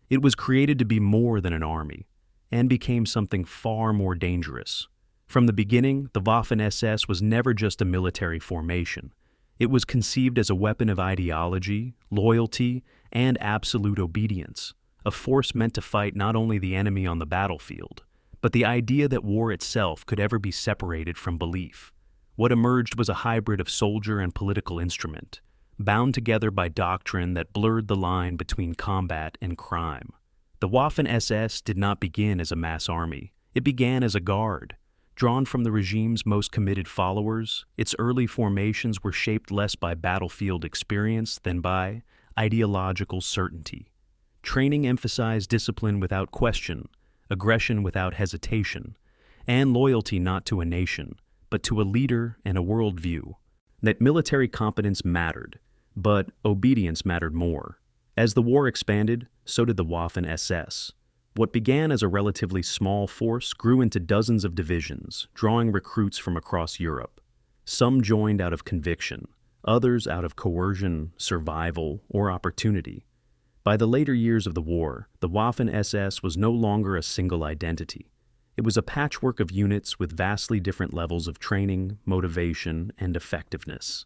It was created to be more than an army, and became something far more dangerous. From the beginning, the Waffen-SS was never just a military formation. It was conceived as a weapon of ideology, loyalty, and absolute obedience, a force meant to fight not only the enemy on the battlefield, but the idea that war itself could ever be separated from belief. What emerged was a hybrid of soldier and political instrument, bound together by doctrine that blurred the line between combat and crime. The Waffen-SS did not begin as a mass army. It began as a guard. Drawn from the regime's most committed followers, its early formations were shaped less by battlefield experience than by ideological certainty. Training emphasized discipline without question, aggression without hesitation, and loyalty not to a nation, but to a leader and a worldview. That military competence mattered, but obedience mattered more. As the war expanded, so did the Waffen-SS. What began as a relatively small force grew into dozens of divisions, drawing recruits from across Europe. Some joined out of conviction, others out of coercion, survival, or opportunity. By the later years of the war, the Waffen-SS was no longer a single identity. It was a patchwork of units with vastly different levels of training, motivation, and effectiveness.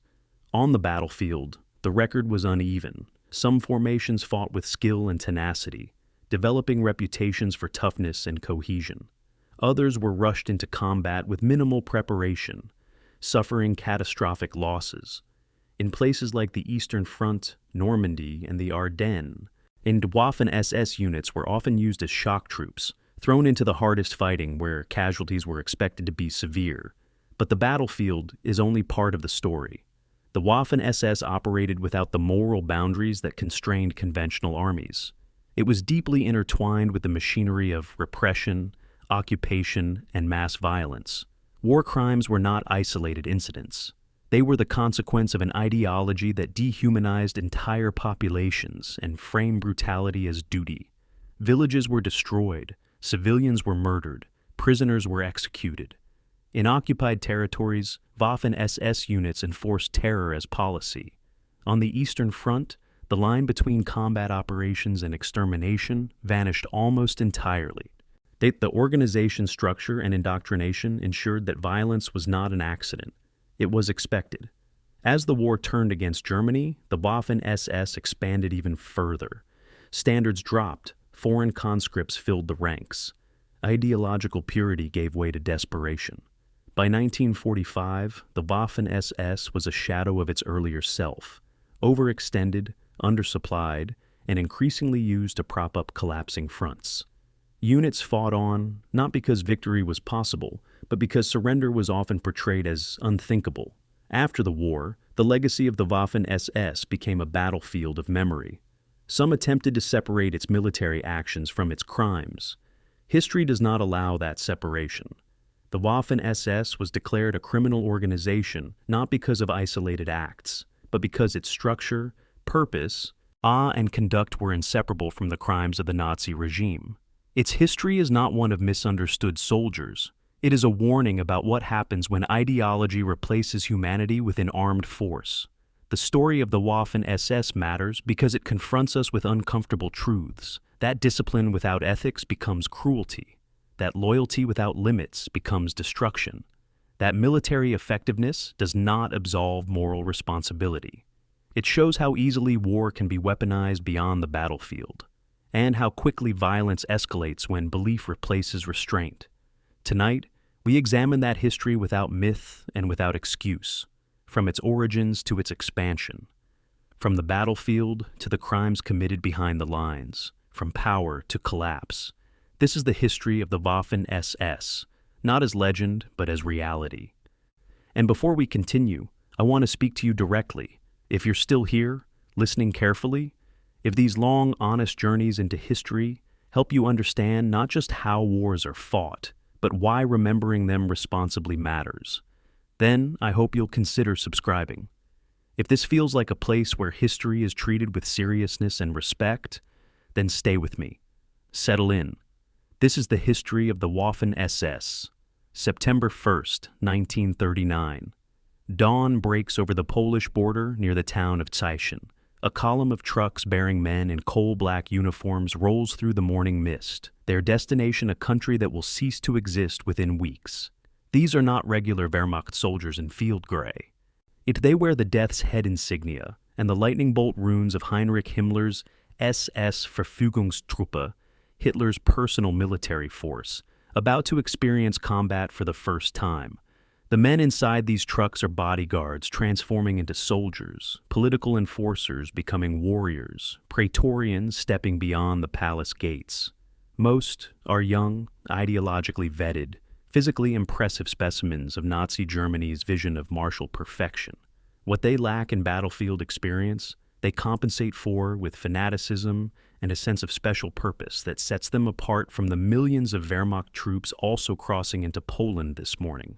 On the battlefield, the record was uneven. Some formations fought with skill and tenacity, developing reputations for toughness and cohesion. Others were rushed into combat with minimal preparation, suffering catastrophic losses. In places like the Eastern Front, Normandy, and the Ardennes, Waffen-SS units were often used as shock troops, thrown into the hardest fighting where casualties were expected to be severe. But the battlefield is only part of the story. The Waffen-SS operated without the moral boundaries that constrained conventional armies. It was deeply intertwined with the machinery of repression, occupation, and mass violence. War crimes were not isolated incidents. They were the consequence of an ideology that dehumanized entire populations and framed brutality as duty. Villages were destroyed, civilians were murdered, prisoners were executed. In occupied territories, Waffen-SS units enforced terror as policy. On the Eastern Front, the line between combat operations and extermination vanished almost entirely. The organization structure and indoctrination ensured that violence was not an accident. It was expected. As the war turned against Germany, the Waffen-SS expanded even further. Standards dropped, foreign conscripts filled the ranks. Ideological purity gave way to desperation. By 1945, the Waffen-SS was a shadow of its earlier self, overextended, undersupplied, and increasingly used to prop up collapsing fronts. Units fought on, not because victory was possible, but because surrender was often portrayed as unthinkable. After the war, the legacy of the Waffen-SS became a battlefield of memory. Some attempted to separate its military actions from its crimes. History does not allow that separation. The Waffen-SS was declared a criminal organization not because of isolated acts, but because its structure, purpose, and conduct were inseparable from the crimes of the Nazi regime. Its history is not one of misunderstood soldiers. It is a warning about what happens when ideology replaces humanity with an armed force. The story of the Waffen-SS matters because it confronts us with uncomfortable truths. That discipline without ethics becomes cruelty. That loyalty without limits becomes destruction. That military effectiveness does not absolve moral responsibility. It shows how easily war can be weaponized beyond the battlefield, and how quickly violence escalates when belief replaces restraint. Tonight, we examine that history without myth and without excuse, from its origins to its expansion, from the battlefield to the crimes committed behind the lines, from power to collapse. This is the history of the Waffen-SS, not as legend, but as reality. And before we continue, I want to speak to you directly. If you're still here, listening carefully, if these long, honest journeys into history help you understand not just how wars are fought, but why remembering them responsibly matters, then I hope you'll consider subscribing. If this feels like a place where history is treated with seriousness and respect, then stay with me. Settle in. This is the history of the Waffen-SS. September 1st, 1939. Dawn breaks over the Polish border near the town of Tychin, A column of trucks bearing men in coal-black uniforms rolls through the morning mist, their destination a country that will cease to exist within weeks. These are not regular Wehrmacht soldiers in field gray. They wear the death's head insignia and the lightning bolt runes of Heinrich Himmler's SS Verfügungstruppe, Hitler's personal military force, about to experience combat for the first time. The men inside these trucks are bodyguards transforming into soldiers, political enforcers becoming warriors, praetorians stepping beyond the palace gates. Most are young, ideologically vetted, physically impressive specimens of Nazi Germany's vision of martial perfection. What they lack in battlefield experience, they compensate for with fanaticism and a sense of special purpose that sets them apart from the millions of Wehrmacht troops also crossing into Poland this morning.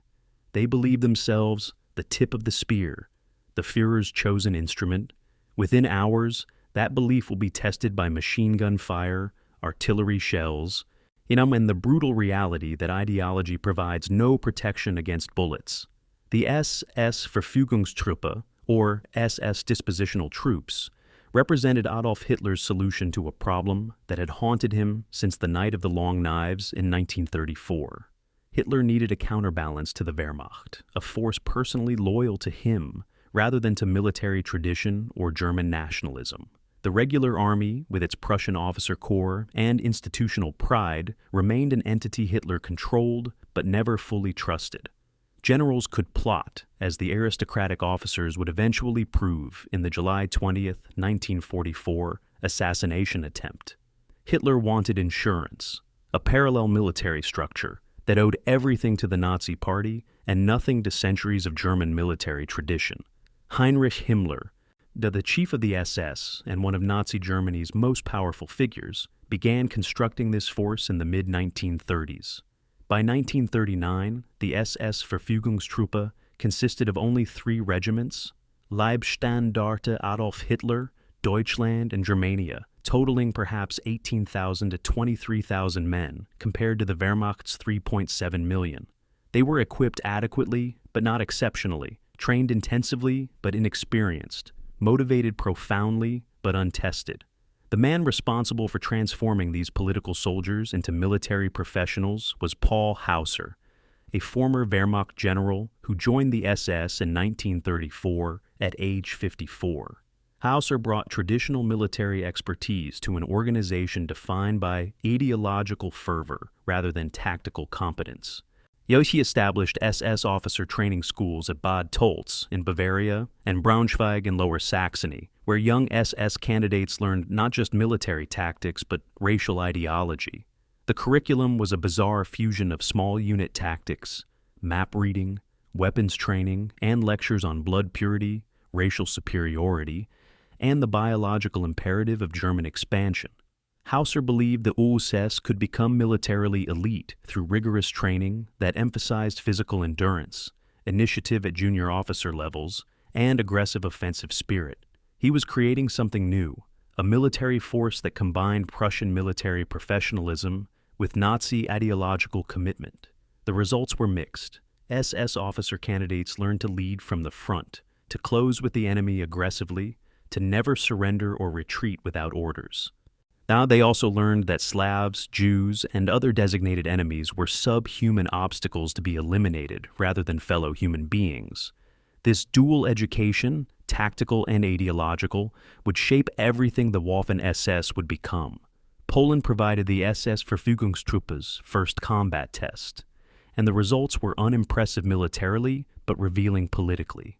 They believe themselves the tip of the spear, the Führer's chosen instrument. Within hours, that belief will be tested by machine gun fire, artillery shells, and the brutal reality that ideology provides no protection against bullets. The SS Verfügungstruppe, or SS dispositional troops, represented Adolf Hitler's solution to a problem that had haunted him since the Night of the Long Knives in 1934. Hitler needed a counterbalance to the Wehrmacht, a force personally loyal to him rather than to military tradition or German nationalism. The regular army, with its Prussian officer corps and institutional pride, remained an entity Hitler controlled but never fully trusted. Generals could plot, as the aristocratic officers would eventually prove in the July 20th, 1944 assassination attempt. Hitler wanted insurance, a parallel military structure that owed everything to the Nazi Party and nothing to centuries of German military tradition. Heinrich Himmler, the chief of the SS and one of Nazi Germany's most powerful figures, began constructing this force in the mid-1930s. By 1939, the SS Verfügungstruppe consisted of only 3 regiments: Leibstandarte Adolf Hitler, Deutschland, and Germania, totaling perhaps 18,000 to 23,000 men compared to the Wehrmacht's 3.7 million. They were equipped adequately, but not exceptionally, trained intensively, but inexperienced, motivated profoundly, but untested. The man responsible for transforming these political soldiers into military professionals was Paul Hauser, a former Wehrmacht general who joined the SS in 1934 at age 54. Hauser brought traditional military expertise to an organization defined by ideological fervor rather than tactical competence. He established SS officer training schools at Bad Tolz in Bavaria and Braunschweig in Lower Saxony, where young SS candidates learned not just military tactics but racial ideology. The curriculum was a bizarre fusion of small unit tactics, map reading, weapons training, and lectures on blood purity, racial superiority, and the biological imperative of German expansion. Hauser believed the OSS could become militarily elite through rigorous training that emphasized physical endurance, initiative at junior officer levels, and aggressive offensive spirit. He was creating something new, a military force that combined Prussian military professionalism with Nazi ideological commitment. The results were mixed. SS officer candidates learned to lead from the front, to close with the enemy aggressively, to never surrender or retreat without orders. Now they also learned that Slavs, Jews, and other designated enemies were subhuman obstacles to be eliminated rather than fellow human beings. This dual education, tactical and ideological, would shape everything the Waffen-SS would become. Poland provided the SS Verfügungstruppe's first combat test, and the results were unimpressive militarily but revealing politically.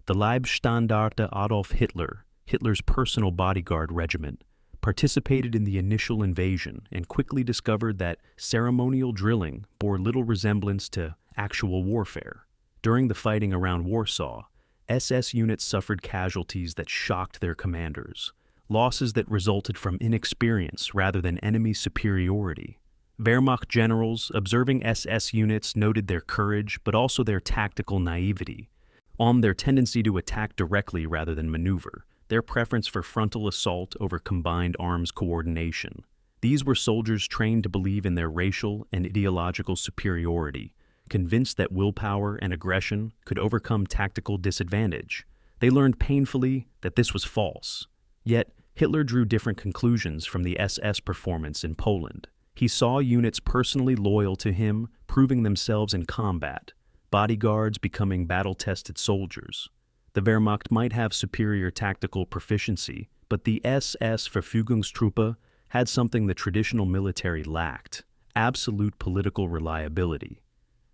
The Leibstandarte Adolf Hitler, Hitler's personal bodyguard regiment, participated in the initial invasion and quickly discovered that ceremonial drilling bore little resemblance to actual warfare. During the fighting around Warsaw, SS units suffered casualties that shocked their commanders, losses that resulted from inexperience rather than enemy superiority. Wehrmacht generals observing SS units noted their courage but also their tactical naivety, on their tendency to attack directly rather than maneuver, their preference for frontal assault over combined arms coordination. These were soldiers trained to believe in their racial and ideological superiority, convinced that willpower and aggression could overcome tactical disadvantage. They learned painfully that this was false. Yet, Hitler drew different conclusions from the SS performance in Poland. He saw units personally loyal to him proving themselves in combat, bodyguards becoming battle-tested soldiers. The Wehrmacht might have superior tactical proficiency, but the SS Verfügungstruppe had something the traditional military lacked: absolute political reliability.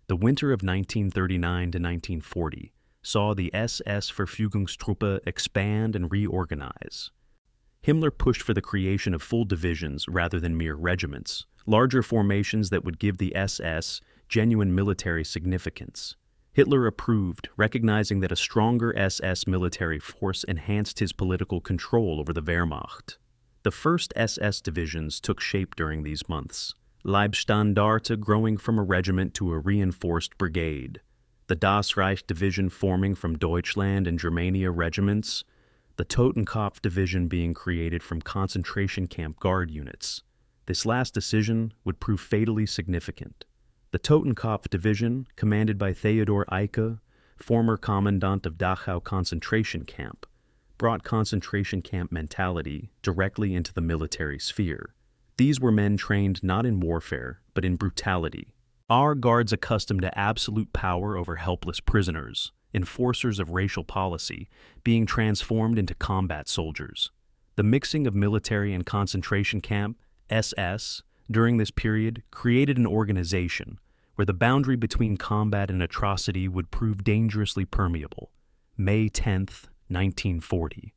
The winter of 1939 to 1940 saw the SS Verfügungstruppe expand and reorganize. Himmler pushed for the creation of full divisions rather than mere regiments, larger formations that would give the SS genuine military significance. Hitler approved, recognizing that a stronger SS military force enhanced his political control over the Wehrmacht. The first SS divisions took shape during these months, Leibstandarte growing from a regiment to a reinforced brigade, the Das Reich division forming from Deutschland and Germania regiments, the Totenkopf division being created from concentration camp guard units. This last decision would prove fatally significant. The Totenkopf division, commanded by Theodor Eicke, former commandant of Dachau concentration camp, brought concentration camp mentality directly into the military sphere. These were men trained not in warfare, but in brutality. Our guards accustomed to absolute power over helpless prisoners, enforcers of racial policy, being transformed into combat soldiers. The mixing of military and concentration camp, SS, during this period created an organization where the boundary between combat and atrocity would prove dangerously permeable. May 10, 1940.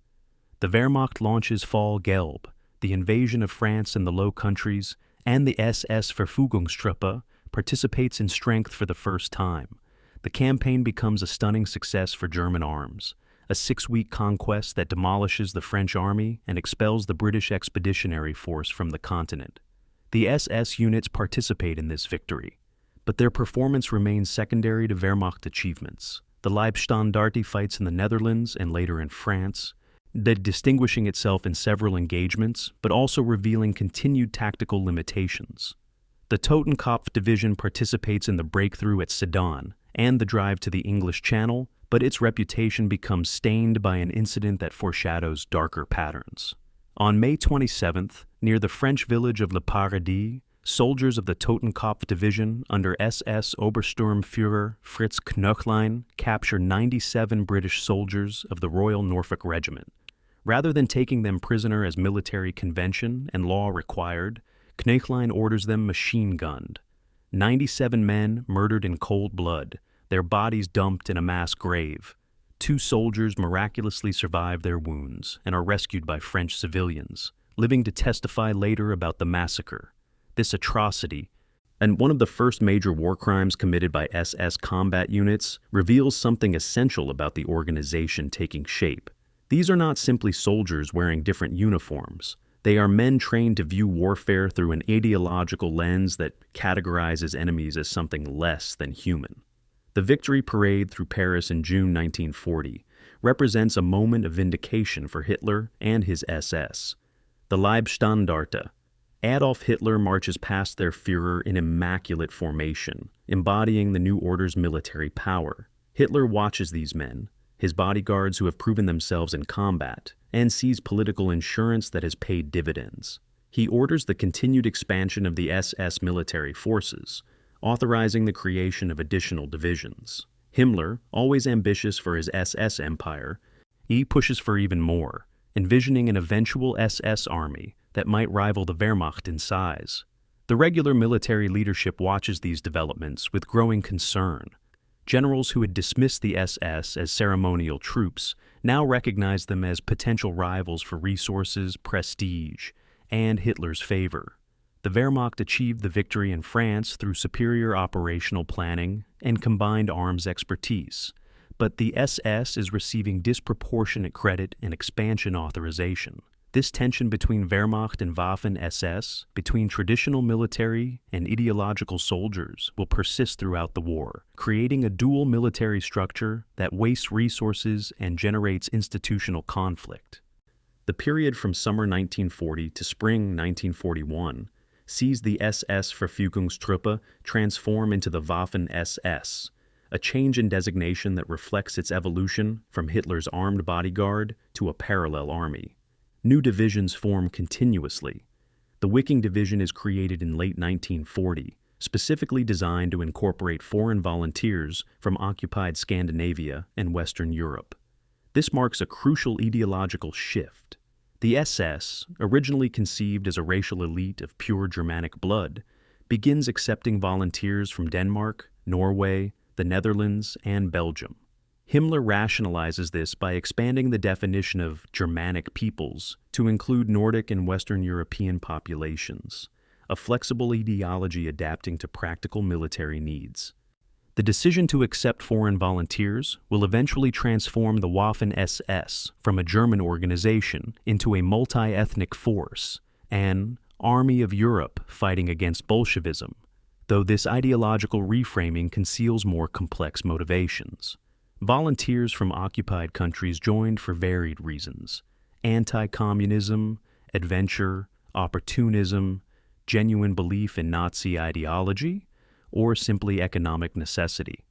The Wehrmacht launches Fall Gelb, the invasion of France and the Low Countries, and the SS Verfügungstruppe participates in strength for the first time. The campaign becomes a stunning success for German arms, a 6-week conquest that demolishes the French army and expels the British Expeditionary Force from the continent. The SS units participate in this victory, but their performance remains secondary to Wehrmacht achievements. The Leibstandarte fights in the Netherlands and later in France, distinguishing itself in several engagements, but also revealing continued tactical limitations. The Totenkopf division participates in the breakthrough at Sedan and the drive to the English Channel, but its reputation becomes stained by an incident that foreshadows darker patterns. On May 27th, near the French village of Le Paradis, soldiers of the Totenkopf division under SS Obersturmführer Fritz Knöchlein capture 97 British soldiers of the Royal Norfolk Regiment. Rather than taking them prisoner as military convention and law required, Knöchlein orders them machine-gunned. 97 men murdered in cold blood, their bodies dumped in a mass grave. 2 soldiers miraculously survive their wounds and are rescued by French civilians, living to testify later about the massacre. This atrocity, and one of the first major war crimes committed by SS combat units, reveals something essential about the organization taking shape. These are not simply soldiers wearing different uniforms. They are men trained to view warfare through an ideological lens that categorizes enemies as something less than human. The victory parade through Paris in June 1940 represents a moment of vindication for Hitler and his SS. The Leibstandarte. Adolf Hitler marches past their Führer in immaculate formation, embodying the new order's military power. Hitler watches these men, his bodyguards who have proven themselves in combat, and sees political insurance that has paid dividends. He orders the continued expansion of the SS military forces, authorizing the creation of additional divisions. Himmler, always ambitious for his SS empire, pushes for even more, envisioning an eventual SS army that might rival the Wehrmacht in size. The regular military leadership watches these developments with growing concern. Generals who had dismissed the SS as ceremonial troops now recognize them as potential rivals for resources, prestige, and Hitler's favor. The Wehrmacht achieved the victory in France through superior operational planning and combined arms expertise, but the SS is receiving disproportionate credit and expansion authorization. This tension between Wehrmacht and Waffen-SS, between traditional military and ideological soldiers, will persist throughout the war, creating a dual military structure that wastes resources and generates institutional conflict. The period from summer 1940 to spring 1941 sees the SS Verfügungstruppe transform into the Waffen-SS, a change in designation that reflects its evolution from Hitler's armed bodyguard to a parallel army. New divisions form continuously. The Wicking Division is created in late 1940, specifically designed to incorporate foreign volunteers from occupied Scandinavia and Western Europe. This marks a crucial ideological shift. The SS, originally conceived as a racial elite of pure Germanic blood, begins accepting volunteers from Denmark, Norway, the Netherlands, and Belgium. Himmler rationalizes this by expanding the definition of Germanic peoples to include Nordic and Western European populations, a flexible ideology adapting to practical military needs. The decision to accept foreign volunteers will eventually transform the Waffen-SS from a German organization into a multi-ethnic force, an Army of Europe fighting against Bolshevism, though this ideological reframing conceals more complex motivations. Volunteers from occupied countries joined for varied reasons: anti-communism, adventure, opportunism, genuine belief in Nazi ideology, or simply economic necessity.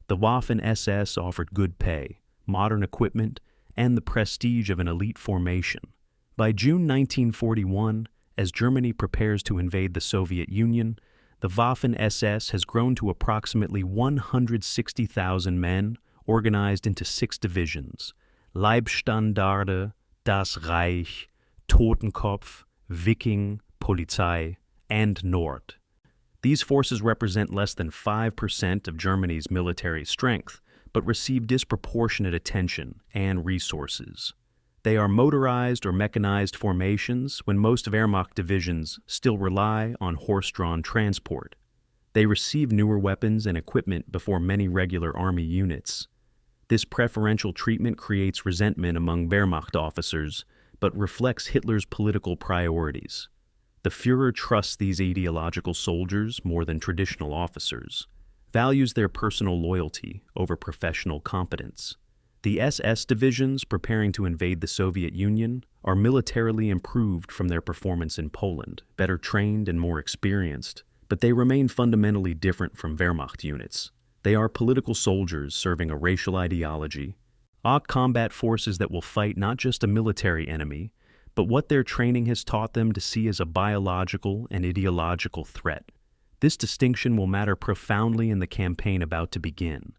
The Waffen-SS offered good pay, modern equipment, and the prestige of an elite formation. By June 1941, as Germany prepares to invade the Soviet Union, the Waffen-SS has grown to approximately 160,000 men, organized into 6 divisions: Leibstandarte, Das Reich, Totenkopf, Viking, Polizei, and Nord. These forces represent less than 5% of Germany's military strength, but receive disproportionate attention and resources. They are motorized or mechanized formations when most Wehrmacht divisions still rely on horse-drawn transport. They receive newer weapons and equipment before many regular army units. This preferential treatment creates resentment among Wehrmacht officers, but reflects Hitler's political priorities. The Führer trusts these ideological soldiers more than traditional officers, values their personal loyalty over professional competence. The SS divisions preparing to invade the Soviet Union are militarily improved from their performance in Poland, better trained and more experienced, but they remain fundamentally different from Wehrmacht units. They are political soldiers serving a racial ideology, combat forces that will fight not just a military enemy, but what their training has taught them to see as a biological and ideological threat. This distinction will matter profoundly in the campaign about to begin.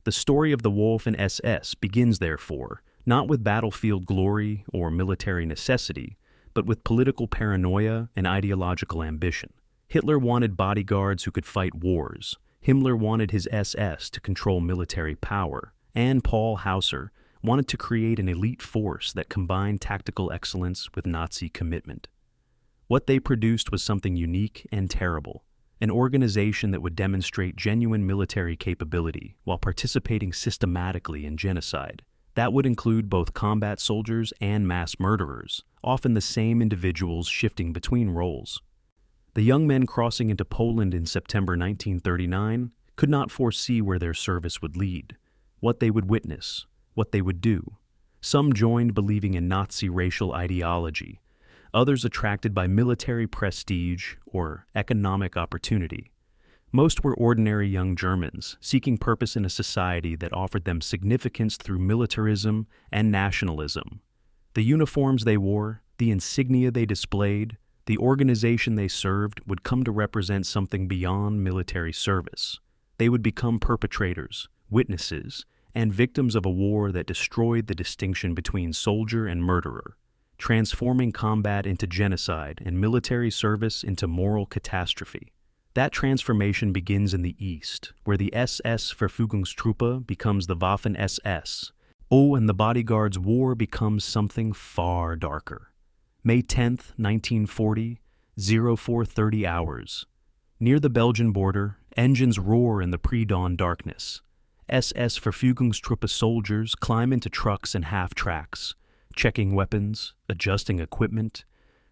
The story of the Waffen-SS begins, therefore, not with battlefield glory or military necessity, but with political paranoia and ideological ambition. Hitler wanted bodyguards who could fight wars. Himmler wanted his SS to control military power, and Paul Hauser wanted to create an elite force that combined tactical excellence with Nazi commitment. What they produced was something unique and terrible, an organization that would demonstrate genuine military capability while participating systematically in genocide. That would include both combat soldiers and mass murderers, often the same individuals shifting between roles. The young men crossing into Poland in September 1939 could not foresee where their service would lead, what they would witness, what they would do. Some joined believing in Nazi racial ideology, others attracted by military prestige or economic opportunity. Most were ordinary young Germans seeking purpose in a society that offered them significance through militarism and nationalism. The uniforms they wore, the insignia they displayed, the organization they served would come to represent something beyond military service. They would become perpetrators, witnesses, and victims of a war that destroyed the distinction between soldier and murderer, transforming combat into genocide and military service into moral catastrophe. That transformation begins in the East, where the SS Verfügungstruppe becomes the Waffen-SS. And the bodyguards' war becomes something far darker. May 10th, 1940, 0430 hours. Near the Belgian border, engines roar in the pre-dawn darkness. SS Verfügungstruppe soldiers climb into trucks and half-tracks, checking weapons, adjusting equipment,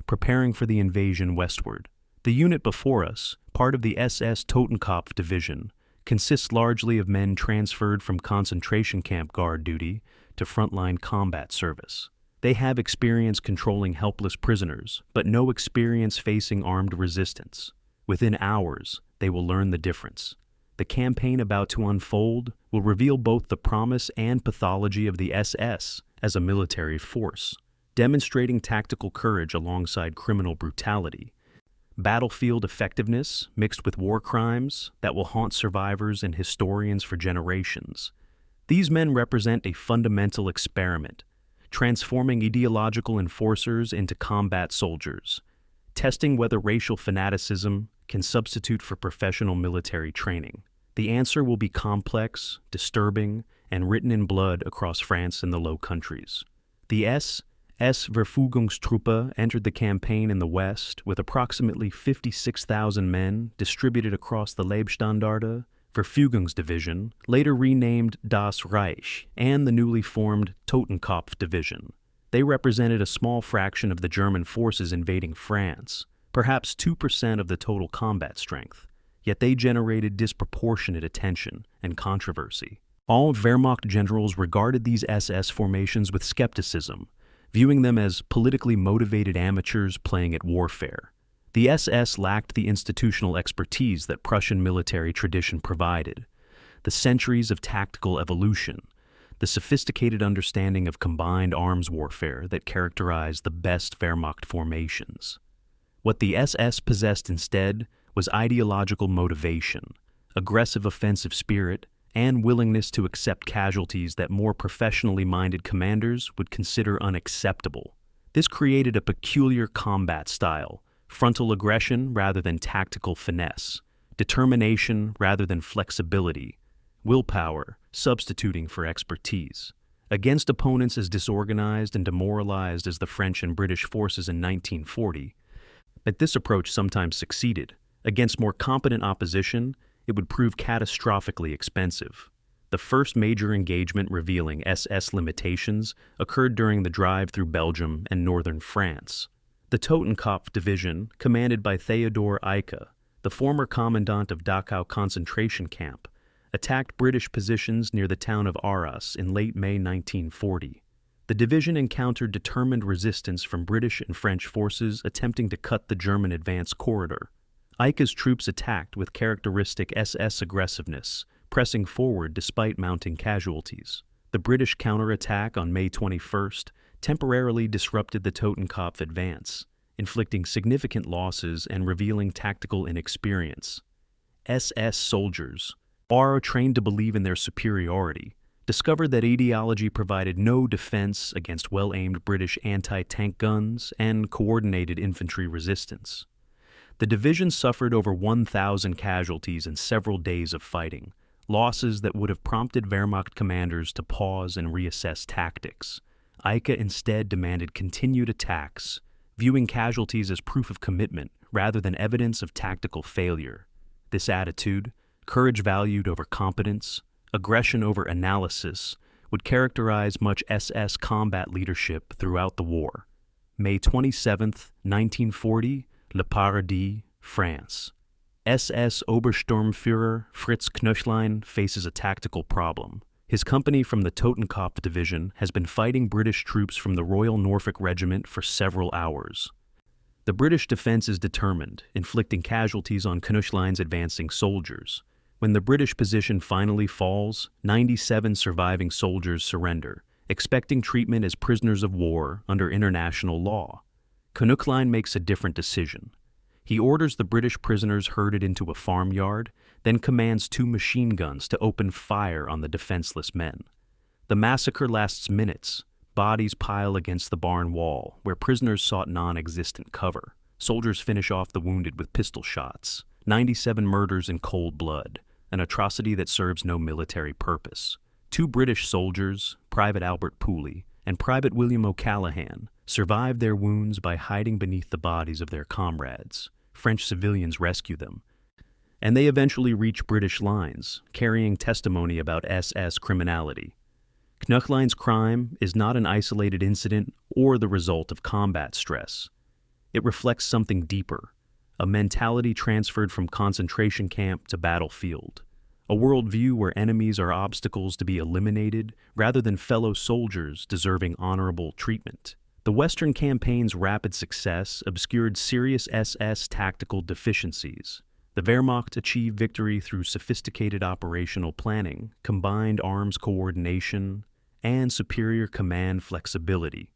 preparing for the invasion westward. The unit before us, part of the SS Totenkopf division, consists largely of men transferred from concentration camp guard duty to frontline combat service. They have experience controlling helpless prisoners, but no experience facing armed resistance. Within hours, they will learn the difference. The campaign about to unfold will reveal both the promise and pathology of the SS as a military force. demonstrating tactical courage alongside criminal brutality. Battlefield effectiveness mixed with war crimes that will haunt survivors and historians for generations. These men represent a fundamental experiment, transforming ideological enforcers into combat soldiers, testing whether racial fanaticism can substitute for professional military training. The answer will be complex, disturbing, and written in blood across France and the Low Countries. The SS-Verfügungstruppe entered the campaign in the West with approximately 56,000 men distributed across the Leibstandarte Verfügungsdivision, later renamed Das Reich, and the newly formed Totenkopf Division. They represented a small fraction of the German forces invading France, perhaps 2% of the total combat strength, yet they generated disproportionate attention and controversy. All Wehrmacht generals regarded these SS formations with skepticism, viewing them as politically motivated amateurs playing at warfare. The SS lacked the institutional expertise that Prussian military tradition provided, the centuries of tactical evolution, the sophisticated understanding of combined arms warfare that characterized the best Wehrmacht formations. What the SS possessed instead was ideological motivation, aggressive offensive spirit, and willingness to accept casualties that more professionally minded commanders would consider unacceptable. This created a peculiar combat style, frontal aggression rather than tactical finesse, determination rather than flexibility, willpower substituting for expertise. Against opponents as disorganized and demoralized as the French and British forces in 1940, but this approach sometimes succeeded. Against more competent opposition, it would prove catastrophically expensive. The first major engagement revealing SS limitations occurred during the drive through Belgium and northern France. The Totenkopf Division, commanded by Theodor Eicke, the former commandant of Dachau concentration camp, attacked British positions near the town of Arras in late May 1940. The division encountered determined resistance from British and French forces attempting to cut the German advance corridor. Eicke's troops attacked with characteristic SS aggressiveness, pressing forward despite mounting casualties. The British counterattack on May 21st temporarily disrupted the Totenkopf advance, inflicting significant losses and revealing tactical inexperience. SS soldiers, trained to believe in their superiority, discovered that ideology provided no defense against well-aimed British anti-tank guns and coordinated infantry resistance. The division suffered over 1,000 casualties in several days of fighting, losses that would have prompted Wehrmacht commanders to pause and reassess tactics. Eicke instead demanded continued attacks, viewing casualties as proof of commitment rather than evidence of tactical failure. This attitude, courage valued over competence, aggression over analysis, would characterize much SS combat leadership throughout the war. May 27, 1940, Le Paradis, France. SS Obersturmführer Fritz Knöchlein faces a tactical problem. His company from the Totenkopf Division has been fighting British troops from the Royal Norfolk Regiment for several hours. The British defense is determined, inflicting casualties on Knöchlein's advancing soldiers. When the British position finally falls, 97 surviving soldiers surrender, expecting treatment as prisoners of war under international law. Knöchlein makes a different decision. He orders the British prisoners herded into a farmyard, then commands 2 machine guns to open fire on the defenseless men. The massacre lasts minutes. Bodies pile against the barn wall, where prisoners sought non-existent cover. Soldiers finish off the wounded with pistol shots. 97 murders in cold blood, an atrocity that serves no military purpose. 2 British soldiers, Private Albert Pooley and Private William O'Callaghan, survived their wounds by hiding beneath the bodies of their comrades. French civilians rescue them, and they eventually reach British lines, carrying testimony about SS criminality. Knöchlein's crime is not an isolated incident or the result of combat stress. It reflects something deeper, a mentality transferred from concentration camp to battlefield, a worldview where enemies are obstacles to be eliminated rather than fellow soldiers deserving honorable treatment. The Western campaign's rapid success obscured serious SS tactical deficiencies. The Wehrmacht achieved victory through sophisticated operational planning, combined arms coordination, and superior command flexibility.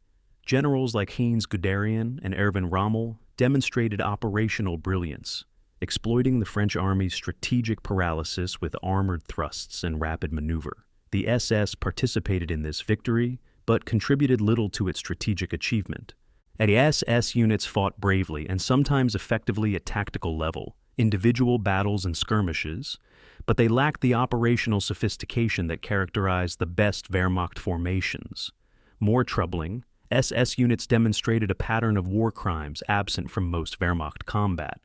Generals like Heinz Guderian and Erwin Rommel demonstrated operational brilliance, exploiting the French army's strategic paralysis with armored thrusts and rapid maneuver. The SS participated in this victory, but contributed little to its strategic achievement. The SS units fought bravely and sometimes effectively at tactical level, individual battles and skirmishes, but they lacked the operational sophistication that characterized the best Wehrmacht formations. More troubling, SS units demonstrated a pattern of war crimes absent from most Wehrmacht combat,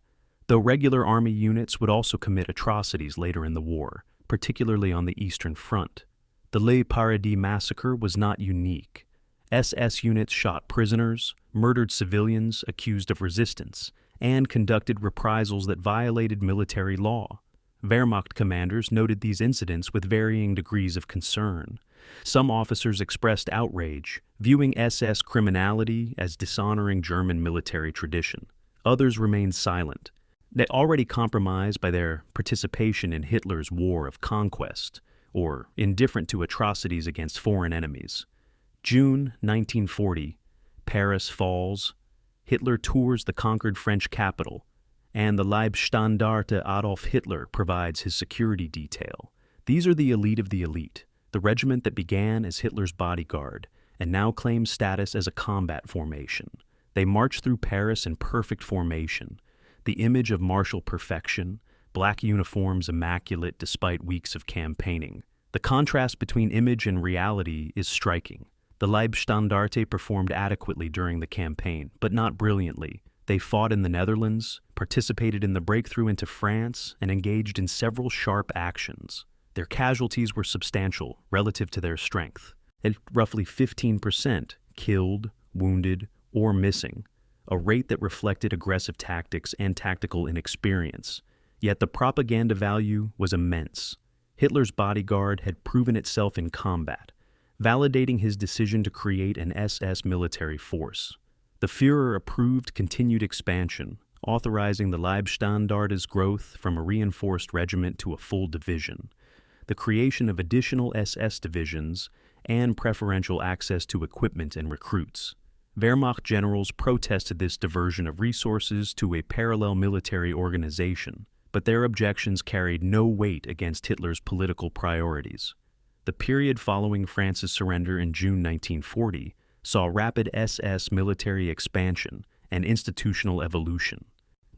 though regular army units would also commit atrocities later in the war, particularly on the Eastern Front. The Le Paradis massacre was not unique. SS units shot prisoners, murdered civilians accused of resistance, and conducted reprisals that violated military law. Wehrmacht commanders noted these incidents with varying degrees of concern. Some officers expressed outrage, viewing SS criminality as dishonoring German military tradition. Others remained silent. They already compromised by their participation in Hitler's war of conquest, or indifferent to atrocities against foreign enemies. June 1940, Paris falls. Hitler tours the conquered French capital, and the Leibstandarte Adolf Hitler provides his security detail. These are the elite of the elite, the regiment that began as Hitler's bodyguard and now claims status as a combat formation. They march through Paris in perfect formation, the image of martial perfection, black uniforms immaculate despite weeks of campaigning. The contrast between image and reality is striking. The Leibstandarte performed adequately during the campaign, but not brilliantly. They fought in the Netherlands, participated in the breakthrough into France, and engaged in several sharp actions. Their casualties were substantial relative to their strength, at roughly 15% killed, wounded, or missing, a rate that reflected aggressive tactics and tactical inexperience. Yet the propaganda value was immense. Hitler's bodyguard had proven itself in combat, validating his decision to create an SS military force. The Führer approved continued expansion, authorizing the Leibstandarte's growth from a reinforced regiment to a full division, the creation of additional SS divisions, and preferential access to equipment and recruits. Wehrmacht generals protested this diversion of resources to a parallel military organization, but their objections carried no weight against Hitler's political priorities. The period following France's surrender in June 1940 saw rapid SS military expansion and institutional evolution.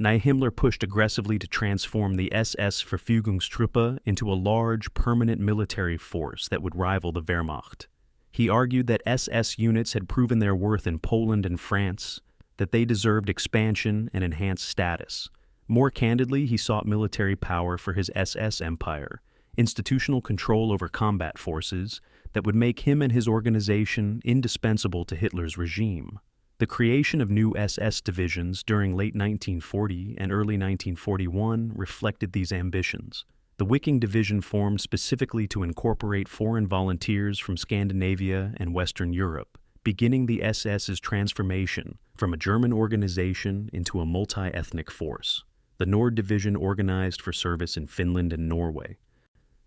Himmler pushed aggressively to transform the SS Verfügungstruppe into a large, permanent military force that would rival the Wehrmacht. He argued that SS units had proven their worth in Poland and France, that they deserved expansion and enhanced status. More candidly, he sought military power for his SS empire, institutional control over combat forces that would make him and his organization indispensable to Hitler's regime. The creation of new SS divisions during late 1940 and early 1941 reflected these ambitions. The Wiking Division formed specifically to incorporate foreign volunteers from Scandinavia and Western Europe, beginning the SS's transformation from a German organization into a multi-ethnic force. The Nord Division organized for service in Finland and Norway.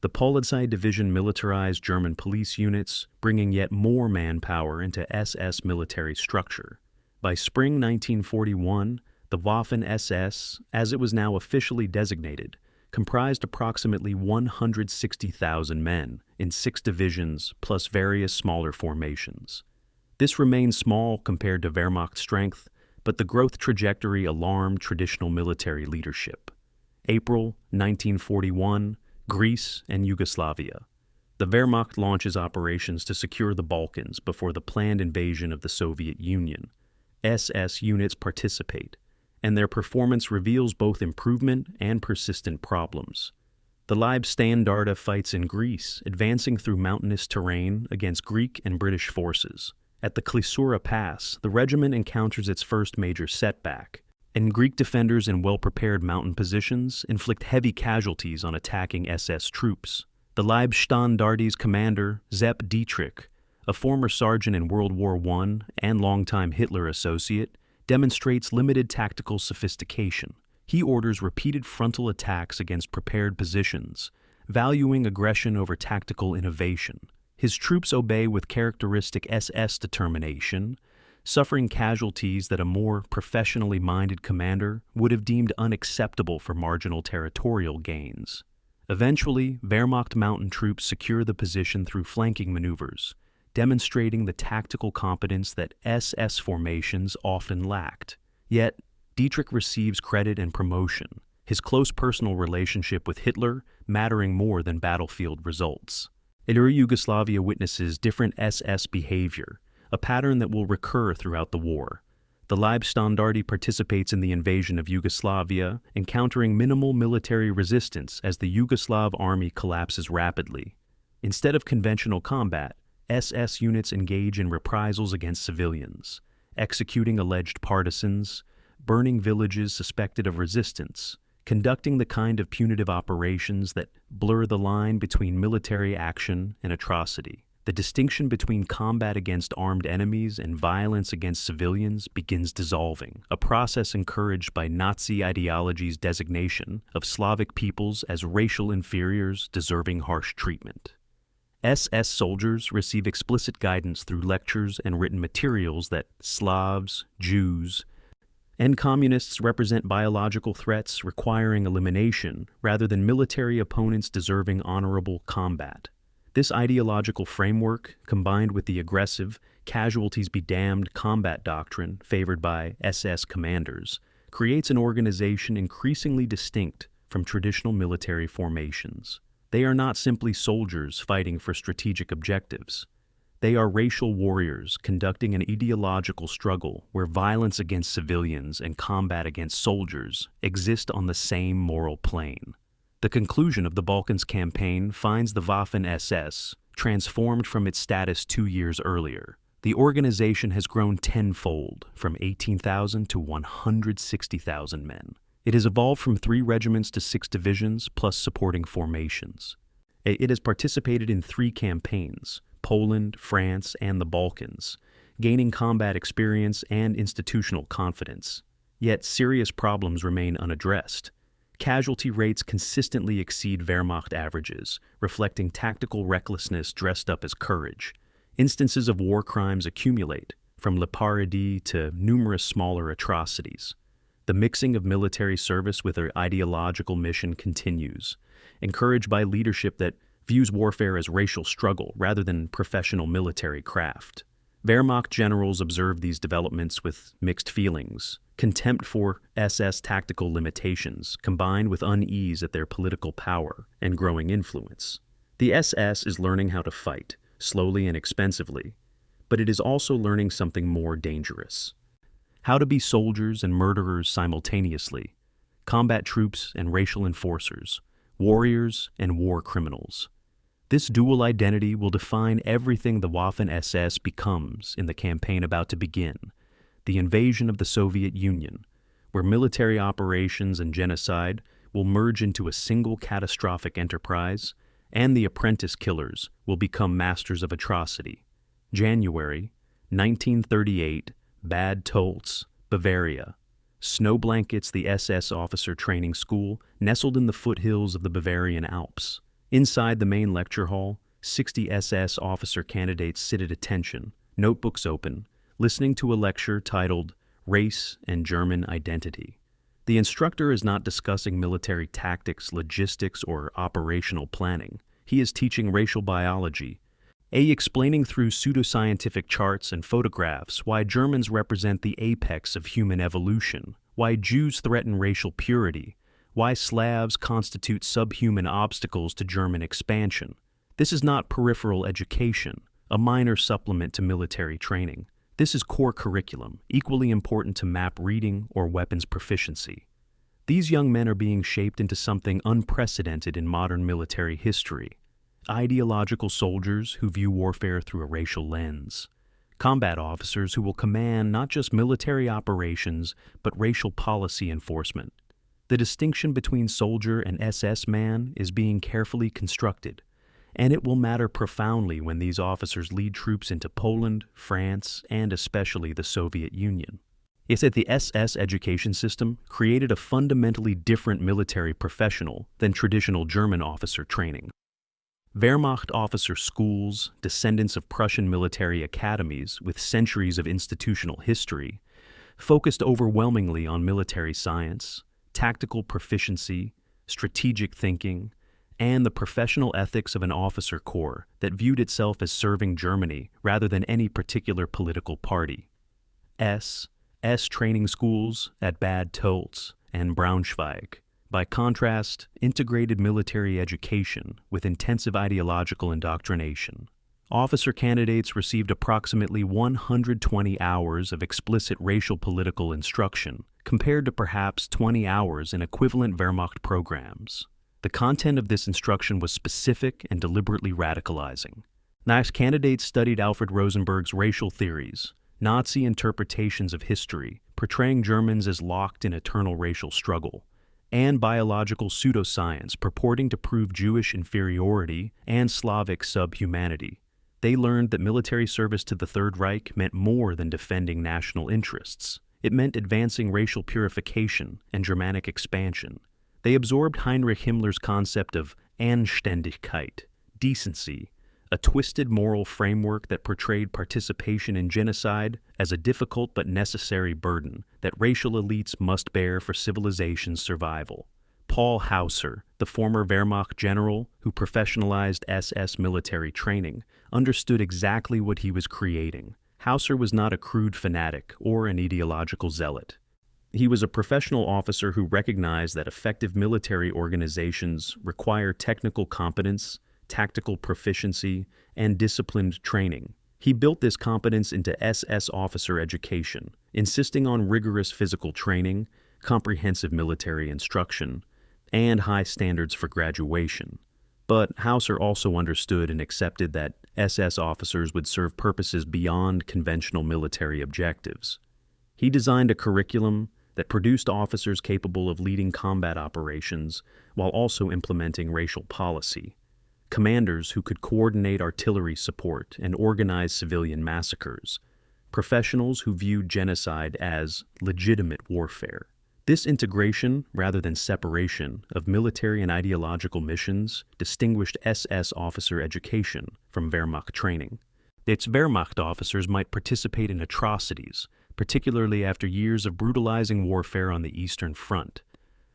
The Polizei Division militarized German police units, bringing yet more manpower into SS military structure. By spring 1941, the Waffen-SS, as it was now officially designated, comprised approximately 160,000 men in 6 divisions plus various smaller formations. This remained small compared to Wehrmacht strength, but the growth trajectory alarmed traditional military leadership. April 1941, Greece and Yugoslavia. The Wehrmacht launches operations to secure the Balkans before the planned invasion of the Soviet Union. SS units participate, and their performance reveals both improvement and persistent problems. The Leibstandarte fights in Greece, advancing through mountainous terrain against Greek and British forces. At the Klissura Pass, the regiment encounters its first major setback, and Greek defenders in well-prepared mountain positions inflict heavy casualties on attacking SS troops. The Leibstandarte's commander, Sepp Dietrich, a former sergeant in World War I and longtime Hitler associate, demonstrates limited tactical sophistication. He orders repeated frontal attacks against prepared positions, valuing aggression over tactical innovation. His troops obey with characteristic SS determination, suffering casualties that a more professionally minded commander would have deemed unacceptable for marginal territorial gains. Eventually, Wehrmacht mountain troops secure the position through flanking maneuvers, demonstrating the tactical competence that SS formations often lacked. Yet, Dietrich receives credit and promotion, his close personal relationship with Hitler mattering more than battlefield results. Yugoslavia witnesses different SS behavior, a pattern that will recur throughout the war. The Leibstandarte participates in the invasion of Yugoslavia, encountering minimal military resistance as the Yugoslav army collapses rapidly. Instead of conventional combat, SS units engage in reprisals against civilians, executing alleged partisans, burning villages suspected of resistance, conducting the kind of punitive operations that blur the line between military action and atrocity. The distinction between combat against armed enemies and violence against civilians begins dissolving, a process encouraged by Nazi ideology's designation of Slavic peoples as racial inferiors deserving harsh treatment. SS soldiers receive explicit guidance through lectures and written materials that Slavs, Jews, and communists represent biological threats requiring elimination rather than military opponents deserving honorable combat. This ideological framework, combined with the aggressive, casualties-be-damned combat doctrine favored by SS commanders, creates an organization increasingly distinct from traditional military formations. They are not simply soldiers fighting for strategic objectives. They are racial warriors conducting an ideological struggle where violence against civilians and combat against soldiers exist on the same moral plane. The conclusion of the Balkans campaign finds the Waffen-SS transformed from its status 2 years earlier. The organization has grown tenfold, from 18,000 to 160,000 men. It has evolved from 3 regiments to 6 divisions, plus supporting formations. It has participated in 3 campaigns, Poland, France, and the Balkans, gaining combat experience and institutional confidence. Yet serious problems remain unaddressed. Casualty rates consistently exceed Wehrmacht averages, reflecting tactical recklessness dressed up as courage. Instances of war crimes accumulate, from Lepardi to numerous smaller atrocities. The mixing of military service with their ideological mission continues, encouraged by leadership that views warfare as racial struggle rather than professional military craft. Wehrmacht generals observe these developments with mixed feelings. Contempt for SS tactical limitations, combined with unease at their political power and growing influence. The SS is learning how to fight, slowly and expensively, but it is also learning something more dangerous. How to be soldiers and murderers simultaneously, combat troops and racial enforcers, warriors and war criminals. This dual identity will define everything the Waffen-SS becomes in the campaign about to begin, the invasion of the Soviet Union, where military operations and genocide will merge into a single catastrophic enterprise, and the apprentice killers will become masters of atrocity. January 1938, Bad Tolz, Bavaria. Snow blankets the SS officer training school, nestled in the foothills of the Bavarian Alps. Inside the main lecture hall, 60 SS officer candidates sit at attention, notebooks open, listening to a lecture titled Race and German Identity. The instructor is not discussing military tactics, logistics, or operational planning. He is teaching racial biology, explaining through pseudoscientific charts and photographs why Germans represent the apex of human evolution, why Jews threaten racial purity, why Slavs constitute subhuman obstacles to German expansion. This is not peripheral education, a minor supplement to military training. This is core curriculum, equally important to map reading or weapons proficiency. These young men are being shaped into something unprecedented in modern military history. Ideological soldiers who view warfare through a racial lens. Combat officers who will command not just military operations, but racial policy enforcement. The distinction between soldier and SS man is being carefully constructed, and it will matter profoundly when these officers lead troops into Poland, France, and especially the Soviet Union. It's that the SS education system created a fundamentally different military professional than traditional German officer training. Wehrmacht officer schools, descendants of Prussian military academies with centuries of institutional history, focused overwhelmingly on military science, tactical proficiency, strategic thinking, and the professional ethics of an officer corps that viewed itself as serving Germany rather than any particular political party. S training schools at Bad Tölz and Braunschweig. By contrast, integrated military education with intensive ideological indoctrination. Officer candidates received approximately 120 hours of explicit racial political instruction, compared to perhaps 20 hours in equivalent Wehrmacht programs. The content of this instruction was specific and deliberately radicalizing. Nice candidates studied Alfred Rosenberg's racial theories, Nazi interpretations of history, portraying Germans as locked in eternal racial struggle, and biological pseudoscience purporting to prove Jewish inferiority and Slavic subhumanity. They learned that military service to the Third Reich meant more than defending national interests. It meant advancing racial purification and Germanic expansion. They absorbed Heinrich Himmler's concept of Anständigkeit, decency, a twisted moral framework that portrayed participation in genocide as a difficult but necessary burden that racial elites must bear for civilization's survival. Paul Hauser, the former Wehrmacht general who professionalized SS military training, understood exactly what he was creating. Hauser was not a crude fanatic or an ideological zealot. He was a professional officer who recognized that effective military organizations require technical competence, tactical proficiency, and disciplined training. He built this competence into SS officer education, insisting on rigorous physical training, comprehensive military instruction, and high standards for graduation. But Hauser also understood and accepted that SS officers would serve purposes beyond conventional military objectives. He designed a curriculum that produced officers capable of leading combat operations while also implementing racial policy. Commanders who could coordinate artillery support and organize civilian massacres, professionals who viewed genocide as legitimate warfare. This integration, rather than separation, of military and ideological missions distinguished SS officer education from Wehrmacht training. Its Wehrmacht officers might participate in atrocities, particularly after years of brutalizing warfare on the Eastern Front,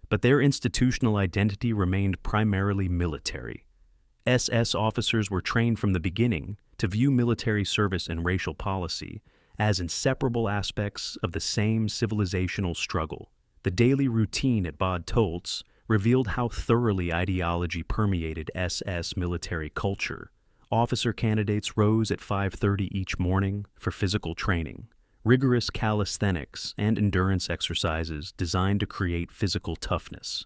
but their institutional identity remained primarily military. SS officers were trained from the beginning to view military service and racial policy as inseparable aspects of the same civilizational struggle. The daily routine at Bad Tölz revealed how thoroughly ideology permeated SS military culture. Officer candidates rose at 5:30 each morning for physical training, rigorous calisthenics and endurance exercises designed to create physical toughness.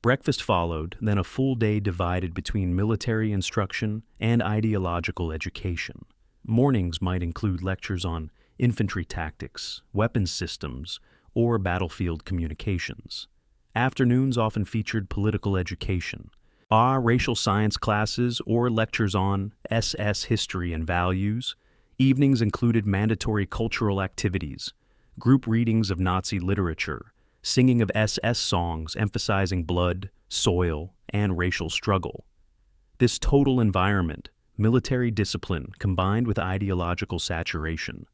Breakfast followed, then a full day divided between military instruction and ideological education. Mornings might include lectures on infantry tactics, weapons systems, or battlefield communications. Afternoons often featured political education, racial science classes, or lectures on SS history and values. Evenings included mandatory cultural activities, group readings of Nazi literature, singing of SS songs emphasizing blood, soil, and racial struggle. This total environment, military discipline combined with ideological saturation,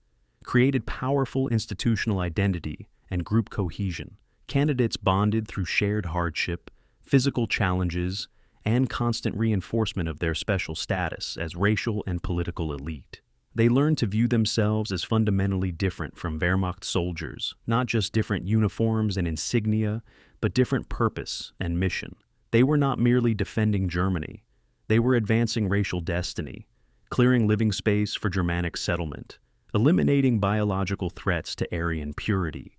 created powerful institutional identity and group cohesion. Candidates bonded through shared hardship, physical challenges, and constant reinforcement of their special status as racial and political elite. They learned to view themselves as fundamentally different from Wehrmacht soldiers, not just different uniforms and insignia, but different purpose and mission. They were not merely defending Germany. They were advancing racial destiny, clearing living space for Germanic settlement, eliminating biological threats to Aryan purity.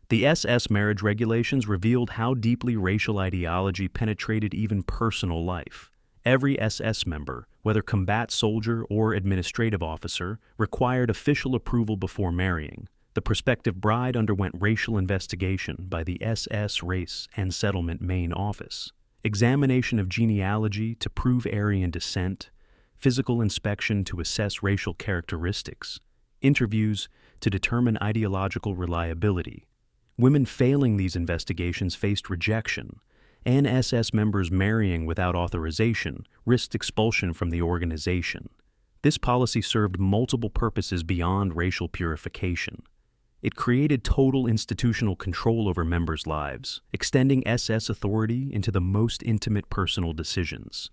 The SS marriage regulations revealed how deeply racial ideology penetrated even personal life. Every SS member, whether combat soldier or administrative officer, required official approval before marrying. The prospective bride underwent racial investigation by the SS Race and Settlement Main Office, examination of genealogy to prove Aryan descent, physical inspection to assess racial characteristics, interviews to determine ideological reliability. Women failing these investigations faced rejection, and SS members marrying without authorization risked expulsion from the organization. This policy served multiple purposes beyond racial purification. It created total institutional control over members' lives, extending SS authority into the most intimate personal decisions.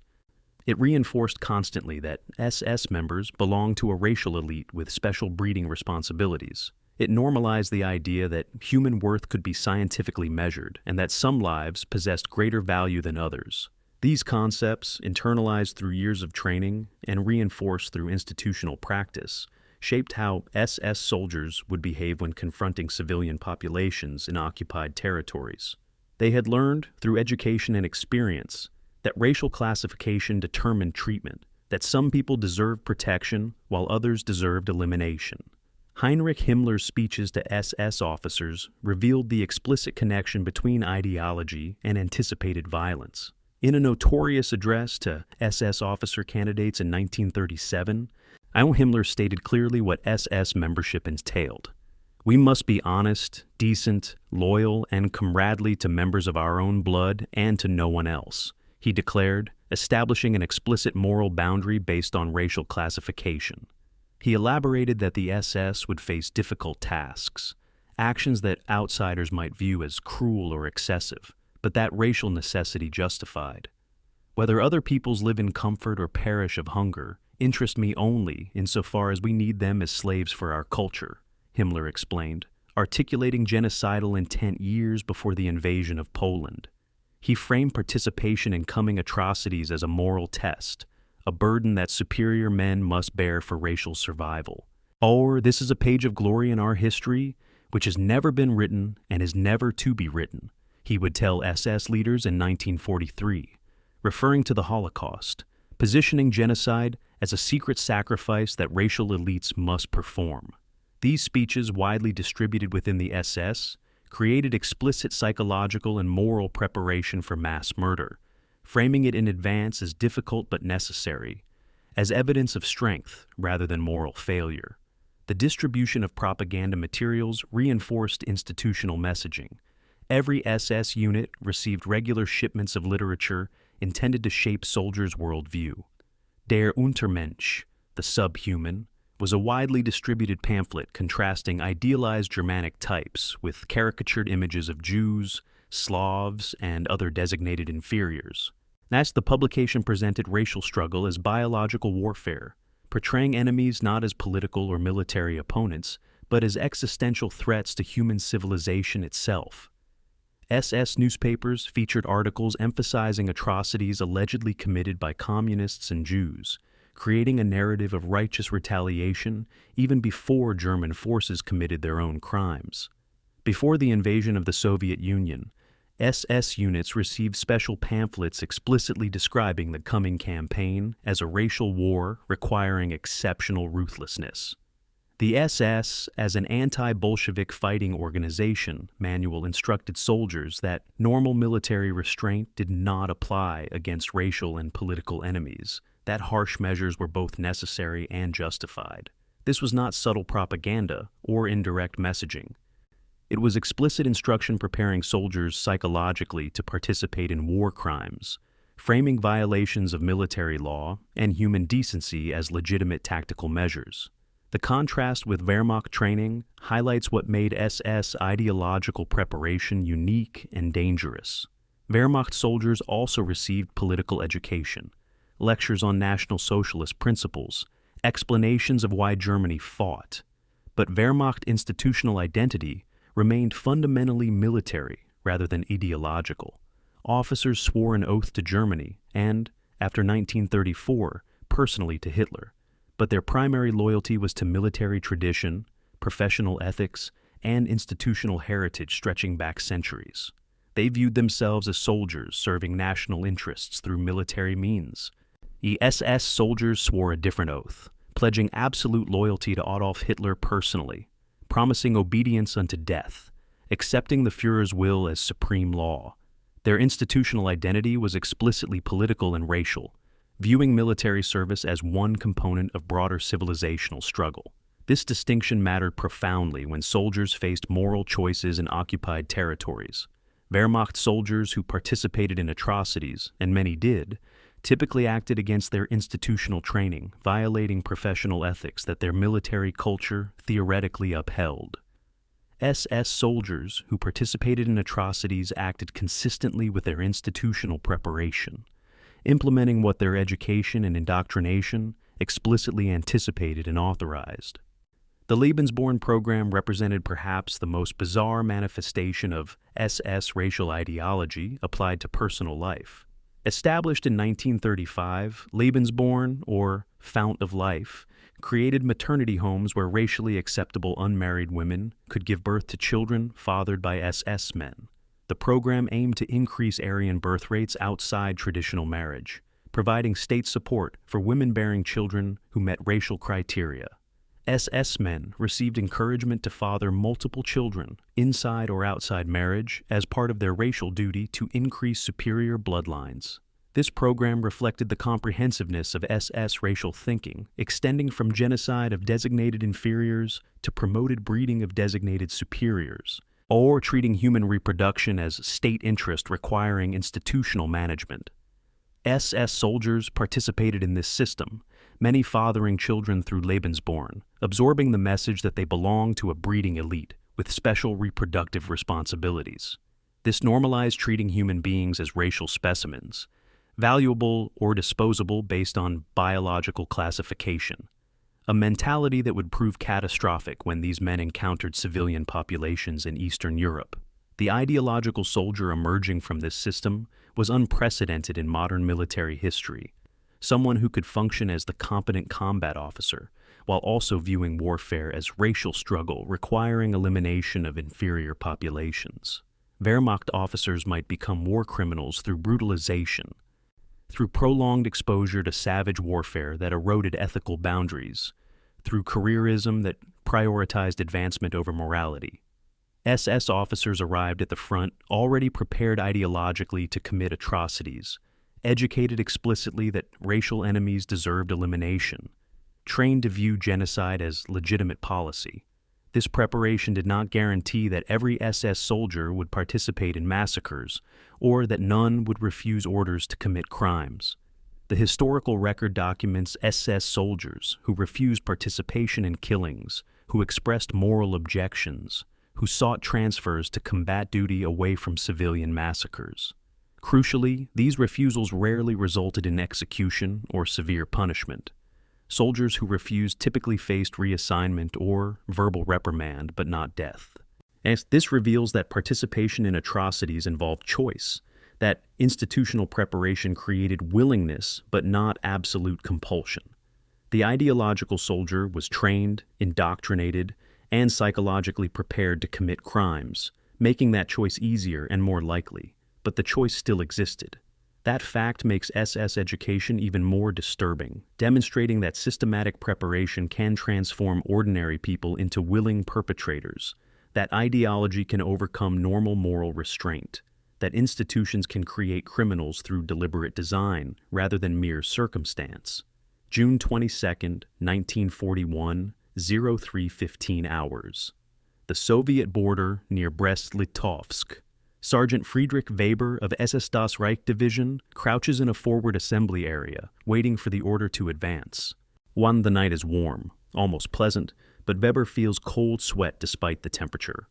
It reinforced constantly that SS members belonged to a racial elite with special breeding responsibilities. It normalized the idea that human worth could be scientifically measured and that some lives possessed greater value than others. These concepts, internalized through years of training and reinforced through institutional practice, shaped how SS soldiers would behave when confronting civilian populations in occupied territories. They had learned, through education and experience, that racial classification determined treatment, that some people deserved protection while others deserved elimination. Heinrich Himmler's speeches to SS officers revealed the explicit connection between ideology and anticipated violence. In a notorious address to SS officer candidates in 1937, Himmler stated clearly what SS membership entailed. We must be honest, decent, loyal, and comradely to members of our own blood and to no one else, he declared, establishing an explicit moral boundary based on racial classification. He elaborated that the SS would face difficult tasks, actions that outsiders might view as cruel or excessive, but that racial necessity justified. Whether other peoples live in comfort or perish of hunger interest me only insofar as we need them as slaves for our culture, Himmler explained, articulating genocidal intent years before the invasion of Poland. He framed participation in coming atrocities as a moral test, a burden that superior men must bear for racial survival. Or this is a page of glory in our history which has never been written and is never to be written, he would tell SS leaders in 1943, referring to the Holocaust, positioning genocide as a secret sacrifice that racial elites must perform. These speeches, widely distributed within the SS, created explicit psychological and moral preparation for mass murder, framing it in advance as difficult but necessary, as evidence of strength rather than moral failure. The distribution of propaganda materials reinforced institutional messaging. Every SS unit received regular shipments of literature intended to shape soldiers' worldview. Der Untermensch, the subhuman, was a widely distributed pamphlet contrasting idealized Germanic types with caricatured images of Jews, Slavs, and other designated inferiors. Thus, the publication presented racial struggle as biological warfare, portraying enemies not as political or military opponents, but as existential threats to human civilization itself. SS newspapers featured articles emphasizing atrocities allegedly committed by communists and Jews, creating a narrative of righteous retaliation even before German forces committed their own crimes. Before the invasion of the Soviet Union, SS units received special pamphlets explicitly describing the coming campaign as a racial war requiring exceptional ruthlessness. The SS, as an anti-Bolshevik fighting organization, manual instructed soldiers that normal military restraint did not apply against racial and political enemies, that harsh measures were both necessary and justified. This was not subtle propaganda or indirect messaging. It was explicit instruction preparing soldiers psychologically to participate in war crimes, framing violations of military law and human decency as legitimate tactical measures. The contrast with Wehrmacht training highlights what made SS ideological preparation unique and dangerous. Wehrmacht soldiers also received political education, lectures on National Socialist principles, explanations of why Germany fought. But Wehrmacht institutional identity remained fundamentally military rather than ideological. Officers swore an oath to Germany and, after 1934, personally to Hitler, but their primary loyalty was to military tradition, professional ethics, and institutional heritage stretching back centuries. They viewed themselves as soldiers serving national interests through military means. The SS soldiers swore a different oath, pledging absolute loyalty to Adolf Hitler personally, promising obedience unto death, accepting the Führer's will as supreme law. Their institutional identity was explicitly political and racial, viewing military service as one component of broader civilizational struggle. This distinction mattered profoundly when soldiers faced moral choices in occupied territories. Wehrmacht soldiers who participated in atrocities, and many did, typically acted against their institutional training, violating professional ethics that their military culture theoretically upheld. SS soldiers who participated in atrocities acted consistently with their institutional preparation, implementing what their education and indoctrination explicitly anticipated and authorized. The Lebensborn program represented perhaps the most bizarre manifestation of SS racial ideology applied to personal life. Established in 1935, Lebensborn, or Fount of Life, created maternity homes where racially acceptable unmarried women could give birth to children fathered by SS men. The program aimed to increase Aryan birth rates outside traditional marriage, providing state support for women-bearing children who met racial criteria. SS men received encouragement to father multiple children, inside or outside marriage, as part of their racial duty to increase superior bloodlines. This program reflected the comprehensiveness of SS racial thinking, extending from genocide of designated inferiors to promoted breeding of designated superiors, or treating human reproduction as state interest requiring institutional management. SS soldiers participated in this system, many fathering children through Lebensborn, absorbing the message that they belonged to a breeding elite with special reproductive responsibilities. This normalized treating human beings as racial specimens, valuable or disposable based on biological classification, a mentality that would prove catastrophic when these men encountered civilian populations in Eastern Europe. The ideological soldier emerging from this system was unprecedented in modern military history, someone who could function as the competent combat officer, while also viewing warfare as racial struggle requiring elimination of inferior populations. Wehrmacht officers might become war criminals through brutalization, through prolonged exposure to savage warfare that eroded ethical boundaries, through careerism that prioritized advancement over morality. SS officers arrived at the front already prepared ideologically to commit atrocities, educated explicitly that racial enemies deserved elimination, trained to view genocide as legitimate policy. This preparation did not guarantee that every SS soldier would participate in massacres or that none would refuse orders to commit crimes. The historical record documents SS soldiers who refused participation in killings, who expressed moral objections, who sought transfers to combat duty away from civilian massacres. Crucially, these refusals rarely resulted in execution or severe punishment. Soldiers who refused typically faced reassignment or verbal reprimand, but not death. And this reveals that participation in atrocities involved choice, that institutional preparation created willingness, but not absolute compulsion. The ideological soldier was trained, indoctrinated, and psychologically prepared to commit crimes, making that choice easier and more likely. But the choice still existed. That fact makes SS education even more disturbing, demonstrating that systematic preparation can transform ordinary people into willing perpetrators, that ideology can overcome normal moral restraint, that institutions can create criminals through deliberate design rather than mere circumstance. June 22, 1941, 03:15 hours. The Soviet border near Brest-Litovsk. Sergeant Friedrich Weber of SS Das Reich Division crouches in a forward assembly area, waiting for the order to advance. The night is warm, almost pleasant, but Weber feels cold sweat despite the temperature.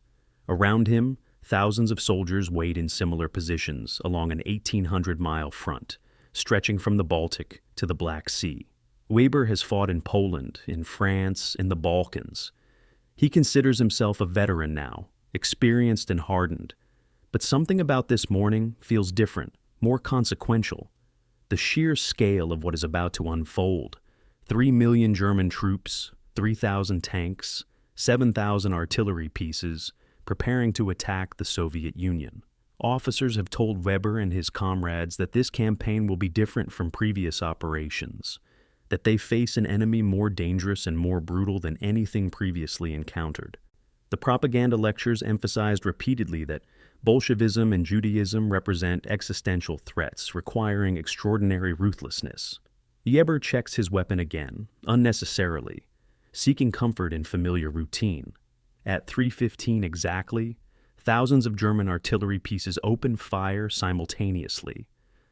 Around him, thousands of soldiers wait in similar positions along an 1,800-mile front, stretching from the Baltic to the Black Sea. Weber has fought in Poland, in France, in the Balkans. He considers himself a veteran now, experienced and hardened. But something about this morning feels different, more consequential. The sheer scale of what is about to unfold. 3 million German troops, 3,000 tanks, 7,000 artillery pieces, preparing to attack the Soviet Union. Officers have told Weber and his comrades that this campaign will be different from previous operations, that they face an enemy more dangerous and more brutal than anything previously encountered. The propaganda lectures emphasized repeatedly that Bolshevism and Judaism represent existential threats requiring extraordinary ruthlessness. Weber checks his weapon again, unnecessarily, seeking comfort in familiar routine. At 3:15 exactly, Thousands of German artillery pieces opened fire simultaneously.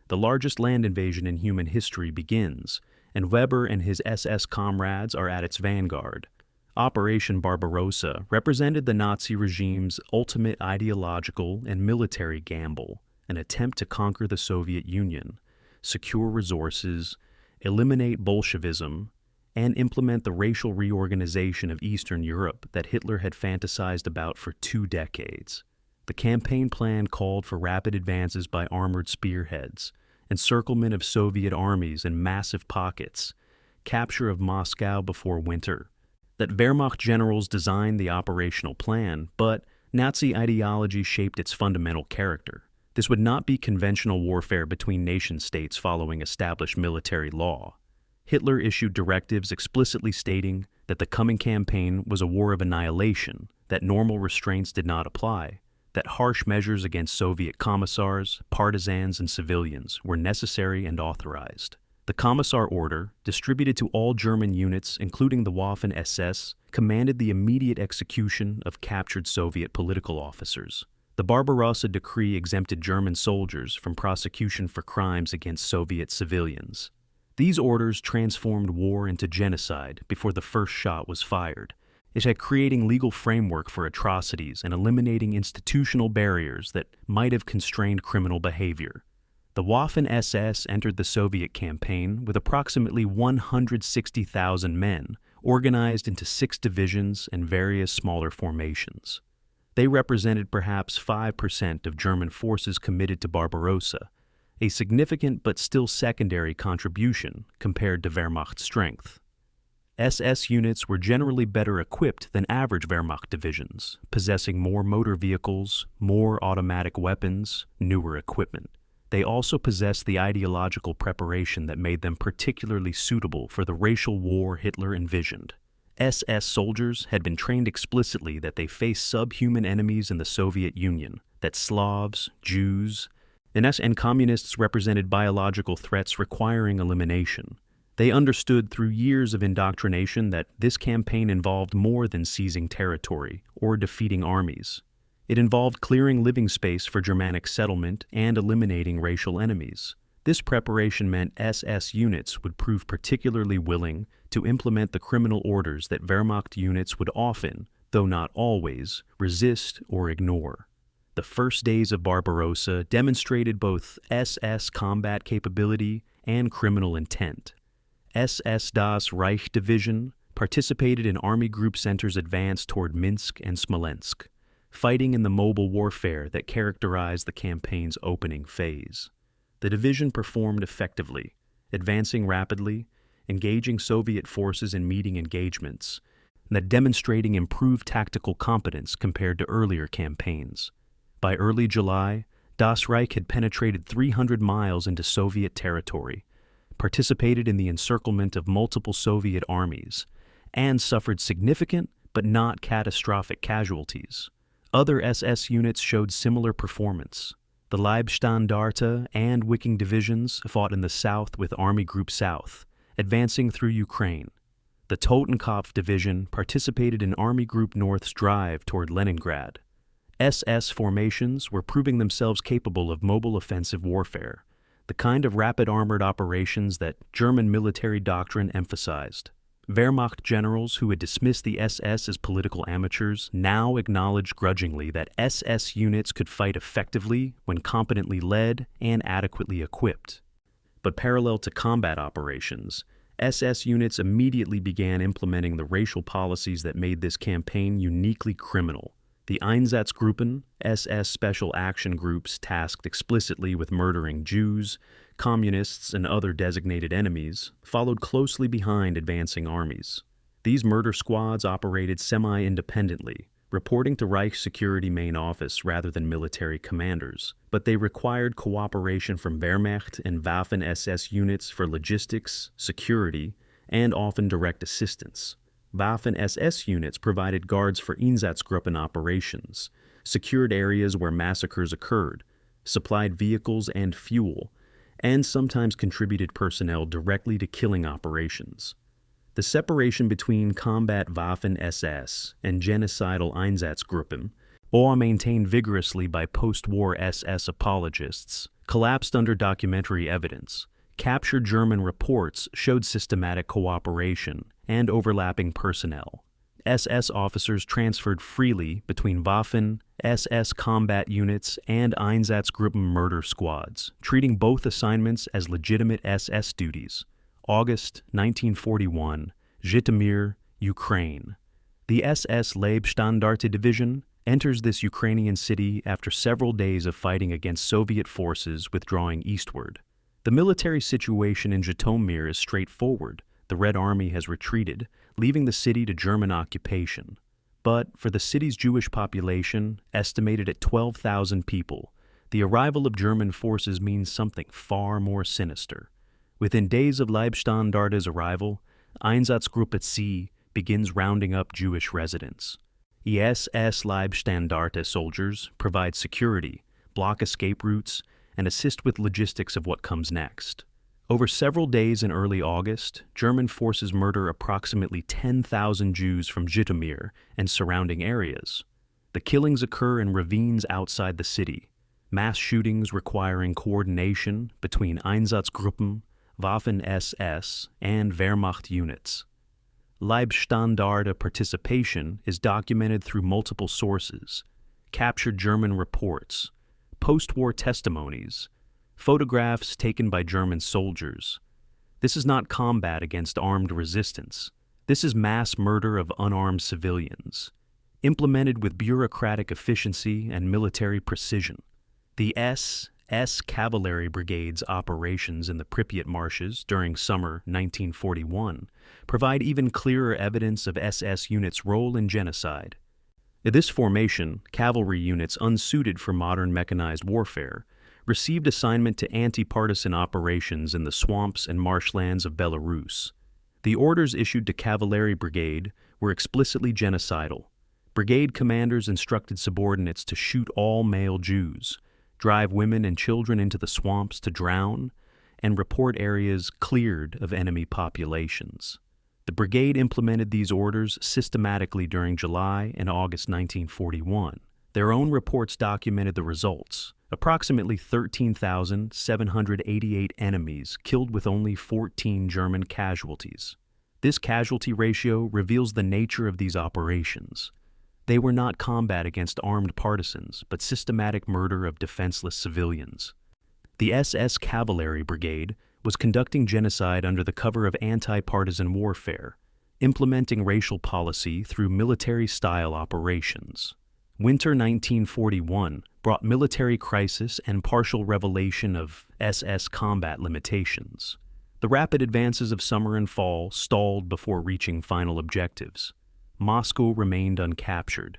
The largest land invasion in human history begins, and Weber and his SS comrades are at its vanguard. Operation Barbarossa represented the Nazi regime's ultimate ideological and military gamble, an attempt to conquer the Soviet Union, secure resources, eliminate Bolshevism, and implement the racial reorganization of Eastern Europe that Hitler had fantasized about for 2 decades. The campaign plan called for rapid advances by armored spearheads, encirclement of Soviet armies in massive pockets, capture of Moscow before winter. That Wehrmacht generals designed the operational plan, but Nazi ideology shaped its fundamental character. This would not be conventional warfare between nation-states following established military law. Hitler issued directives explicitly stating that the coming campaign was a war of annihilation, that normal restraints did not apply, that harsh measures against Soviet commissars, partisans, and civilians were necessary and authorized. The Commissar Order, distributed to all German units, including the Waffen-SS, commanded the immediate execution of captured Soviet political officers. The Barbarossa Decree exempted German soldiers from prosecution for crimes against Soviet civilians. These orders transformed war into genocide before the first shot was fired. It had creating legal framework for atrocities and eliminating institutional barriers that might have constrained criminal behavior. The Waffen-SS entered the Soviet campaign with approximately 160,000 men, organized into 6 divisions and various smaller formations. They represented perhaps 5% of German forces committed to Barbarossa, a significant but still secondary contribution compared to Wehrmacht's strength. SS units were generally better equipped than average Wehrmacht divisions, possessing more motor vehicles, more automatic weapons, newer equipment. They also possessed the ideological preparation that made them particularly suitable for the racial war Hitler envisioned. SS soldiers had been trained explicitly that they faced subhuman enemies in the Soviet Union, that Slavs, Jews, and communists represented biological threats requiring elimination. They understood through years of indoctrination that this campaign involved more than seizing territory or defeating armies. It involved clearing living space for Germanic settlement and eliminating racial enemies. This preparation meant SS units would prove particularly willing to implement the criminal orders that Wehrmacht units would often, though not always, resist or ignore. The first days of Barbarossa demonstrated both SS combat capability and criminal intent. SS Das Reich Division participated in Army Group Center's advance toward Minsk and Smolensk, fighting in the mobile warfare that characterized the campaign's opening phase. The division performed effectively, advancing rapidly, engaging Soviet forces in meeting engagements, and demonstrating improved tactical competence compared to earlier campaigns. By early July, Das Reich had penetrated 300 miles into Soviet territory, participated in the encirclement of multiple Soviet armies, and suffered significant but not catastrophic casualties. Other SS units showed similar performance. The Leibstandarte and Wiking divisions fought in the south with Army Group South, advancing through Ukraine. The Totenkopf division participated in Army Group North's drive toward Leningrad. SS formations were proving themselves capable of mobile offensive warfare, the kind of rapid armored operations that German military doctrine emphasized. Wehrmacht generals who had dismissed the SS as political amateurs now acknowledged grudgingly that SS units could fight effectively when competently led and adequately equipped. But parallel to combat operations, SS units immediately began implementing the racial policies that made this campaign uniquely criminal. The Einsatzgruppen, SS special action groups tasked explicitly with murdering Jews, communists, and other designated enemies, followed closely behind advancing armies. These murder squads operated semi-independently, reporting to Reich Security Main Office rather than military commanders, but they required cooperation from Wehrmacht and Waffen-SS units for logistics, security, and often direct assistance. Waffen-SS units provided guards for Einsatzgruppen operations, secured areas where massacres occurred, supplied vehicles and fuel, and sometimes contributed personnel directly to killing operations. The separation between combat Waffen-SS and genocidal Einsatzgruppen or maintained vigorously by post-war SS apologists, collapsed under documentary evidence. Captured German reports showed systematic cooperation and overlapping personnel. SS officers transferred freely between Waffen-SS combat units and Einsatzgruppen murder squads, treating both assignments as legitimate SS duties. August 1941, Zhytomyr, Ukraine. The SS Leibstandarte Division enters this Ukrainian city after several days of fighting against Soviet forces withdrawing eastward. The military situation in Zhytomyr is straightforward. The Red Army has retreated, leaving the city to German occupation. But for the city's Jewish population, estimated at 12,000 people, the arrival of German forces means something far more sinister. Within days of Leibstandarte's arrival, Einsatzgruppe C begins rounding up Jewish residents. SS Leibstandarte soldiers provide security, block escape routes, and assist with logistics of what comes next. Over several days in early August, German forces murder approximately 10,000 Jews from Zhytomyr and surrounding areas. The killings occur in ravines outside the city, mass shootings requiring coordination between Einsatzgruppen, Waffen-SS, and Wehrmacht units. Leibstandarte participation is documented through multiple sources: captured German reports, post-war testimonies, photographs taken by German soldiers. This is not combat against armed resistance. This is mass murder of unarmed civilians, implemented with bureaucratic efficiency and military precision. The SS Cavalry Brigade's operations in the Pripyat marshes during summer 1941 provide even clearer evidence of SS units' role in genocide. In this formation, cavalry units unsuited for modern mechanized warfare received assignment to anti-partisan operations in the swamps and marshlands of Belarus. The orders issued to Cavalry Brigade were explicitly genocidal. Brigade commanders instructed subordinates to shoot all male Jews, drive women and children into the swamps to drown, and report areas cleared of enemy populations. The brigade implemented these orders systematically during July and August 1941. Their own reports documented the results: approximately 13,788 enemies killed with only 14 German casualties. This casualty ratio reveals the nature of these operations. They were not combat against armed partisans, but systematic murder of defenseless civilians. The SS Cavalry Brigade was conducting genocide under the cover of anti-partisan warfare, implementing racial policy through military-style operations. Winter 1941 brought military crisis and partial revelation of SS combat limitations. The rapid advances of summer and fall stalled before reaching final objectives. Moscow remained uncaptured.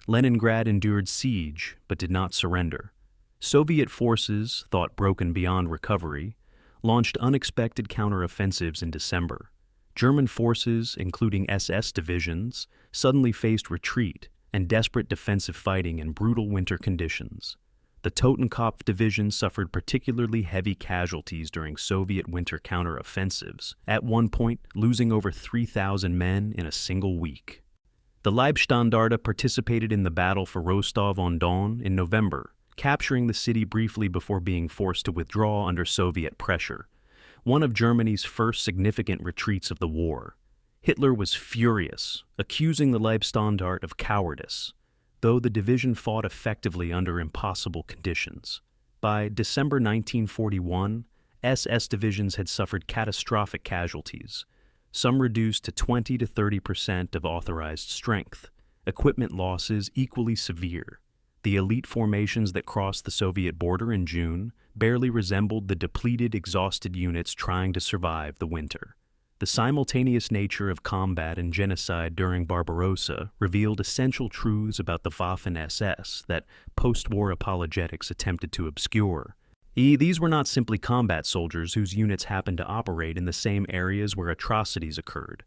Leningrad endured siege but did not surrender. Soviet forces, thought broken beyond recovery, launched unexpected counteroffensives in December. German forces, including SS divisions, suddenly faced retreat and desperate defensive fighting in brutal winter conditions. The Totenkopf division suffered particularly heavy casualties during Soviet winter counteroffensives, at one point losing over 3,000 men in a single week. The Leibstandarte participated in the battle for Rostov-on-Don in November, capturing the city briefly before being forced to withdraw under Soviet pressure, one of Germany's first significant retreats of the war. Hitler was furious, accusing the Leibstandarte of cowardice, though the division fought effectively under impossible conditions. By December 1941, SS divisions had suffered catastrophic casualties, some reduced to 20 to 30% of authorized strength, equipment losses equally severe. The elite formations that crossed the Soviet border in June barely resembled the depleted, exhausted units trying to survive the winter. The simultaneous nature of combat and genocide during Barbarossa revealed essential truths about the Waffen-SS that post-war apologetics attempted to obscure. These were not simply combat soldiers whose units happened to operate in the same areas where atrocities occurred.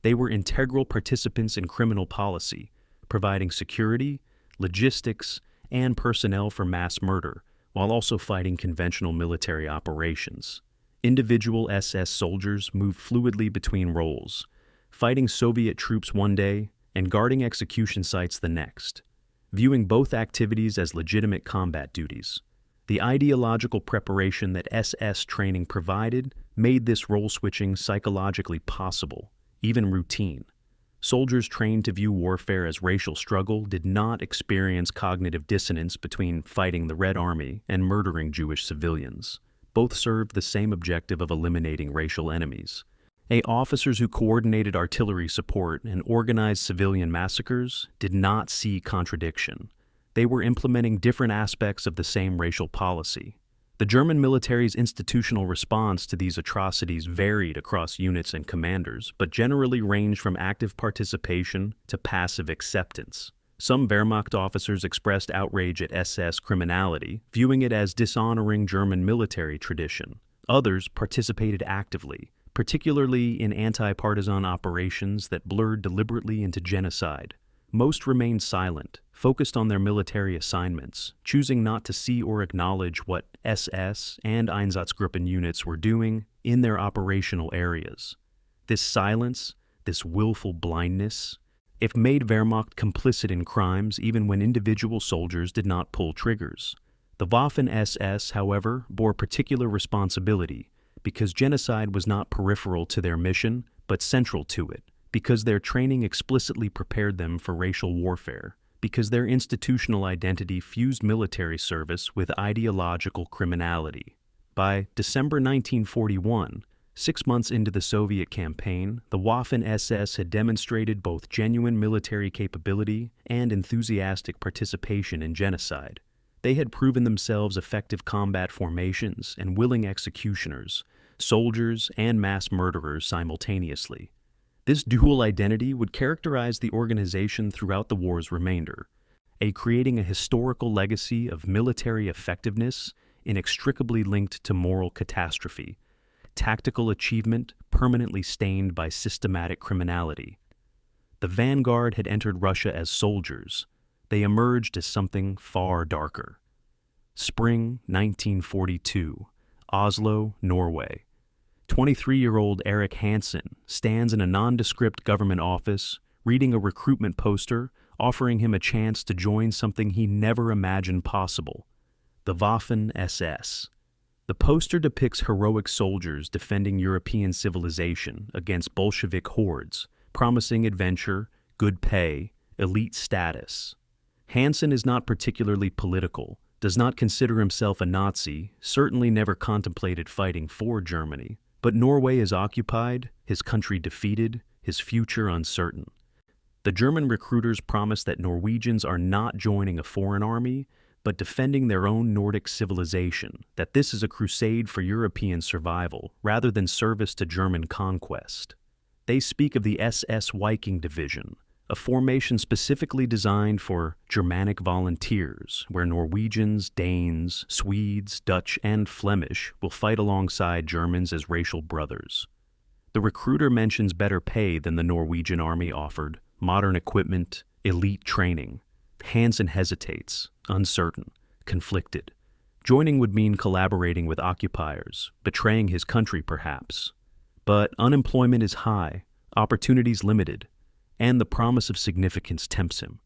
They were integral participants in criminal policy, providing security, logistics, and personnel for mass murder, while also fighting conventional military operations. Individual SS soldiers moved fluidly between roles, fighting Soviet troops one day and guarding execution sites the next. viewing both activities as legitimate combat duties. The ideological preparation that SS training provided made this role switching psychologically possible, even routine. Soldiers trained to view warfare as racial struggle did not experience cognitive dissonance between fighting the Red Army and murdering Jewish civilians. Both served the same objective of eliminating racial enemies. Officers who coordinated artillery support and organized civilian massacres did not see contradiction. They were implementing different aspects of the same racial policy. The German military's institutional response to these atrocities varied across units and commanders, but generally ranged from active participation to passive acceptance. Some Wehrmacht officers expressed outrage at SS criminality, viewing it as dishonoring German military tradition. Others participated actively, particularly in anti-partisan operations that blurred deliberately into genocide. Most remained silent, focused on their military assignments, choosing not to see or acknowledge what SS and Einsatzgruppen units were doing in their operational areas. This silence, this willful blindness, it made Wehrmacht complicit in crimes even when individual soldiers did not pull triggers. The Waffen-SS, however, bore particular responsibility because genocide was not peripheral to their mission, but central to it, because their training explicitly prepared them for racial warfare, because their institutional identity fused military service with ideological criminality. By December 1941, 6 months into the Soviet campaign, the Waffen-SS had demonstrated both genuine military capability and enthusiastic participation in genocide. They had proven themselves effective combat formations and willing executioners, soldiers and mass murderers simultaneously. This dual identity would characterize the organization throughout the war's remainder, creating a historical legacy of military effectiveness inextricably linked to moral catastrophe, tactical achievement permanently stained by systematic criminality. The vanguard had entered Russia as soldiers. They emerged as something far darker. Spring 1942, Oslo, Norway. 23-year-old Erik Hansen stands in a nondescript government office, reading a recruitment poster offering him a chance to join something he never imagined possible, the Waffen-SS. The poster depicts heroic soldiers defending European civilization against Bolshevik hordes, promising adventure, good pay, elite status. Hansen is not particularly political, does not consider himself a Nazi, certainly never contemplated fighting for Germany. But Norway is occupied, his country defeated, his future uncertain. The German recruiters promise that Norwegians are not joining a foreign army, but defending their own Nordic civilization, that this is a crusade for European survival rather than service to German conquest. They speak of the SS Viking Division, a formation specifically designed for Germanic volunteers, where Norwegians, Danes, Swedes, Dutch, and Flemish will fight alongside Germans as racial brothers. The recruiter mentions better pay than the Norwegian army offered, modern equipment, elite training. Hansen hesitates, uncertain, conflicted. Joining would mean collaborating with occupiers, betraying his country perhaps. But unemployment is high, opportunities limited, and the promise of significance tempts him.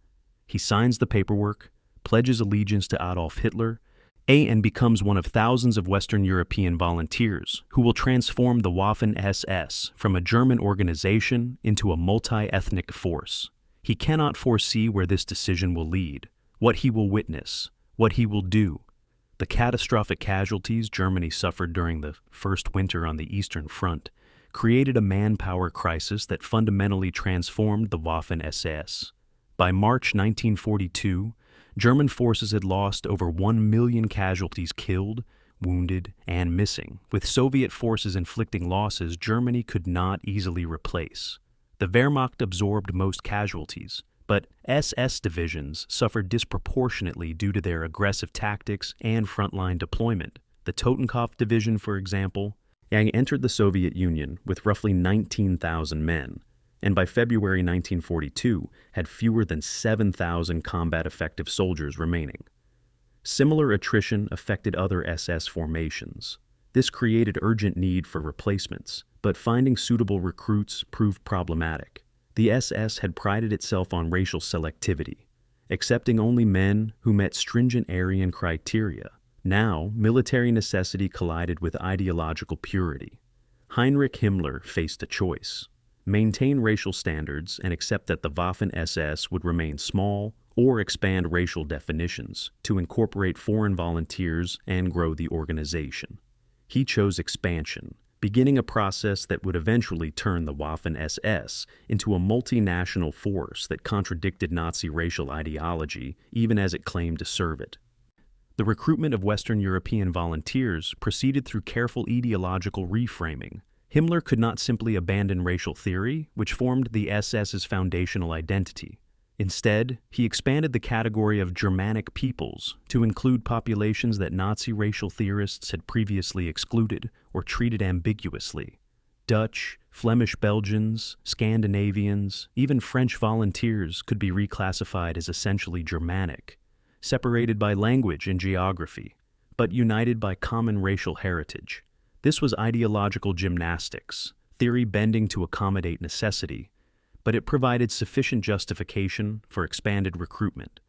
He signs the paperwork, pledges allegiance to Adolf Hitler, and becomes one of thousands of Western European volunteers who will transform the Waffen-SS from a German organization into a multi-ethnic force. He cannot foresee where this decision will lead, what he will witness, what he will do. The catastrophic casualties Germany suffered during the first winter on the Eastern Front created a manpower crisis that fundamentally transformed the Waffen-SS. By March 1942, German forces had lost over 1 million casualties killed, wounded, and missing, with Soviet forces inflicting losses Germany could not easily replace. The Wehrmacht absorbed most casualties, but SS divisions suffered disproportionately due to their aggressive tactics and frontline deployment. The Totenkopf division, for example, entered the Soviet Union with roughly 19,000 men, and by February 1942 had fewer than 7,000 combat-effective soldiers remaining. Similar attrition affected other SS formations. This created urgent need for replacements, but finding suitable recruits proved problematic. The SS had prided itself on racial selectivity. accepting only men who met stringent Aryan criteria. Now, military necessity collided with ideological purity. Heinrich Himmler faced a choice: maintain racial standards and accept that the Waffen-SS would remain small, or expand racial definitions to incorporate foreign volunteers and grow the organization. He chose expansion, beginning a process that would eventually turn the Waffen-SS into a multinational force that contradicted Nazi racial ideology even as it claimed to serve it. The recruitment of Western European volunteers proceeded through careful ideological reframing. Himmler could not simply abandon racial theory, which formed the SS's foundational identity. Instead, he expanded the category of Germanic peoples to include populations that Nazi racial theorists had previously excluded or treated ambiguously. Dutch, Flemish Belgians, Scandinavians, even French volunteers could be reclassified as essentially Germanic, separated by language and geography, but united by common racial heritage. This was ideological gymnastics, theory bending to accommodate necessity, but it provided sufficient justification for expanded recruitment.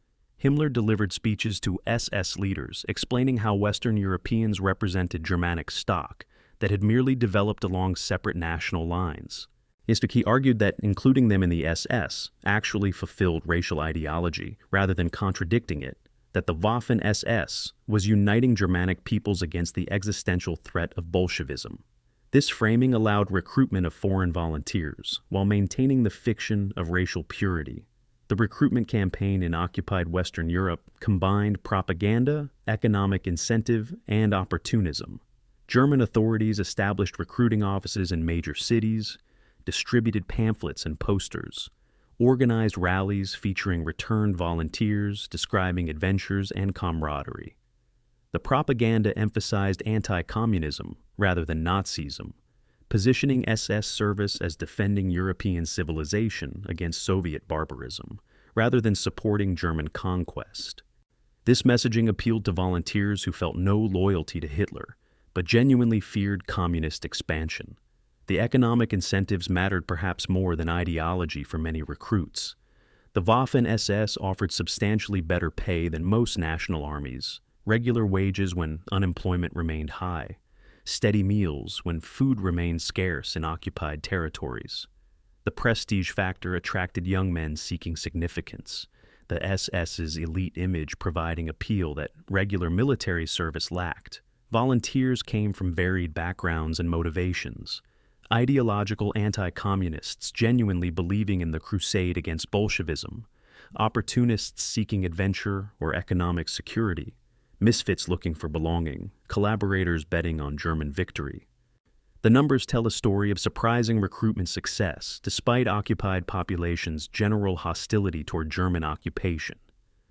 Himmler delivered speeches to SS leaders explaining how Western Europeans represented Germanic stock that had merely developed along separate national lines. He argued that including them in the SS actually fulfilled racial ideology rather than contradicting it, that the Waffen-SS was uniting Germanic peoples against the existential threat of Bolshevism. This framing allowed recruitment of foreign volunteers while maintaining the fiction of racial purity. The recruitment campaign in occupied Western Europe combined propaganda, economic incentive, and opportunism. German authorities established recruiting offices in major cities, distributed pamphlets and posters, organized rallies featuring returned volunteers describing adventures and camaraderie. The propaganda emphasized anti-communism rather than Nazism, positioning SS service as defending European civilization against Soviet barbarism, rather than supporting German conquest. This messaging appealed to volunteers who felt no loyalty to Hitler, but genuinely feared communist expansion. The economic incentives mattered perhaps more than ideology for many recruits. The Waffen-SS offered substantially better pay than most national armies, regular wages when unemployment remained high, steady meals when food remained scarce in occupied territories. The prestige factor attracted young men seeking significance, the SS's elite image providing appeal that regular military service lacked. Volunteers came from varied backgrounds and motivations. Ideological anti-communists genuinely believing in the crusade against Bolshevism, opportunists seeking adventure or economic security, misfits looking for belonging, collaborators betting on German victory. The numbers tell a story of surprising recruitment success despite occupied populations' general hostility toward German occupation.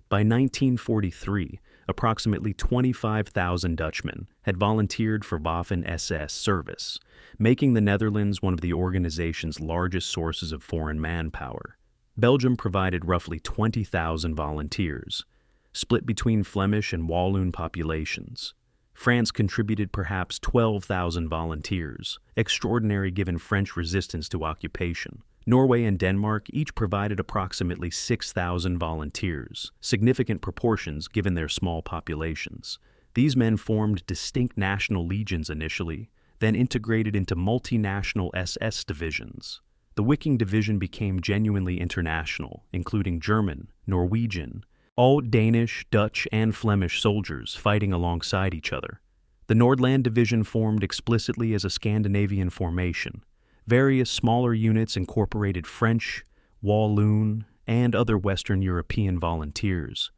By 1943, approximately 25,000 Dutchmen had volunteered for Waffen-SS service, making the Netherlands one of the organization's largest sources of foreign manpower. Belgium provided roughly 20,000 volunteers, split between Flemish and Walloon populations. France contributed perhaps 12,000 volunteers, extraordinary given French resistance to occupation. Norway and Denmark each provided approximately 6,000 volunteers, significant proportions given their small populations. These men formed distinct national legions initially, then integrated into multinational SS divisions. The Viking division became genuinely international, including German, Norwegian, all Danish, Dutch, and Flemish soldiers fighting alongside each other. The Nordland division formed explicitly as a Scandinavian formation. Various smaller units incorporated French, Walloon, and other Western European volunteers.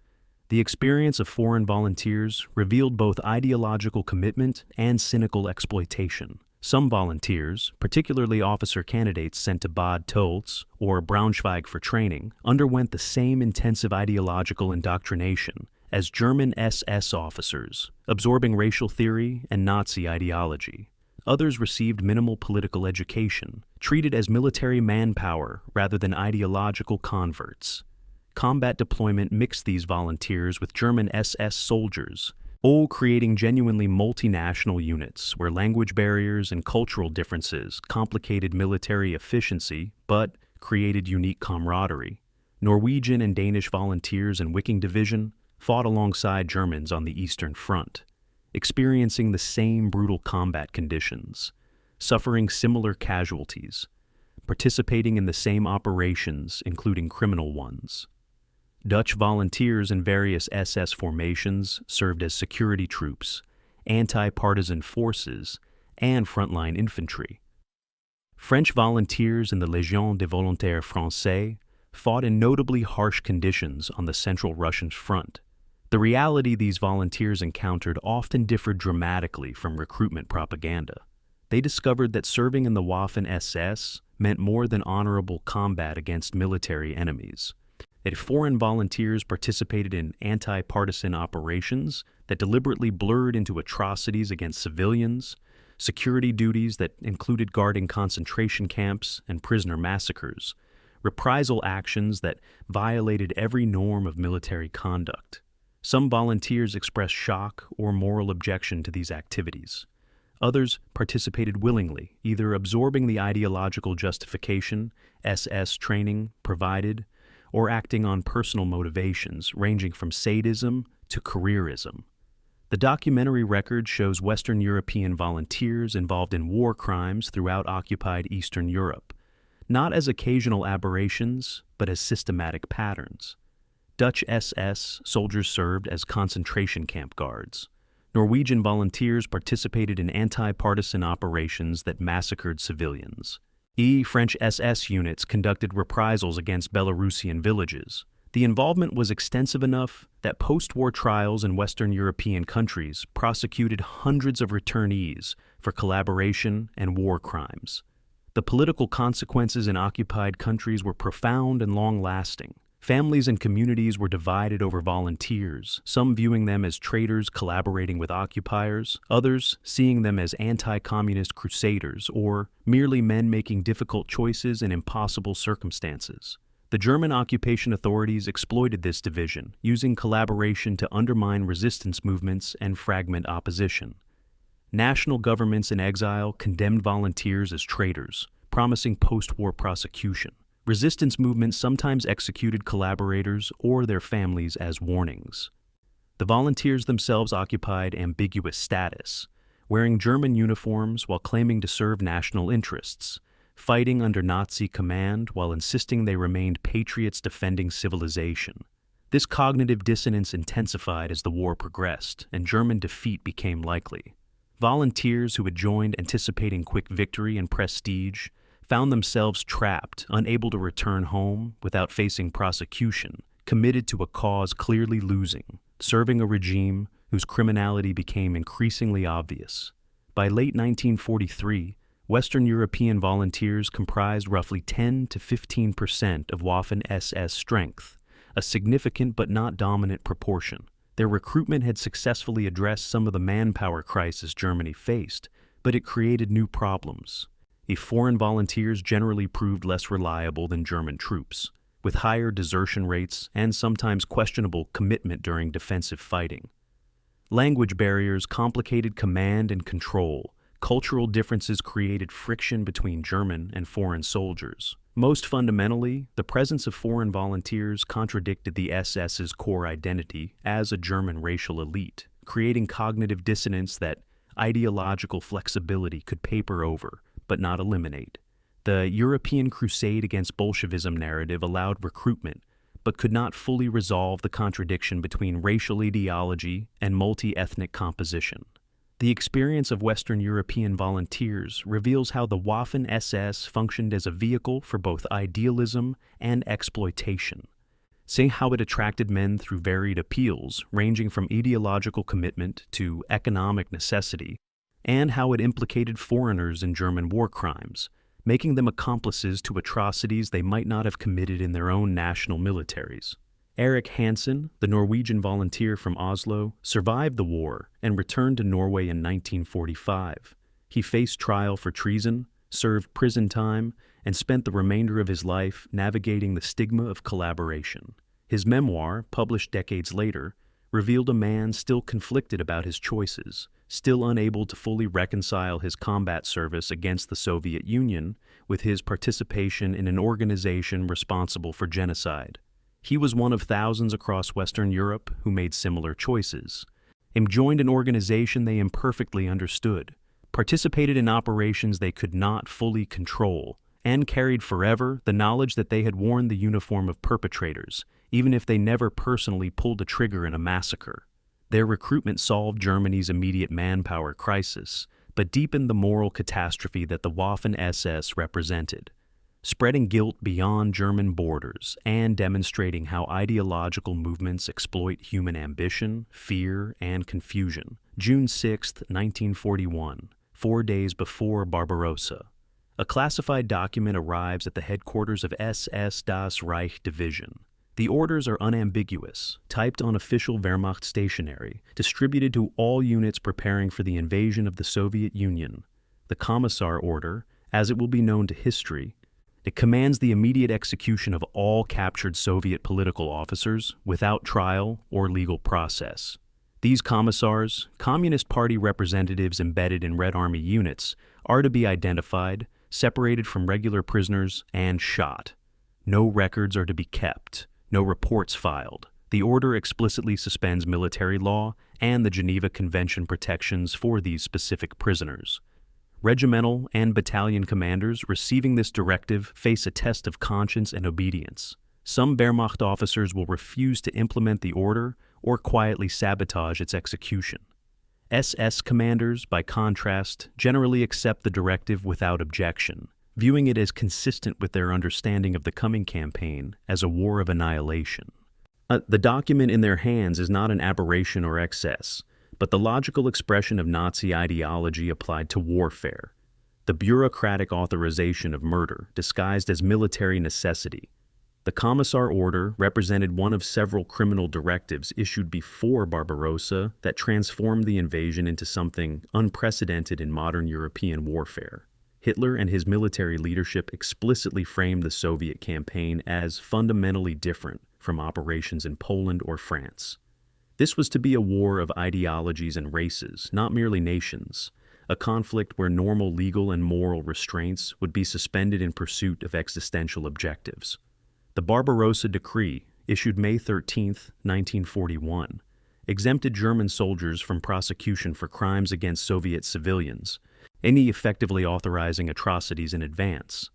The experience of foreign volunteers revealed both ideological commitment and cynical exploitation. Some volunteers, particularly officer candidates sent to Bad Tölz or Braunschweig for training, underwent the same intensive ideological indoctrination as German SS officers, absorbing racial theory and Nazi ideology. Others received minimal political education, treated as military manpower rather than ideological converts. Combat deployment mixed these volunteers with German SS soldiers, all creating genuinely multinational units where language barriers and cultural differences complicated military efficiency but created unique camaraderie. Norwegian and Danish volunteers in Viking Division fought alongside Germans on the Eastern Front, experiencing the same brutal combat conditions, suffering similar casualties, participating in the same operations, including criminal ones. Dutch volunteers in various SS formations served as security troops, anti-partisan forces, and frontline infantry. French volunteers in the Légion des Volontaires Français fought in notably harsh conditions on the Central Russian front. The reality these volunteers encountered often differed dramatically from recruitment propaganda. They discovered that serving in the Waffen-SS meant more than honorable combat against military enemies. That foreign volunteers participated in anti-partisan operations that deliberately blurred into atrocities against civilians, security duties that included guarding concentration camps and prisoner massacres, reprisal actions that violated every norm of military conduct. Some volunteers expressed shock or moral objection to these activities. Others participated willingly, either absorbing the ideological justification SS training provided, or acting on personal motivations ranging from sadism to careerism. The documentary record shows Western European volunteers involved in war crimes throughout occupied Eastern Europe, not as occasional aberrations, but as systematic patterns. Dutch SS soldiers served as concentration camp guards. Norwegian volunteers participated in anti-partisan operations that massacred civilians. French SS units conducted reprisals against Belarusian villages. The involvement was extensive enough that post-war trials in Western European countries prosecuted hundreds of returnees for collaboration and war crimes. The political consequences in occupied countries were profound and long-lasting. Families and communities were divided over volunteers, some viewing them as traitors collaborating with occupiers, others seeing them as anti-communist crusaders or merely men making difficult choices in impossible circumstances. The German occupation authorities exploited this division, using collaboration to undermine resistance movements and fragment opposition. National governments in exile condemned volunteers as traitors, promising post-war prosecution. Resistance movements sometimes executed collaborators or their families as warnings. The volunteers themselves occupied ambiguous status, wearing German uniforms while claiming to serve national interests, fighting under Nazi command while insisting they remained patriots defending civilization. This cognitive dissonance intensified as the war progressed, and German defeat became likely. Volunteers who had joined anticipating quick victory and prestige found themselves trapped, unable to return home without facing prosecution, committed to a cause clearly losing, serving a regime whose criminality became increasingly obvious. By late 1943, Western European volunteers comprised roughly 10 to 15% of Waffen-SS strength, a significant but not dominant proportion. Their recruitment had successfully addressed some of the manpower crisis Germany faced, but it created new problems. Foreign volunteers generally proved less reliable than German troops, with higher desertion rates and sometimes questionable commitment during defensive fighting. Language barriers complicated command and control. Cultural differences created friction between German and foreign soldiers. Most fundamentally, the presence of foreign volunteers contradicted the SS's core identity as a German racial elite, creating cognitive dissonance that ideological flexibility could paper over, but not eliminate. The European crusade against Bolshevism narrative allowed recruitment, but could not fully resolve the contradiction between racial ideology and multi-ethnic composition. The experience of Western European volunteers reveals how the Waffen-SS functioned as a vehicle for both idealism and exploitation, seeing how it attracted men through varied appeals, ranging from ideological commitment to economic necessity, and how it implicated foreigners in German war crimes, making them accomplices to atrocities they might not have committed in their own national militaries. Erik Hansen, the Norwegian volunteer from Oslo, survived the war and returned to Norway in 1945. He faced trial for treason, served prison time, and spent the remainder of his life navigating the stigma of collaboration. His memoir, published decades later, revealed a man still conflicted about his choices, still unable to fully reconcile his combat service against the Soviet Union with his participation in an organization responsible for genocide. He was one of thousands across Western Europe who made similar choices, and joined an organization they imperfectly understood, participated in operations they could not fully control, and carried forever the knowledge that they had worn the uniform of perpetrators, even if they never personally pulled a trigger in a massacre. Their recruitment solved Germany's immediate manpower crisis, but deepened the moral catastrophe that the Waffen-SS represented, spreading guilt beyond German borders and demonstrating how ideological movements exploit human ambition, fear, and confusion. June 6, 1941, 4 days before Barbarossa. A classified document arrives at the headquarters of SS Das Reich Division. The orders are unambiguous, typed on official Wehrmacht stationery, distributed to all units preparing for the invasion of the Soviet Union. The Commissar Order, as it will be known to history, it commands the immediate execution of all captured Soviet political officers without trial or legal process. These commissars, Communist Party representatives embedded in Red Army units, are to be identified, separated from regular prisoners, and shot. No records are to be kept, no reports filed. The order explicitly suspends military law and the Geneva Convention protections for these specific prisoners. Regimental and battalion commanders receiving this directive face a test of conscience and obedience. Some Wehrmacht officers will refuse to implement the order or quietly sabotage its execution. SS commanders, by contrast, generally accept the directive without objection, viewing it as consistent with their understanding of the coming campaign as a war of annihilation. The document in their hands is not an aberration or excess, but the logical expression of Nazi ideology applied to warfare, the bureaucratic authorization of murder disguised as military necessity. The Commissar Order represented one of several criminal directives issued before Barbarossa that transformed the invasion into something unprecedented in modern European warfare. Hitler and his military leadership explicitly framed the Soviet campaign as fundamentally different from operations in Poland or France. This was to be a war of ideologies and races, not merely nations, a conflict where normal legal and moral restraints would be suspended in pursuit of existential objectives. The Barbarossa Decree, issued May 13, 1941, exempted German soldiers from prosecution for crimes against Soviet civilians, any effectively authorizing atrocities in advance.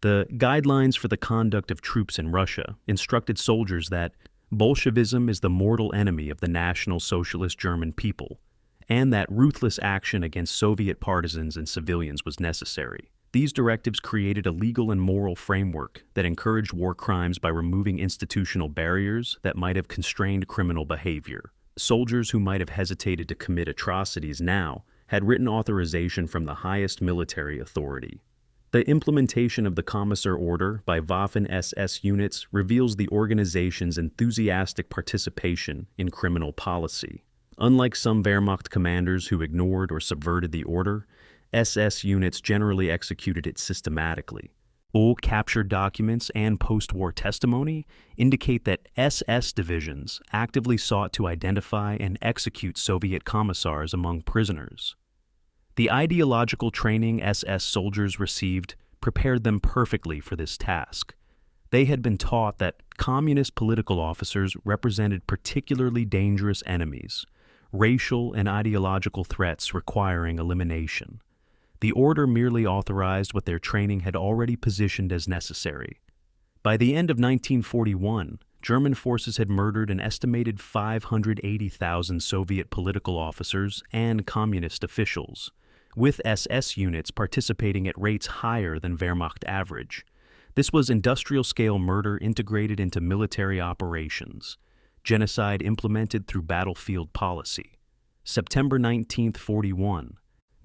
The Guidelines for the Conduct of Troops in Russia instructed soldiers that Bolshevism is the mortal enemy of the National Socialist German people, and that ruthless action against Soviet partisans and civilians was necessary. These directives created a legal and moral framework that encouraged war crimes by removing institutional barriers that might have constrained criminal behavior. Soldiers who might have hesitated to commit atrocities now had written authorization from the highest military authority. The implementation of the Commissar Order by Waffen-SS units reveals the organization's enthusiastic participation in criminal policy. Unlike some Wehrmacht commanders who ignored or subverted the order, SS units generally executed it systematically. All captured documents and post-war testimony indicate that SS divisions actively sought to identify and execute Soviet commissars among prisoners. The ideological training SS soldiers received prepared them perfectly for this task. They had been taught that communist political officers represented particularly dangerous enemies, racial and ideological threats requiring elimination. The order merely authorized what their training had already positioned as necessary. By the end of 1941, German forces had murdered an estimated 580,000 Soviet political officers and communist officials, with SS units participating at rates higher than Wehrmacht average. This was industrial-scale murder integrated into military operations, genocide implemented through battlefield policy. September 19, 1941,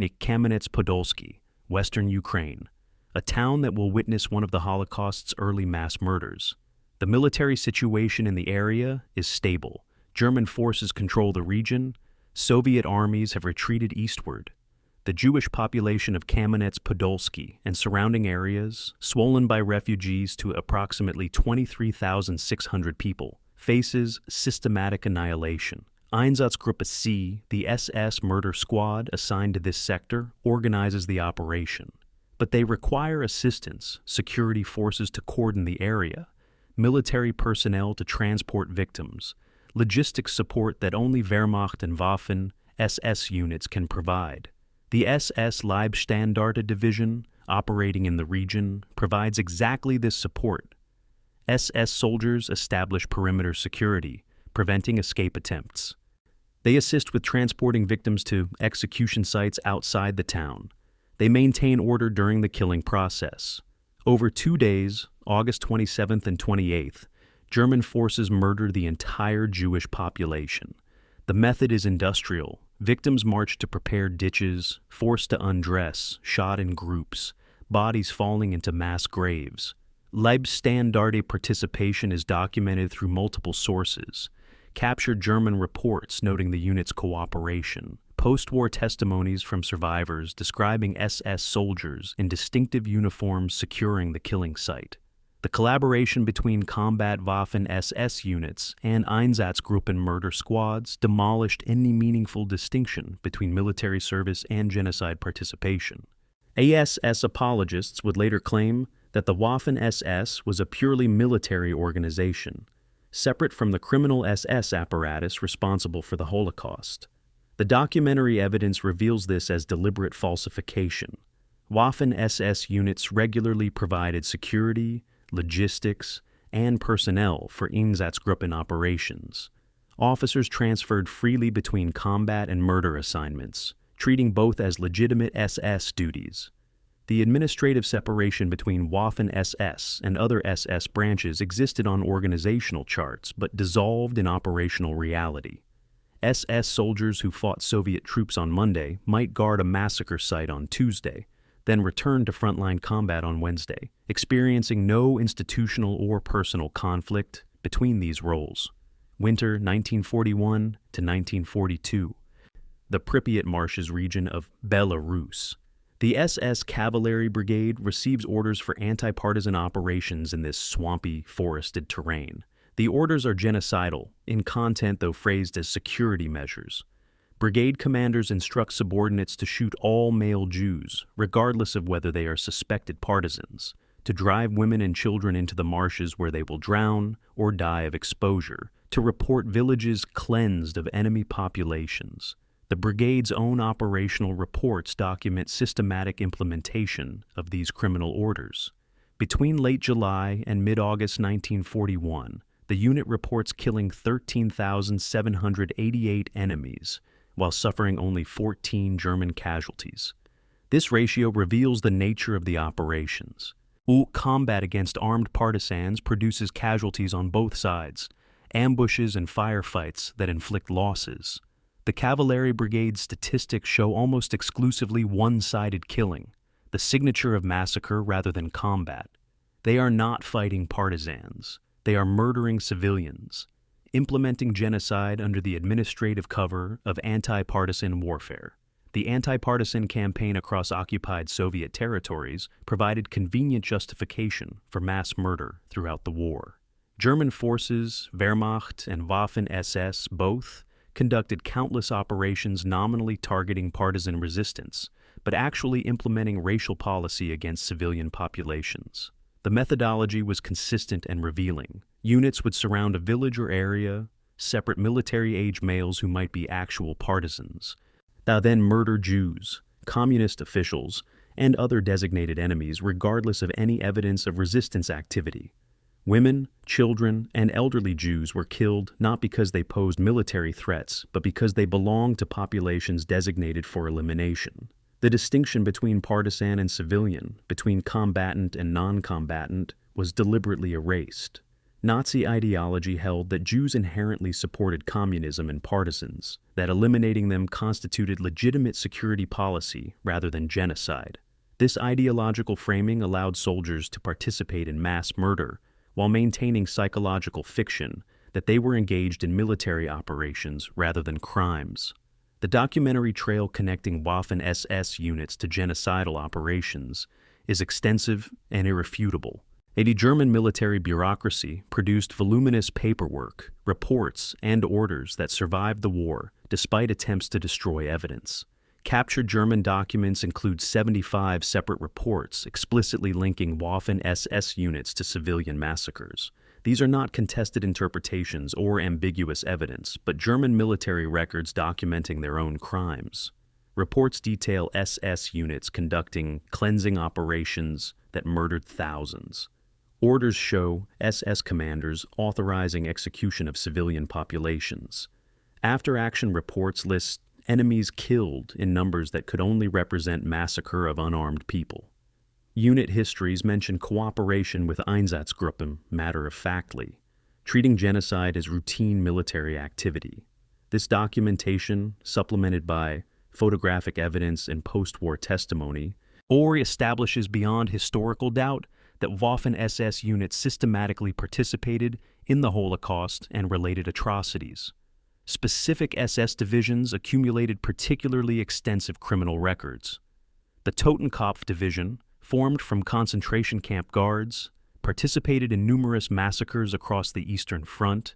Kamenets-Podolsky, Western Ukraine, a town that will witness one of the Holocaust's early mass murders. The military situation in the area is stable. German forces control the region. Soviet armies have retreated eastward. The Jewish population of Kamenets-Podolsky and surrounding areas, swollen by refugees to approximately 23,600 people, faces systematic annihilation. Einsatzgruppen C, the SS murder squad assigned to this sector, organizes the operation. But they require assistance, security forces to cordon the area, military personnel to transport victims, logistics support that only Wehrmacht and Waffen-SS units can provide. The SS Leibstandarte Division, operating in the region, provides exactly this support. SS soldiers establish perimeter security, preventing escape attempts. They assist with transporting victims to execution sites outside the town. They maintain order during the killing process. Over 2 days, August 27th and 28th, German forces murder the entire Jewish population. The method is industrial. Victims march to prepare ditches, forced to undress, shot in groups, bodies falling into mass graves. Leibstandarte participation is documented through multiple sources. Captured German reports noting the unit's cooperation. Postwar testimonies from survivors describing SS soldiers in distinctive uniforms securing the killing site. The collaboration between combat Waffen-SS units and Einsatzgruppen murder squads demolished any meaningful distinction between military service and genocide participation. ASS apologists would later claim that the Waffen-SS was a purely military organization, separate from the criminal SS apparatus responsible for the Holocaust. The documentary evidence reveals this as deliberate falsification. Waffen-SS units regularly provided security, logistics, and personnel for Einsatzgruppen operations. Officers transferred freely between combat and murder assignments, treating both as legitimate SS duties. The administrative separation between Waffen-SS and other SS branches existed on organizational charts but dissolved in operational reality. SS soldiers who fought Soviet troops on Monday might guard a massacre site on Tuesday, then return to frontline combat on Wednesday, experiencing no institutional or personal conflict between these roles. Winter 1941 to 1942. The Pripyat Marshes region of Belarus. The SS Cavalry Brigade receives orders for anti-partisan operations in this swampy, forested terrain. The orders are genocidal, in content though phrased as security measures. Brigade commanders instruct subordinates to shoot all male Jews, regardless of whether they are suspected partisans, to drive women and children into the marshes where they will drown or die of exposure, to report villages cleansed of enemy populations. The brigade's own operational reports document systematic implementation of these criminal orders. Between late July and mid-August 1941, the unit reports killing 13,788 enemies, while suffering only 14 German casualties. This ratio reveals the nature of the operations. Combat against armed partisans produces casualties on both sides, ambushes and firefights that inflict losses. The Cavalry Brigade's statistics show almost exclusively one-sided killing, the signature of massacre rather than combat. They are not fighting partisans. They are murdering civilians, implementing genocide under the administrative cover of anti-partisan warfare. The anti-partisan campaign across occupied Soviet territories provided convenient justification for mass murder throughout the war. German forces, Wehrmacht and Waffen-SS both, conducted countless operations nominally targeting partisan resistance, but actually implementing racial policy against civilian populations. The methodology was consistent and revealing. Units would surround a village or area, separate military-age males who might be actual partisans. They'll then murder Jews, communist officials, and other designated enemies regardless of any evidence of resistance activity. Women, children, and elderly Jews were killed not because they posed military threats, but because they belonged to populations designated for elimination. The distinction between partisan and civilian, between combatant and non-combatant, was deliberately erased. Nazi ideology held that Jews inherently supported communism and partisans, that eliminating them constituted legitimate security policy rather than genocide. This ideological framing allowed soldiers to participate in mass murder, while maintaining psychological fiction that they were engaged in military operations rather than crimes. The documentary trail connecting Waffen-SS units to genocidal operations is extensive and irrefutable. A German military bureaucracy produced voluminous paperwork, reports, and orders that survived the war despite attempts to destroy evidence. Captured German documents include 75 separate reports explicitly linking Waffen-SS units to civilian massacres. These are not contested interpretations or ambiguous evidence, but German military records documenting their own crimes. Reports detail SS units conducting cleansing operations that murdered thousands. Orders show SS commanders authorizing execution of civilian populations. After-action reports list enemies killed in numbers that could only represent massacre of unarmed people. Unit histories mention cooperation with Einsatzgruppen matter-of-factly, treating genocide as routine military activity. This documentation, supplemented by photographic evidence and post-war testimony, or establishes beyond historical doubt that Waffen-SS units systematically participated in the Holocaust and related atrocities. Specific SS divisions accumulated particularly extensive criminal records. The Totenkopf Division, formed from concentration camp guards, participated in numerous massacres across the Eastern Front,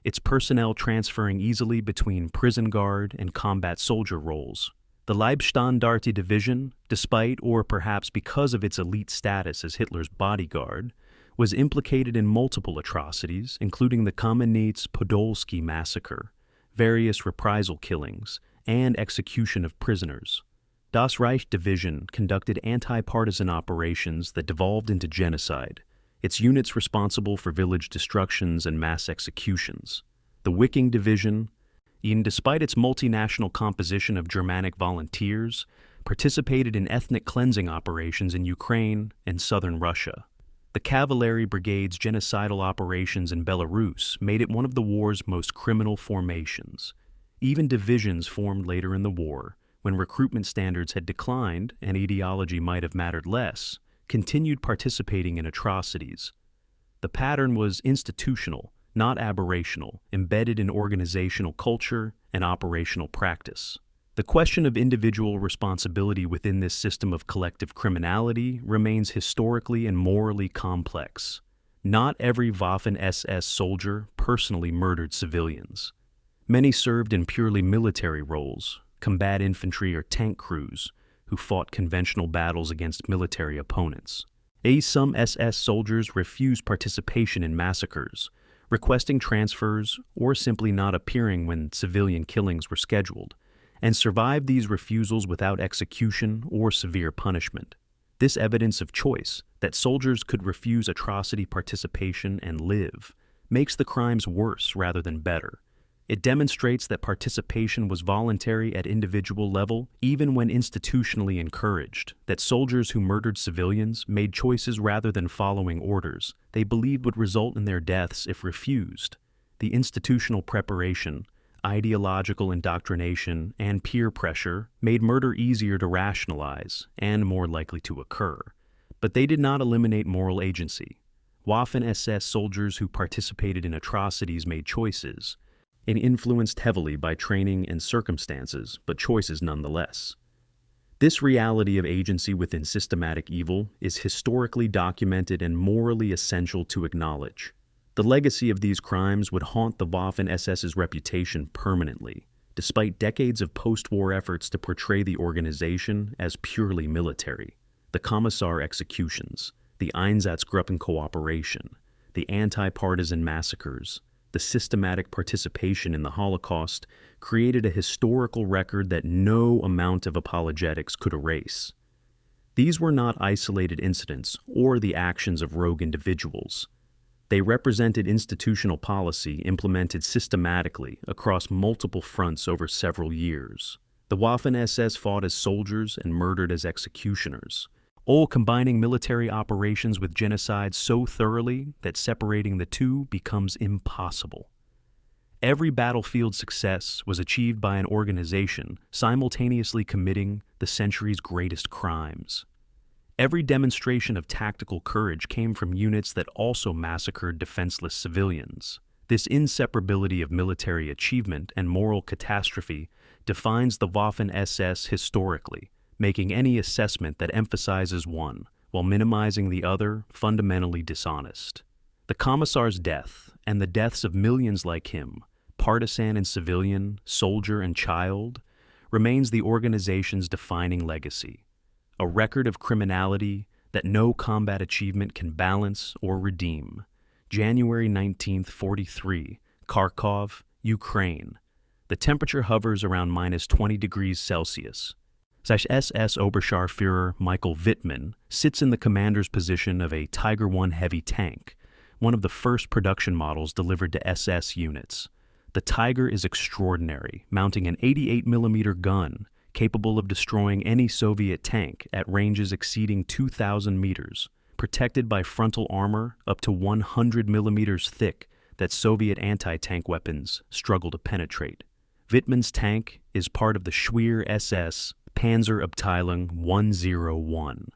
its personnel transferring easily between prison guard and combat soldier roles. The Leibstandarte Division, despite or perhaps because of its elite status as Hitler's bodyguard, was implicated in multiple atrocities, including the Kamenetz-Podolsky massacre, various reprisal killings, and execution of prisoners. Das Reich Division conducted anti-partisan operations that devolved into genocide, its units responsible for village destructions and mass executions. The Wiking Division, despite its multinational composition of Germanic volunteers, participated in ethnic cleansing operations in Ukraine and southern Russia. The Cavalry Brigade's genocidal operations in Belarus made it one of the war's most criminal formations. Even divisions formed later in the war, when recruitment standards had declined and ideology might have mattered less, continued participating in atrocities. The pattern was institutional, not aberrational, embedded in organizational culture and operational practice. The question of individual responsibility within this system of collective criminality remains historically and morally complex. Not every Waffen-SS soldier personally murdered civilians. Many served in purely military roles, combat infantry or tank crews, who fought conventional battles against military opponents. Some SS soldiers refused participation in massacres, requesting transfers or simply not appearing when civilian killings were scheduled, and survived these refusals without execution or severe punishment. This evidence of choice, that soldiers could refuse atrocity participation and live, makes the crimes worse rather than better. It demonstrates that participation was voluntary at individual level, even when institutionally encouraged, that soldiers who murdered civilians made choices rather than following orders they believed would result in their deaths if refused. The institutional preparation, ideological indoctrination, and peer pressure made murder easier to rationalize and more likely to occur. But they did not eliminate moral agency. Waffen-SS soldiers who participated in atrocities made choices, and influenced heavily by training and circumstances, but choices nonetheless. This reality of agency within systematic evil is historically documented and morally essential to acknowledge. The legacy of these crimes would haunt the Waffen-SS's reputation permanently, despite decades of post-war efforts to portray the organization as purely military. The Kommissar executions, the Einsatzgruppen cooperation, the anti-partisan massacres, the systematic participation in the Holocaust created a historical record that no amount of apologetics could erase. These were not isolated incidents or the actions of rogue individuals. They represented institutional policy implemented systematically across multiple fronts over several years. The Waffen-SS fought as soldiers and murdered as executioners, all combining military operations with genocide so thoroughly that separating the two becomes impossible. Every battlefield success was achieved by an organization simultaneously committing the century's greatest crimes. Every demonstration of tactical courage came from units that also massacred defenseless civilians. This inseparability of military achievement and moral catastrophe defines the Waffen-SS historically, making any assessment that emphasizes one while minimizing the other fundamentally dishonest. The Commissar's death, and the deaths of millions like him, partisan and civilian, soldier and child, remains the organization's defining legacy, a record of criminality that no combat achievement can balance or redeem. January 19, 43, Kharkov, Ukraine. The temperature hovers around minus 20 degrees Celsius. SS Oberscharführer Michael Wittmann sits in the commander's position of a Tiger I heavy tank, one of the first production models delivered to SS units. The Tiger is extraordinary, mounting an 88mm gun capable of destroying any Soviet tank at ranges exceeding 2,000 meters, protected by frontal armor up to 100 millimeters thick that Soviet anti-tank weapons struggle to penetrate. Wittmann's tank is part of the Schwer SS Panzerabteilung 101,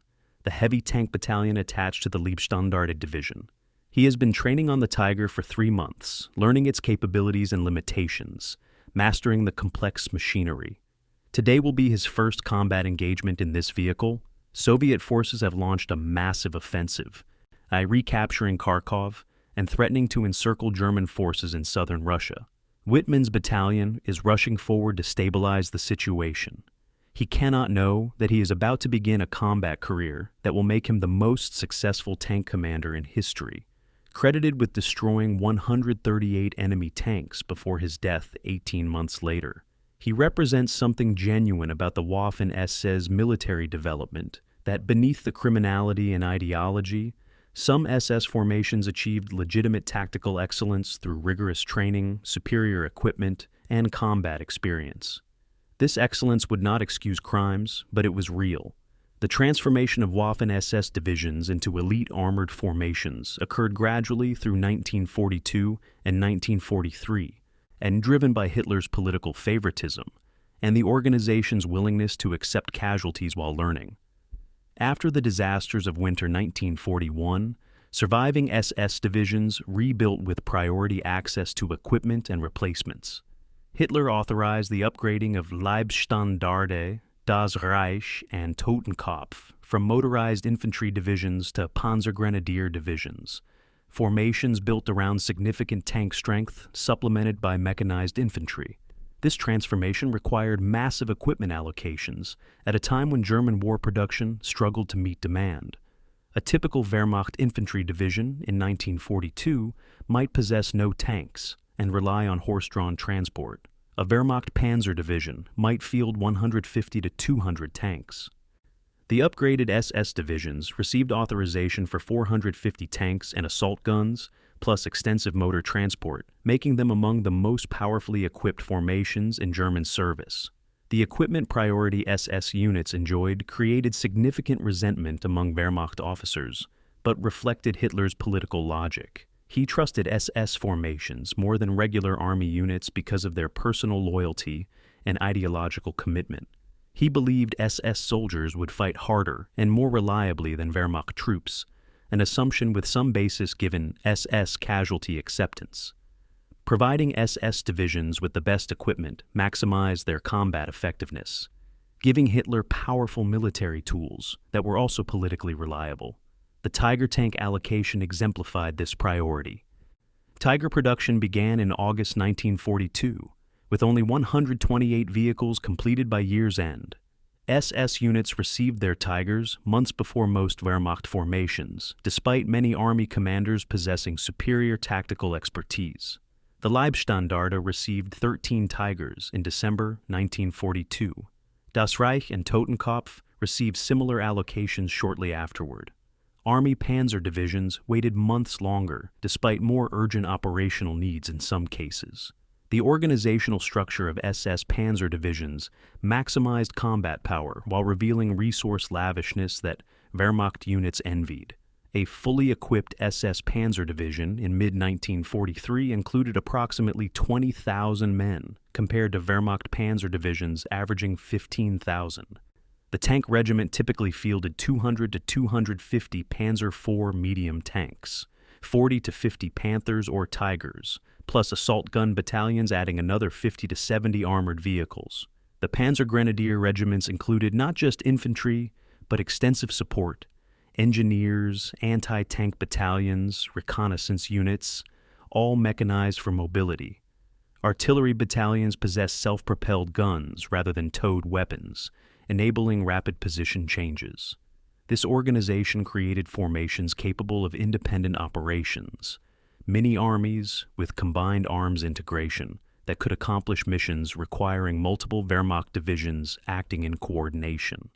the heavy tank battalion attached to the Leibstandarte division. He has been training on the Tiger for 3 months, learning its capabilities and limitations, mastering the complex machinery. Today will be his first combat engagement in this vehicle. Soviet forces have launched a massive offensive, recapturing Kharkov and threatening to encircle German forces in southern Russia. Wittmann's battalion is rushing forward to stabilize the situation. He cannot know that he is about to begin a combat career that will make him the most successful tank commander in history, credited with destroying 138 enemy tanks before his death 18 months later. He represents something genuine about the Waffen-SS military development, that beneath the criminality and ideology, some SS formations achieved legitimate tactical excellence through rigorous training, superior equipment, and combat experience. This excellence would not excuse crimes, but it was real. The transformation of Waffen-SS divisions into elite armored formations occurred gradually through 1942 and 1943, and driven by Hitler's political favoritism and the organization's willingness to accept casualties while learning. After the disasters of winter 1941, surviving SS divisions rebuilt with priority access to equipment and replacements. Hitler authorized the upgrading of Leibstandarte, Das Reich, and Totenkopf from motorized infantry divisions to Panzergrenadier divisions, formations built around significant tank strength supplemented by mechanized infantry. This transformation required massive equipment allocations at a time when German war production struggled to meet demand. A typical Wehrmacht infantry division in 1942 might possess no tanks and rely on horse-drawn transport. A Wehrmacht Panzer division might field 150 to 200 tanks. The upgraded SS divisions received authorization for 450 tanks and assault guns, plus extensive motor transport, making them among the most powerfully equipped formations in German service. The equipment priority SS units enjoyed created significant resentment among Wehrmacht officers, but reflected Hitler's political logic. He trusted SS formations more than regular army units because of their personal loyalty and ideological commitment. He believed SS soldiers would fight harder and more reliably than Wehrmacht troops, an assumption with some basis given SS casualty acceptance. Providing SS divisions with the best equipment maximized their combat effectiveness, giving Hitler powerful military tools that were also politically reliable. The Tiger tank allocation exemplified this priority. Tiger production began in August 1942, with only 128 vehicles completed by year's end. SS units received their Tigers months before most Wehrmacht formations, despite many army commanders possessing superior tactical expertise. The Leibstandarte received 13 Tigers in December 1942. Das Reich and Totenkopf received similar allocations shortly afterward. Army Panzer divisions waited months longer, despite more urgent operational needs in some cases. The organizational structure of SS Panzer divisions maximized combat power while revealing resource lavishness that Wehrmacht units envied. A fully equipped SS Panzer division in mid-1943 included approximately 20,000 men, compared to Wehrmacht Panzer divisions averaging 15,000. The tank regiment typically fielded 200 to 250 Panzer IV medium tanks, 40 to 50 Panthers or Tigers, plus assault gun battalions adding another 50 to 70 armored vehicles. The Panzer Grenadier regiments included not just infantry, but extensive support, engineers, anti-tank battalions, reconnaissance units, all mechanized for mobility. Artillery battalions possessed self-propelled guns rather than towed weapons, enabling rapid position changes. This organization created formations capable of independent operations, mini-armies with combined arms integration that could accomplish missions requiring multiple Wehrmacht divisions acting in coordination.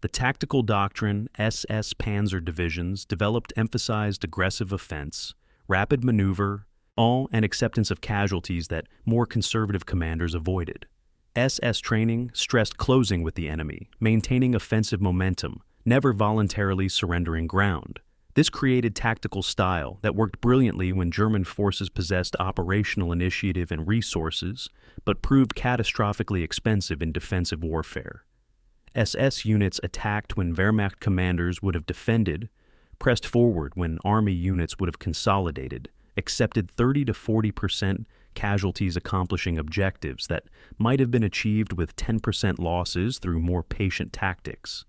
The tactical doctrine SS Panzer divisions developed emphasized aggressive offense, rapid maneuver, and acceptance of casualties that more conservative commanders avoided. SS training stressed closing with the enemy, maintaining offensive momentum, never voluntarily surrendering ground. This created tactical style that worked brilliantly when German forces possessed operational initiative and resources, but proved catastrophically expensive in defensive warfare. SS units attacked when Wehrmacht commanders would have defended, pressed forward when army units would have consolidated, accepted 30 to 40% casualties, accomplishing objectives that might have been achieved with 10% losses through more patient tactics.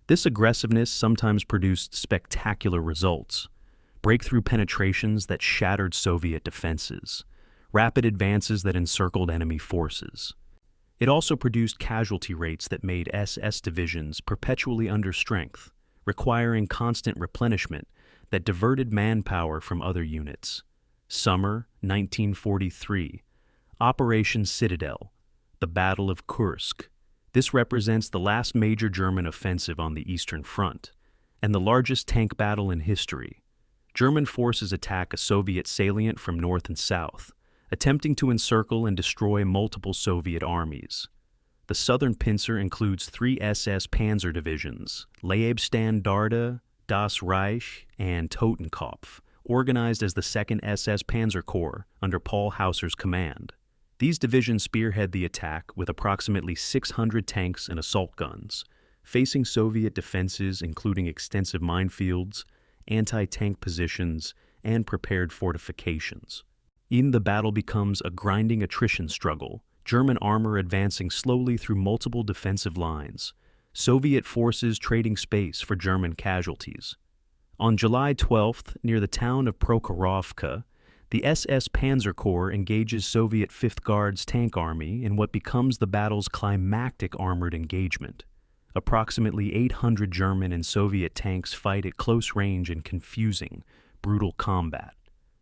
This aggressiveness sometimes produced spectacular results: breakthrough penetrations that shattered Soviet defenses, rapid advances that encircled enemy forces. It also produced casualty rates that made SS divisions perpetually under strength, requiring constant replenishment that diverted manpower from other units. Summer 1943. Operation Citadel, the Battle of Kursk. This represents the last major German offensive on the Eastern Front, and the largest tank battle in history. German forces attack a Soviet salient from north and south, attempting to encircle and destroy multiple Soviet armies. The southern pincer includes 3 SS Panzer divisions, Leibstandarte, Das Reich, and Totenkopf, organized as the 2nd SS Panzer Corps under Paul Hauser's command. These divisions spearhead the attack with approximately 600 tanks and assault guns, facing Soviet defenses including extensive minefields, anti-tank positions, and prepared fortifications. The battle becomes a grinding attrition struggle, German armor advancing slowly through multiple defensive lines, Soviet forces trading space for German casualties. On July 12th, near the town of Prokhorovka, the SS Panzer Corps engages Soviet 5th Guards Tank Army in what becomes the battle's climactic armored engagement. Approximately 800 German and Soviet tanks fight at close range in confusing, brutal combat.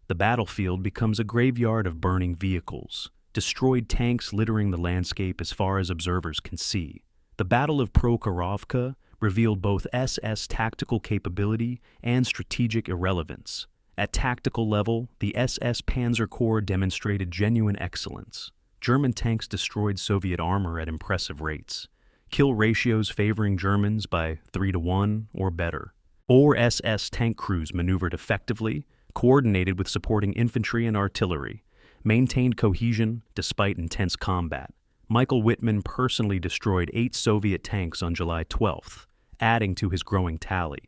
The battlefield becomes a graveyard of burning vehicles, destroyed tanks littering the landscape as far as observers can see. The Battle of Prokhorovka revealed both SS tactical capability and strategic irrelevance. At tactical level, the SS Panzer Corps demonstrated genuine excellence. German tanks destroyed Soviet armor at impressive rates, kill ratios favoring Germans by 3-to-1 or better. SS tank crews maneuvered effectively, coordinated with supporting infantry and artillery, maintained cohesion despite intense combat. Michael Wittmann personally destroyed 8 Soviet tanks on July 12th, adding to his growing tally.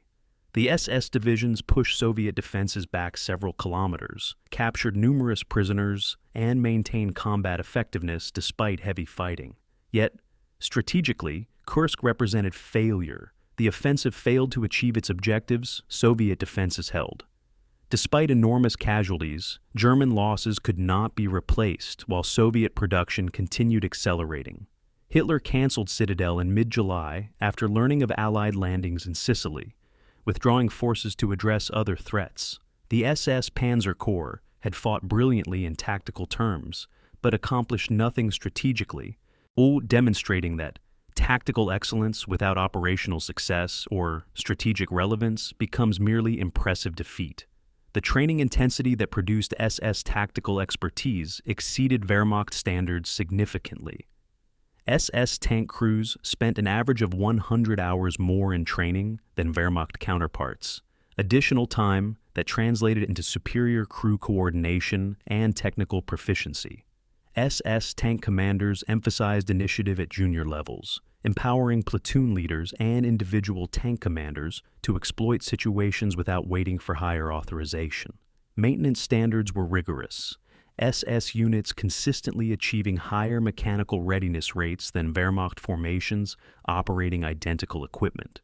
The SS divisions pushed Soviet defenses back several kilometers, captured numerous prisoners, and maintained combat effectiveness despite heavy fighting. Yet, strategically, Kursk represented failure. The offensive failed to achieve its objectives, Soviet defenses held. Despite enormous casualties, German losses could not be replaced while Soviet production continued accelerating. Hitler canceled Citadel in mid-July after learning of Allied landings in Sicily, withdrawing forces to address other threats. The SS Panzer Corps had fought brilliantly in tactical terms, but accomplished nothing strategically, demonstrating that tactical excellence without operational success or strategic relevance becomes merely impressive defeat. The training intensity that produced SS tactical expertise exceeded Wehrmacht standards significantly. SS tank crews spent an average of 100 hours more in training than Wehrmacht counterparts, additional time that translated into superior crew coordination and technical proficiency. SS tank commanders emphasized initiative at junior levels, empowering platoon leaders and individual tank commanders to exploit situations without waiting for higher authorization. Maintenance standards were rigorous, SS units consistently achieving higher mechanical readiness rates than Wehrmacht formations operating identical equipment.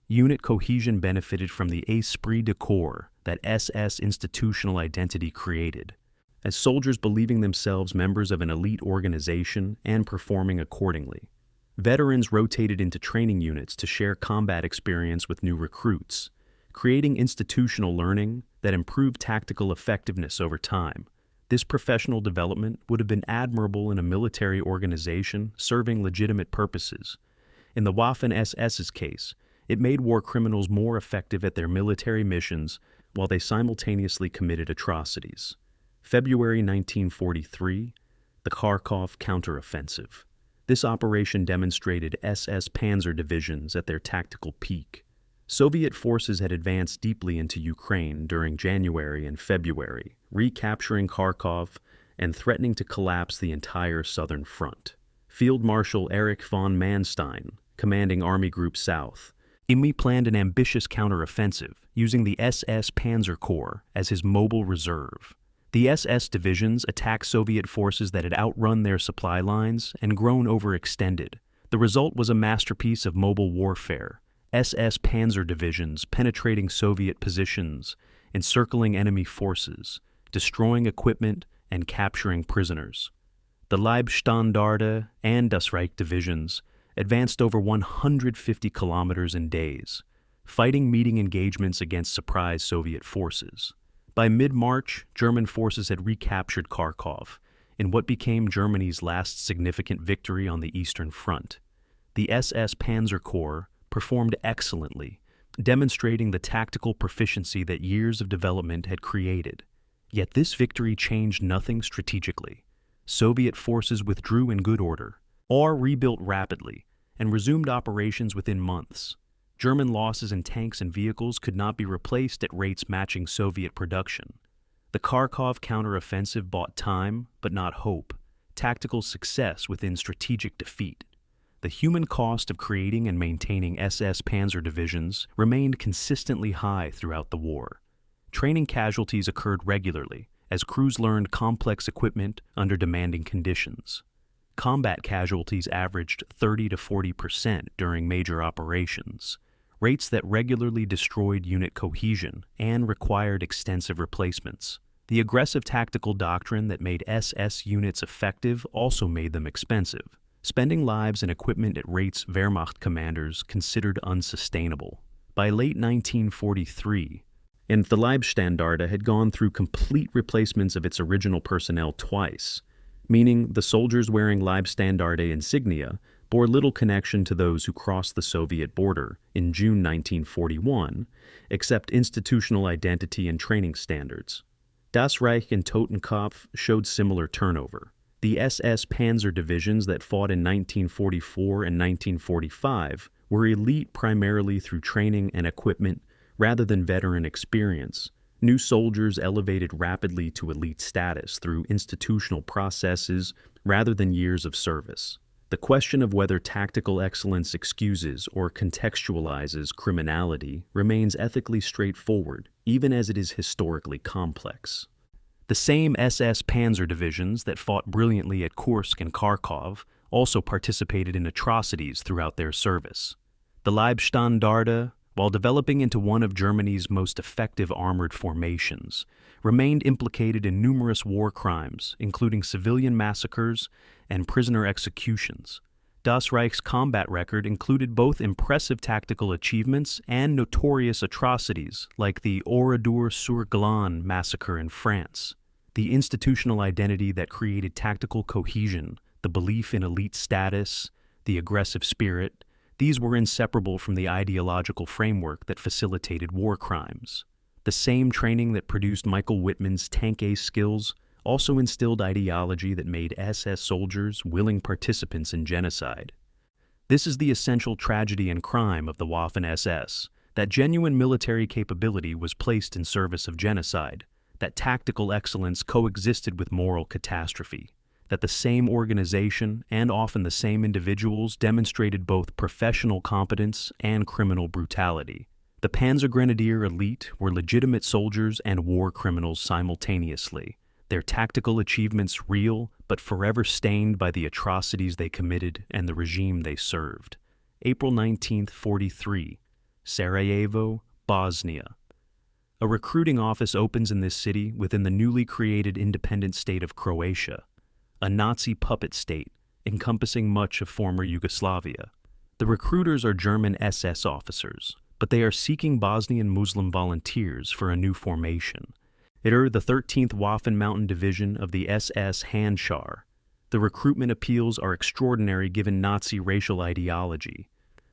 Unit cohesion benefited from the esprit de corps that SS institutional identity created, as soldiers believing themselves members of an elite organization and performing accordingly. Veterans rotated into training units to share combat experience with new recruits, creating institutional learning that improved tactical effectiveness over time. This professional development would have been admirable in a military organization serving legitimate purposes. In the Waffen-SS's case, it made war criminals more effective at their military missions while they simultaneously committed atrocities. February 1943, the Kharkov counteroffensive. This operation demonstrated SS panzer divisions at their tactical peak. Soviet forces had advanced deeply into Ukraine during January and February, recapturing Kharkov and threatening to collapse the entire southern front. Field Marshal Erich von Manstein, commanding Army Group South, planned an ambitious counteroffensive using the SS Panzer Corps as his mobile reserve. The SS divisions attacked Soviet forces that had outrun their supply lines and grown overextended. The result was a masterpiece of mobile warfare. SS Panzer divisions penetrating Soviet positions, encircling enemy forces, destroying equipment, and capturing prisoners. The Leibstandarte and Das Reich divisions advanced over 150 kilometers in days, fighting meeting engagements against surprise Soviet forces. By mid-March, German forces had recaptured Kharkov, in what became Germany's last significant victory on the Eastern Front. The SS Panzer Corps performed excellently, demonstrating the tactical proficiency that years of development had created. Yet this victory changed nothing strategically. Soviet forces withdrew in good order, or rebuilt rapidly, and resumed operations within months. German losses in tanks and vehicles could not be replaced at rates matching Soviet production. The Kharkov counteroffensive bought time, but not hope, tactical success within strategic defeat. The human cost of creating and maintaining SS Panzer divisions remained consistently high throughout the war. Training casualties occurred regularly, as crews learned complex equipment under demanding conditions. Combat casualties averaged 30 to 40% during major operations, rates that regularly destroyed unit cohesion and required extensive replacements. The aggressive tactical doctrine that made SS units effective also made them expensive, spending lives and equipment at rates Wehrmacht commanders considered unsustainable. By late 1943, and the Leibstandarte had gone through complete replacements of its original personnel twice, meaning the soldiers wearing Leibstandarte insignia bore little connection to those who crossed the Soviet border in June 1941, except institutional identity and training standards. Das Reich and Totenkopf showed similar turnover. The SS Panzer divisions that fought in 1944 and 1945 were elite primarily through training and equipment rather than veteran experience. New soldiers elevated rapidly to elite status through institutional processes rather than years of service. The question of whether tactical excellence excuses or contextualizes criminality remains ethically straightforward, even as it is historically complex. The same SS Panzer divisions that fought brilliantly at Kursk and Kharkov also participated in atrocities throughout their service. The Leibstandarte, while developing into one of Germany's most effective armored formations, remained implicated in numerous war crimes, including civilian massacres and prisoner executions. Das Reich's combat record included both impressive tactical achievements and notorious atrocities, like the Oradour-sur-Glane massacre in France. The institutional identity that created tactical cohesion, the belief in elite status, the aggressive spirit, these were inseparable from the ideological framework that facilitated war crimes. The same training that produced Michael Wittmann's tank ace skills also instilled ideology that made SS soldiers willing participants in genocide. This is the essential tragedy and crime of the Waffen-SS, that genuine military capability was placed in service of genocide, that tactical excellence coexisted with moral catastrophe, that the same organization and often the same individuals demonstrated both professional competence and criminal brutality. The Panzer Grenadier elite were legitimate soldiers and war criminals simultaneously, their tactical achievements real but forever stained by the atrocities they committed and the regime they served. April 1943, Sarajevo, Bosnia. A recruiting office opens in this city within the newly created independent state of Croatia, a Nazi puppet state encompassing much of former Yugoslavia. The recruiters are German SS officers, but they are seeking Bosnian Muslim volunteers for a new formation. It are the 13th Waffen Mountain Division of the SS Handschar. The recruitment appeals are extraordinary given Nazi racial ideology.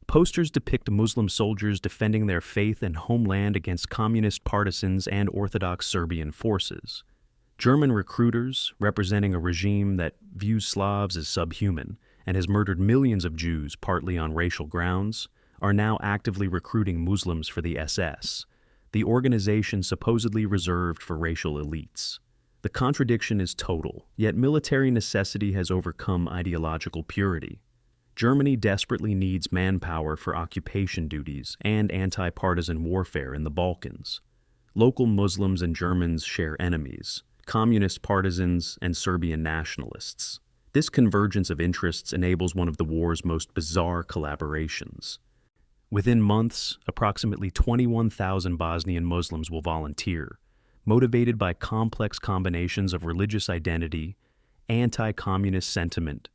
Posters depict Muslim soldiers defending their faith and homeland against communist partisans and Orthodox Serbian forces. German recruiters, representing a regime that views Slavs as subhuman and has murdered millions of Jews partly on racial grounds, are now actively recruiting Muslims for the SS, the organization supposedly reserved for racial elites. The contradiction is total, yet military necessity has overcome ideological purity. Germany desperately needs manpower for occupation duties and anti-partisan warfare in the Balkans. Local Muslims and Germans share enemies, communist partisans and Serbian nationalists. This convergence of interests enables one of the war's most bizarre collaborations. Within months, approximately 21,000 Bosnian Muslims will volunteer, motivated by complex combinations of religious identity, anti-communist sentiment,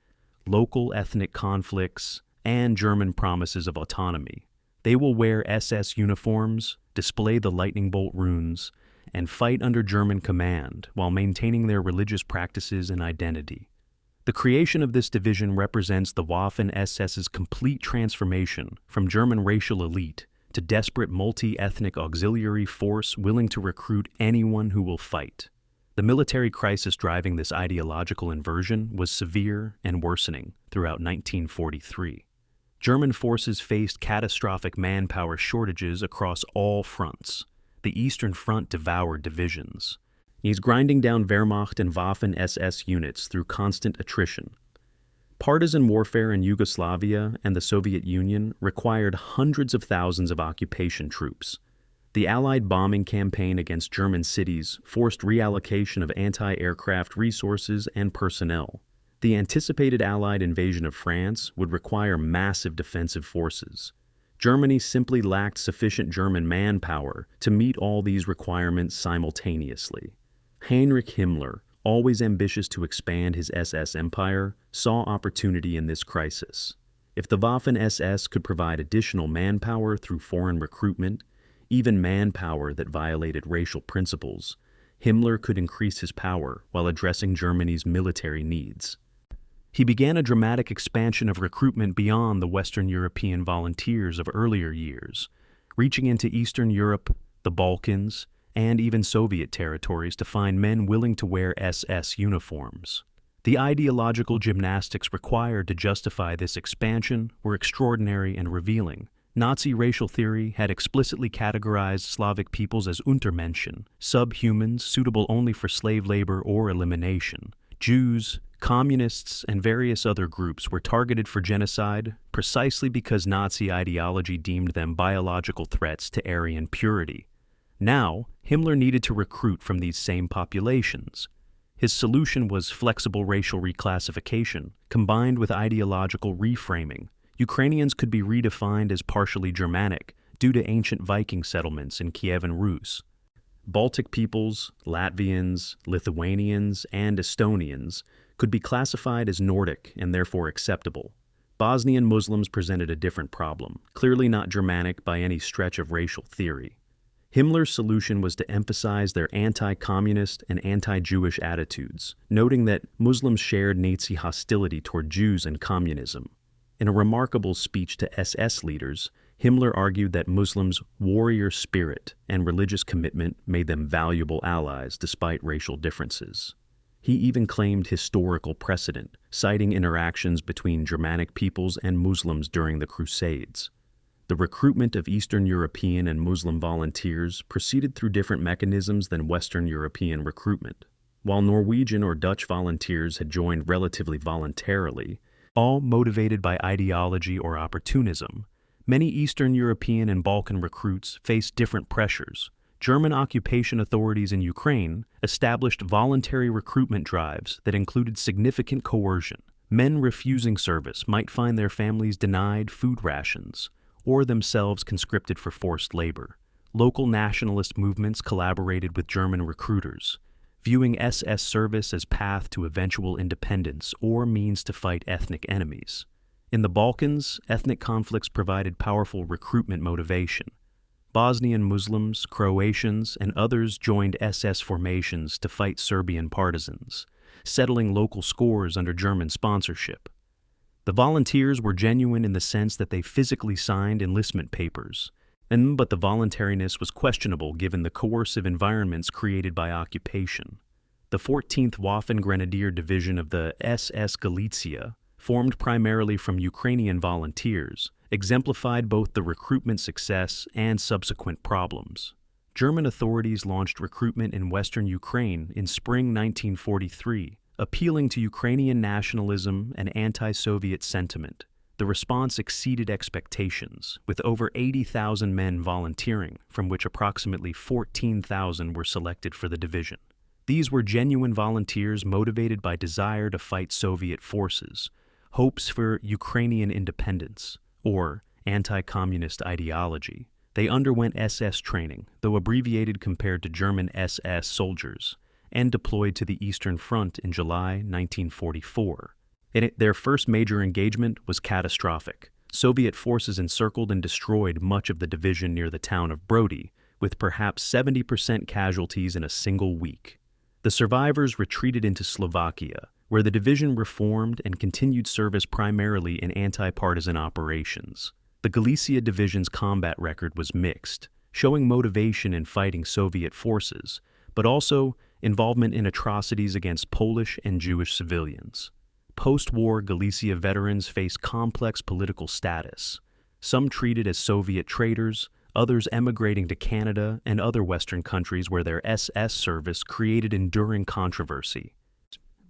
local ethnic conflicts, and German promises of autonomy. They will wear SS uniforms, display the lightning bolt runes, and fight under German command while maintaining their religious practices and identity. The creation of this division represents the Waffen-SS's complete transformation from German racial elite to desperate multi-ethnic auxiliary force willing to recruit anyone who will fight. The military crisis driving this ideological inversion was severe and worsening throughout 1943. German forces faced catastrophic manpower shortages across all fronts. The Eastern Front devoured divisions. He's grinding down Wehrmacht and Waffen-SS units through constant attrition. Partisan warfare in Yugoslavia and the Soviet Union required hundreds of thousands of occupation troops. The Allied bombing campaign against German cities forced reallocation of anti-aircraft resources and personnel. The anticipated Allied invasion of France would require massive defensive forces. Germany simply lacked sufficient German manpower to meet all these requirements simultaneously. Heinrich Himmler, always ambitious to expand his SS empire, saw opportunity in this crisis. If the Waffen-SS could provide additional manpower through foreign recruitment, even manpower that violated racial principles, Himmler could increase his power while addressing Germany's military needs. He began a dramatic expansion of recruitment beyond the Western European volunteers of earlier years, reaching into Eastern Europe, the Balkans, and even Soviet territories to find men willing to wear SS uniforms. The ideological gymnastics required to justify this expansion were extraordinary and revealing. Nazi racial theory had explicitly categorized Slavic peoples as Untermenschen, subhumans suitable only for slave labor or elimination. Jews, communists, and various other groups were targeted for genocide precisely because Nazi ideology deemed them biological threats to Aryan purity. Now, Himmler needed to recruit from these same populations. His solution was flexible racial reclassification, combined with ideological reframing. Ukrainians could be redefined as partially Germanic due to ancient Viking settlements in Kievan Rus. Baltic peoples, Latvians, Lithuanians, and Estonians could be classified as Nordic and therefore acceptable. Bosnian Muslims presented a different problem, clearly not Germanic by any stretch of racial theory. Himmler's solution was to emphasize their anti-communist and anti-Jewish attitudes, noting that Muslims shared Nazi hostility toward Jews and communism. In a remarkable speech to SS leaders, Himmler argued that Muslims' warrior spirit and religious commitment made them valuable allies despite racial differences. He even claimed historical precedent, citing interactions between Germanic peoples and Muslims during the Crusades. The recruitment of Eastern European and Muslim volunteers proceeded through different mechanisms than Western European recruitment. While Norwegian or Dutch volunteers had joined relatively voluntarily, all motivated by ideology or opportunism, many Eastern European and Balkan recruits faced different pressures. German occupation authorities in Ukraine established voluntary recruitment drives that included significant coercion. Men refusing service might find their families denied food rations, or themselves conscripted for forced labor. Local nationalist movements collaborated with German recruiters, viewing SS service as path to eventual independence or means to fight ethnic enemies. In the Balkans, ethnic conflicts provided powerful recruitment motivation. Bosnian Muslims, Croatians, and others joined SS formations to fight Serbian partisans, settling local scores under German sponsorship. The volunteers were genuine in the sense that they physically signed enlistment papers, but the voluntariness was questionable given the coercive environments created by occupation. The 14th Waffen Grenadier Division of the SS Galicia, formed primarily from Ukrainian volunteers, exemplified both the recruitment success and subsequent problems. German authorities launched recruitment in western Ukraine in spring 1943, appealing to Ukrainian nationalism and anti-Soviet sentiment. The response exceeded expectations, with over 80,000 men volunteering, from which approximately 14,000 were selected for the division. These were genuine volunteers motivated by desire to fight Soviet forces, hopes for Ukrainian independence, or anti-communist ideology. They underwent SS training, though abbreviated compared to German SS soldiers, and deployed to the Eastern Front in July 1944. Their first major engagement was catastrophic. Soviet forces encircled and destroyed much of the division near the town of Brody, with perhaps 70% casualties in a single week. The survivors retreated into Slovakia, where the division reformed and continued service primarily in anti-partisan operations. The Galicia Division's combat record was mixed, showing motivation in fighting Soviet forces, but also involvement in atrocities against Polish and Jewish civilians. Post-war Galicia veterans faced complex political status, some treated as Soviet traitors, others emigrating to Canada and other Western countries where their SS service created enduring controversy.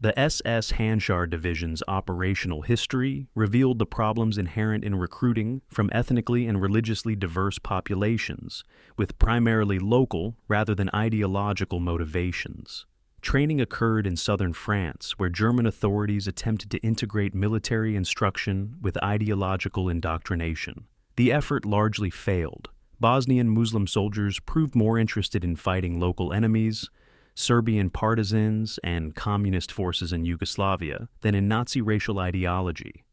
The SS Handschar Division's operational history revealed the problems inherent in recruiting from ethnically and religiously diverse populations, with primarily local rather than ideological motivations. Training occurred in southern France, where German authorities attempted to integrate military instruction with ideological indoctrination. The effort largely failed. Bosnian Muslim soldiers proved more interested in fighting local enemies, Serbian partisans, and communist forces in Yugoslavia than in Nazi racial ideology.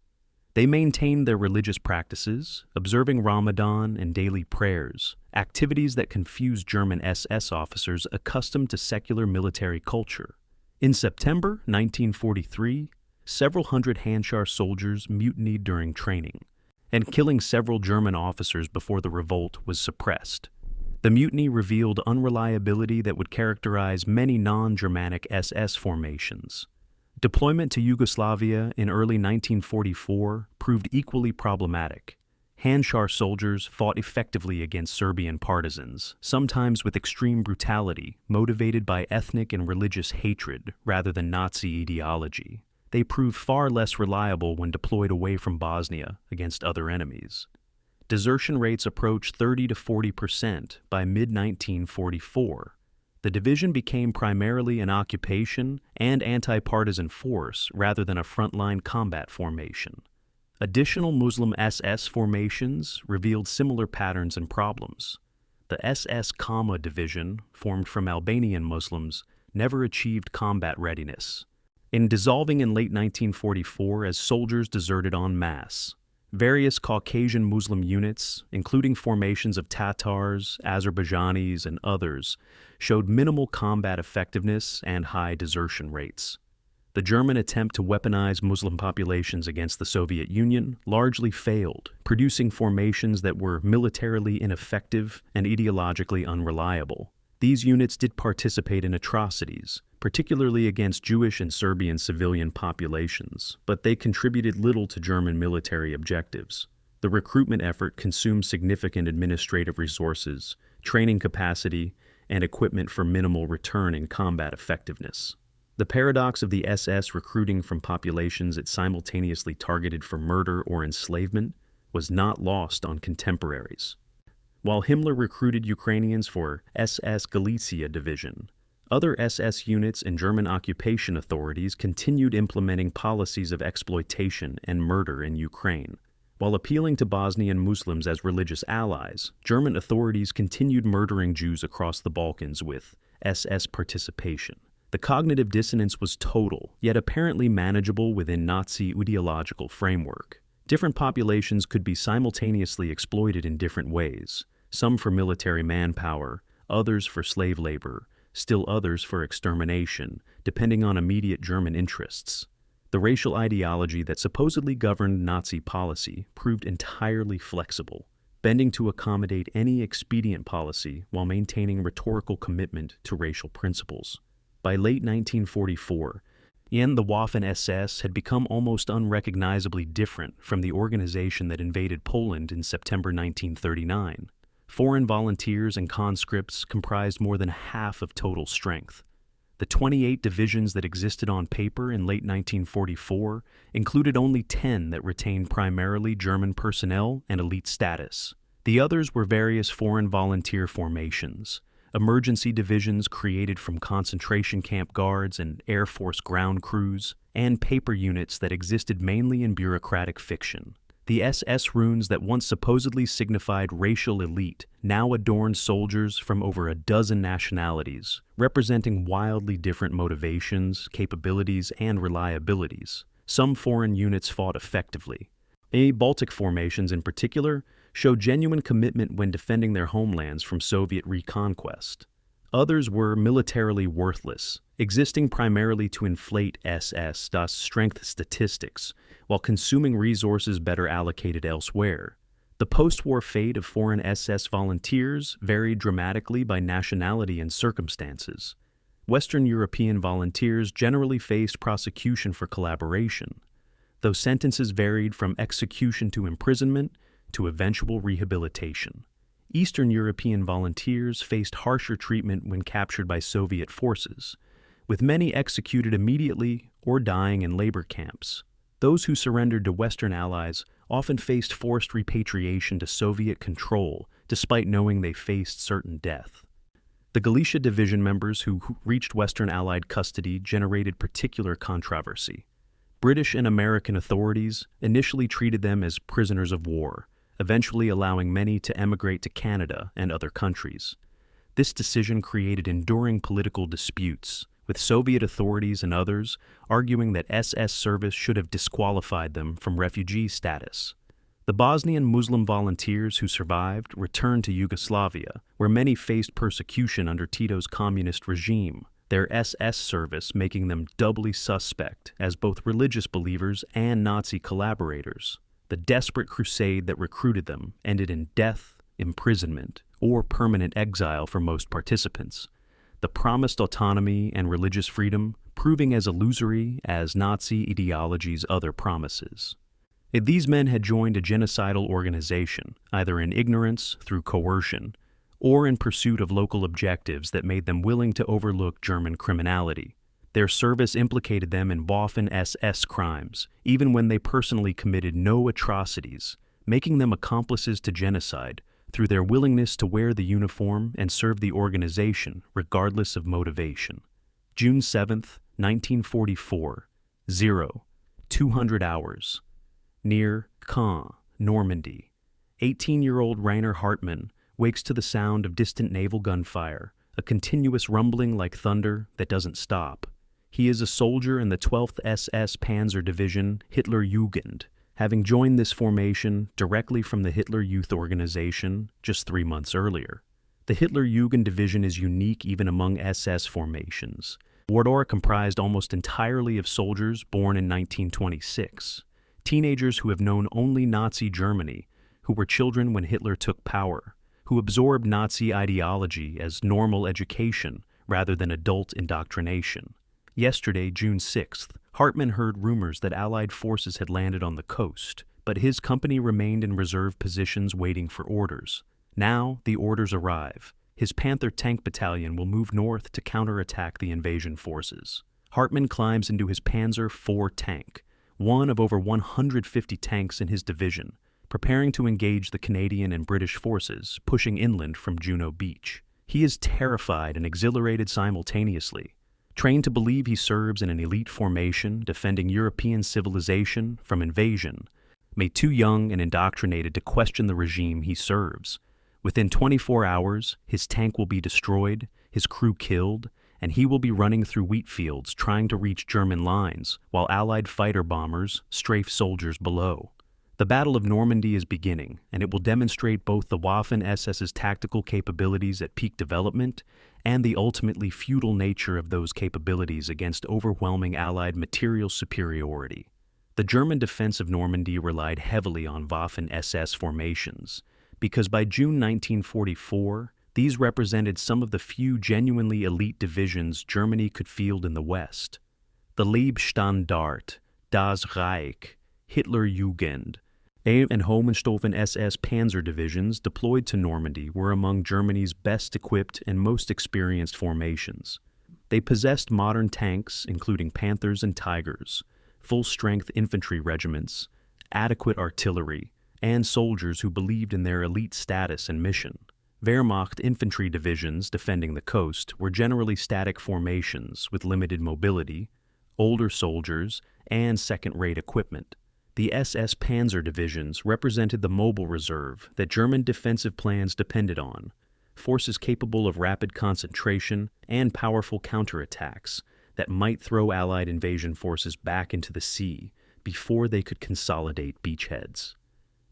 They maintained their religious practices, observing Ramadan and daily prayers, activities that confused German SS officers accustomed to secular military culture. In September 1943, several hundred Handschar soldiers mutinied during training, and killing several German officers before the revolt was suppressed. The mutiny revealed unreliability that would characterize many non-Germanic SS formations. Deployment to Yugoslavia in early 1944 proved equally problematic. Handschar soldiers fought effectively against Serbian partisans, sometimes with extreme brutality, motivated by ethnic and religious hatred rather than Nazi ideology. They proved far less reliable when deployed away from Bosnia against other enemies. Desertion rates approached 30 to 40% by mid-1944. The division became primarily an occupation and anti-partisan force rather than a frontline combat formation. Additional Muslim SS formations revealed similar patterns and problems. The SS Kama division, formed from Albanian Muslims, never achieved combat readiness, in dissolving in late 1944 as soldiers deserted en masse. Various Caucasian Muslim units, including formations of Tatars, Azerbaijanis, and others, showed minimal combat effectiveness and high desertion rates. The German attempt to weaponize Muslim populations against the Soviet Union largely failed, producing formations that were militarily ineffective and ideologically unreliable. These units did participate in atrocities, particularly against Jewish and Serbian civilian populations, but they contributed little to German military objectives. The recruitment effort consumed significant administrative resources, training capacity, and equipment for minimal return in combat effectiveness. The paradox of the SS recruiting from populations it simultaneously targeted for murder or enslavement was not lost on contemporaries. While Himmler recruited Ukrainians for SS Galicia Division, other SS units and German occupation authorities continued implementing policies of exploitation and murder in Ukraine. While appealing to Bosnian Muslims as religious allies, German authorities continued murdering Jews across the Balkans with SS participation. The cognitive dissonance was total, yet apparently manageable within Nazi ideological framework. Different populations could be simultaneously exploited in different ways, some for military manpower, others for slave labor, still others for extermination, depending on immediate German interests. The racial ideology that supposedly governed Nazi policy proved entirely flexible, bending to accommodate any expedient policy while maintaining rhetorical commitment to racial principles. By late 1944, the Waffen-SS had become almost unrecognizably different from the organization that invaded Poland in September 1939. Foreign volunteers and conscripts comprised more than half of total strength. The 28 divisions that existed on paper in late 1944 included only 10 that retained primarily German personnel and elite status. The others were various foreign volunteer formations, emergency divisions created from concentration camp guards and Air Force ground crews, and paper units that existed mainly in bureaucratic fiction. The SS runes that once supposedly signified racial elite now adorned soldiers from over a dozen nationalities, representing wildly different motivations, capabilities, and reliabilities. Some foreign units fought effectively. Baltic formations in particular showed genuine commitment when defending their homelands from Soviet reconquest. Others were militarily worthless, existing primarily to inflate SS strength statistics, while consuming resources better allocated elsewhere. The post-war fate of foreign SS volunteers varied dramatically by nationality and circumstances. Western European volunteers generally faced prosecution for collaboration, though sentences varied from execution to imprisonment to eventual rehabilitation. Eastern European volunteers faced harsher treatment when captured by Soviet forces, with many executed immediately or dying in labor camps. Those who surrendered to Western allies often faced forced repatriation to Soviet control, despite knowing they faced certain death. The Galicia Division members who reached Western Allied custody generated particular controversy. British and American authorities initially treated them as prisoners of war, eventually allowing many to emigrate to Canada and other countries. This decision created enduring political disputes, with Soviet authorities and others arguing that SS service should have disqualified them from refugee status. The Bosnian Muslim volunteers who survived returned to Yugoslavia, where many faced persecution under Tito's communist regime, their SS service making them doubly suspect as both religious believers and Nazi collaborators. The desperate crusade that recruited them ended in death, imprisonment, or permanent exile for most participants. The promised autonomy and religious freedom proving as illusory as Nazi ideology's other promises. These men had joined a genocidal organization, either in ignorance through coercion, or in pursuit of local objectives that made them willing to overlook German criminality. Their service implicated them in Waffen-SS crimes, even when they personally committed no atrocities, making them accomplices to genocide through their willingness to wear the uniform and serve the organization regardless of motivation. June 7, 1944, 200 hours. Near Caen, Normandy, 18-year-old Rainer Hartmann wakes to the sound of distant naval gunfire, a continuous rumbling like thunder that doesn't stop. He is a soldier in the 12th SS Panzer Division Hitlerjugend, having joined this formation directly from the Hitler Youth Organization just 3 months earlier. The Hitlerjugend Division is unique even among SS formations. Wardour comprised almost entirely of soldiers born in 1926, teenagers who have known only Nazi Germany, who were children when Hitler took power, who absorbed Nazi ideology as normal education rather than adult indoctrination. Yesterday, June 6th, Hartmann heard rumors that Allied forces had landed on the coast, but his company remained in reserve positions waiting for orders. Now, the orders arrive. His Panther tank battalion will move north to counterattack the invasion forces. Hartmann climbs into his Panzer IV tank, one of over 150 tanks in his division, preparing to engage the Canadian and British forces pushing inland from Juno Beach. He is terrified and exhilarated simultaneously. Trained to believe he serves in an elite formation defending European civilization from invasion, made too young and indoctrinated to question the regime he serves. Within 24 hours, his tank will be destroyed, his crew killed, and he will be running through wheat fields trying to reach German lines while Allied fighter bombers strafe soldiers below. The Battle of Normandy is beginning, and it will demonstrate both the Waffen-SS's tactical capabilities at peak development and the ultimately futile nature of those capabilities against overwhelming Allied material superiority. The German defense of Normandy relied heavily on Waffen-SS formations, because by June 1944, these represented some of the few genuinely elite divisions Germany could field in the West. The Leibstandarte, Das Reich, Hitlerjugend, and Hohenstaufen-SS Panzer divisions deployed to Normandy were among Germany's best equipped and most experienced formations. They possessed modern tanks, including Panthers and Tigers, full-strength infantry regiments, adequate artillery, and soldiers who believed in their elite status and mission. Wehrmacht infantry divisions defending the coast were generally static formations with limited mobility, older soldiers, and second-rate equipment. The SS Panzer divisions represented the mobile reserve that German defensive plans depended on, forces capable of rapid concentration and powerful counterattacks that might throw Allied invasion forces back into the sea before they could consolidate beachheads.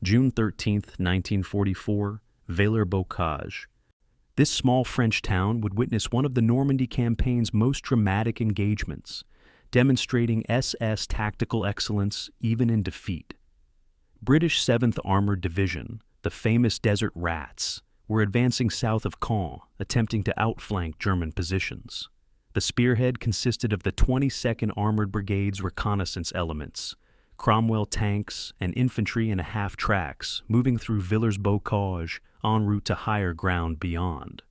June 13, 1944, Villers-Bocage. This small French town would witness one of the Normandy campaign's most dramatic engagements, demonstrating SS tactical excellence even in defeat. British 7th Armored Division, the famous Desert Rats, were advancing south of Caen, attempting to outflank German positions. The spearhead consisted of the 22nd Armored Brigade's reconnaissance elements, Cromwell tanks, and infantry in a half-tracks moving through Villers-Bocage en route to higher ground beyond.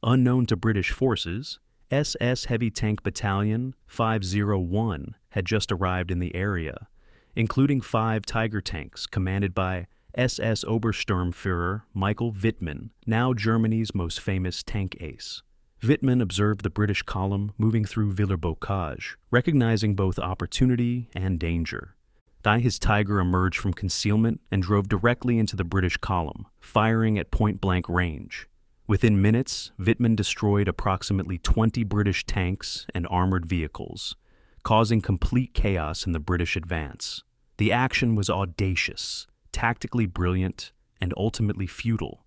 Unknown to British forces, SS Heavy Tank Battalion 501 had just arrived in the area, including 5 Tiger tanks commanded by SS Obersturmführer Michael Wittmann, now Germany's most famous tank ace. Wittmann observed the British column moving through Villers-Bocage, recognizing both opportunity and danger. His Tiger emerged from concealment and drove directly into the British column, firing at point-blank range. Within minutes, Wittmann destroyed approximately 20 British tanks and armored vehicles, causing complete chaos in the British advance. The action was audacious, tactically brilliant, and ultimately futile.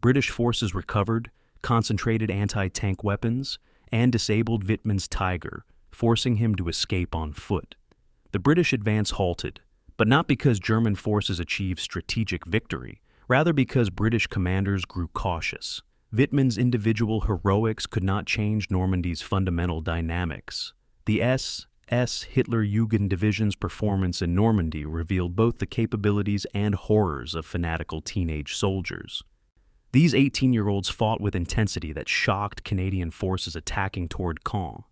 British forces recovered, concentrated anti-tank weapons, and disabled Wittmann's Tiger, forcing him to escape on foot. The British advance halted, but not because German forces achieved strategic victory, rather because British commanders grew cautious. Wittmann's individual heroics could not change Normandy's fundamental dynamics. The SS Hitlerjugend Division's performance in Normandy revealed both the capabilities and horrors of fanatical teenage soldiers. These 18-year-olds fought with intensity that shocked Canadian forces attacking toward Caen.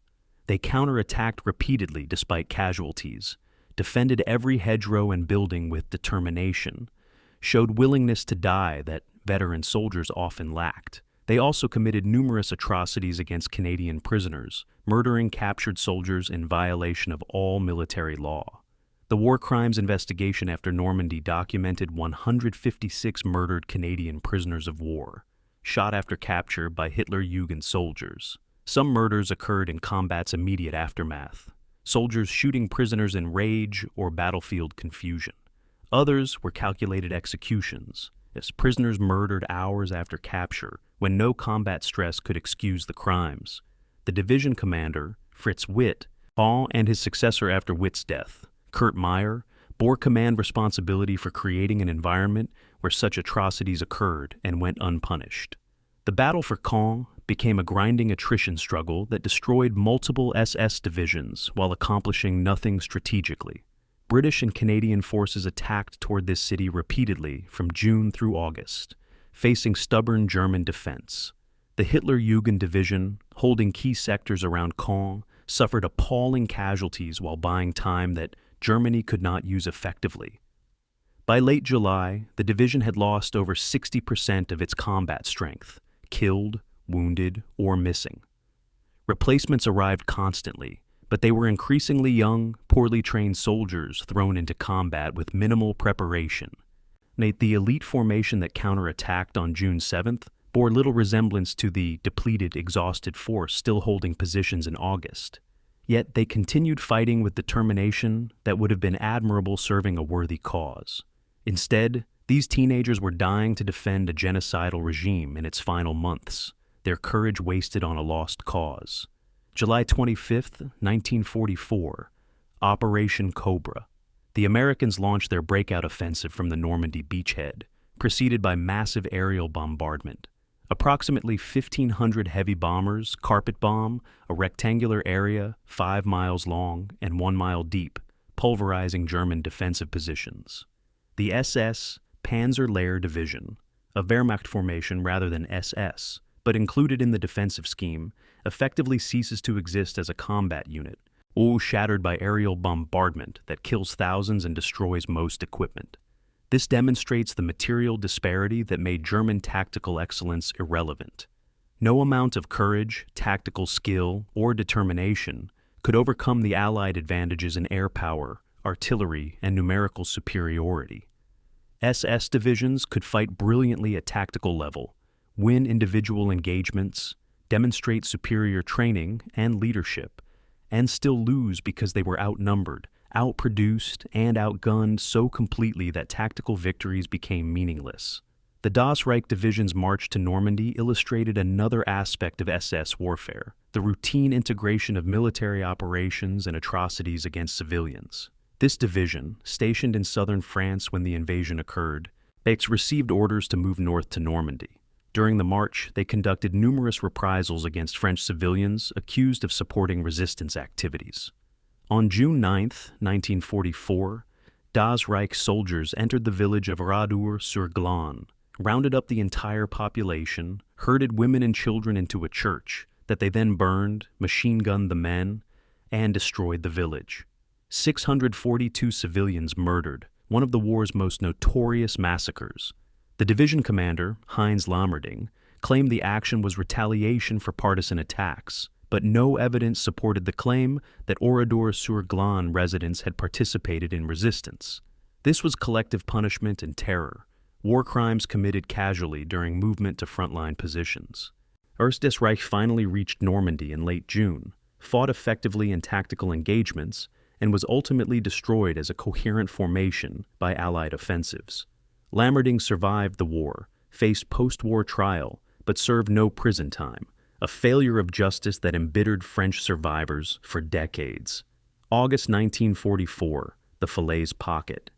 They counterattacked repeatedly despite casualties, defended every hedgerow and building with determination, showed willingness to die that veteran soldiers often lacked. They also committed numerous atrocities against Canadian prisoners, murdering captured soldiers in violation of all military law. The War Crimes Investigation after Normandy documented 156 murdered Canadian prisoners of war, shot after capture by Hitlerjugend soldiers. Some murders occurred in combat's immediate aftermath, soldiers shooting prisoners in rage or battlefield confusion. Others were calculated executions, as prisoners murdered hours after capture when no combat stress could excuse the crimes. The division commander, Fritz Witt, and his successor after Witt's death, Kurt Meyer, bore command responsibility for creating an environment where such atrocities occurred and went unpunished. The battle for Caen became a grinding attrition struggle that destroyed multiple SS divisions while accomplishing nothing strategically. British and Canadian forces attacked toward this city repeatedly from June through August, facing stubborn German defense. The Hitlerjugend Division, holding key sectors around Caen, suffered appalling casualties while buying time that Germany could not use effectively. By late July, the division had lost over 60% of its combat strength, killed, wounded, or missing. Replacements arrived constantly, but they were increasingly young, poorly trained soldiers thrown into combat with minimal preparation. The elite formation that counterattacked on June 7th bore little resemblance to the depleted, exhausted force still holding positions in August. Yet they continued fighting with determination that would have been admirable serving a worthy cause. Instead, these teenagers were dying to defend a genocidal regime in its final months, their courage wasted on a lost cause. July 25, 1944, Operation Cobra. The Americans launched their breakout offensive from the Normandy beachhead, preceded by massive aerial bombardment. Approximately 1,500 heavy bombers carpet bomb a rectangular area 5 miles long and 1 mile deep, pulverizing German defensive positions. The SS Panzer Division, a Wehrmacht formation rather than SS, but included in the defensive scheme, effectively ceases to exist as a combat unit, all shattered by aerial bombardment that kills thousands and destroys most equipment. This demonstrates the material disparity that made German tactical excellence irrelevant. No amount of courage, tactical skill, or determination could overcome the Allied advantages in air power, artillery, and numerical superiority. SS divisions could fight brilliantly at tactical level, win individual engagements, demonstrate superior training and leadership, and still lose because they were outnumbered, outproduced, and outgunned so completely that tactical victories became meaningless. The Das Reich division's march to Normandy illustrated another aspect of SS warfare, the routine integration of military operations and atrocities against civilians. This division, stationed in southern France when the invasion occurred, received orders to move north to Normandy. During the march, they conducted numerous reprisals against French civilians accused of supporting resistance activities. On June 9, 1944, Das Reich soldiers entered the village of Oradour-sur-Glane, rounded up the entire population, herded women and children into a church that they then burned, machine-gunned the men, and destroyed the village. 642 civilians murdered, one of the war's most notorious massacres. The division commander, Heinz Lammerding, claimed the action was retaliation for partisan attacks, but no evidence supported the claim that Oradour-sur-Glane residents had participated in resistance. This was collective punishment and terror, war crimes committed casually during movement to frontline positions. Erstes Reich finally reached Normandy in late June, fought effectively in tactical engagements, and was ultimately destroyed as a coherent formation by Allied offensives. Lammerding survived the war, faced post-war trial, but served no prison time, a failure of justice that embittered French survivors for decades. August 1944, the Falaise Pocket.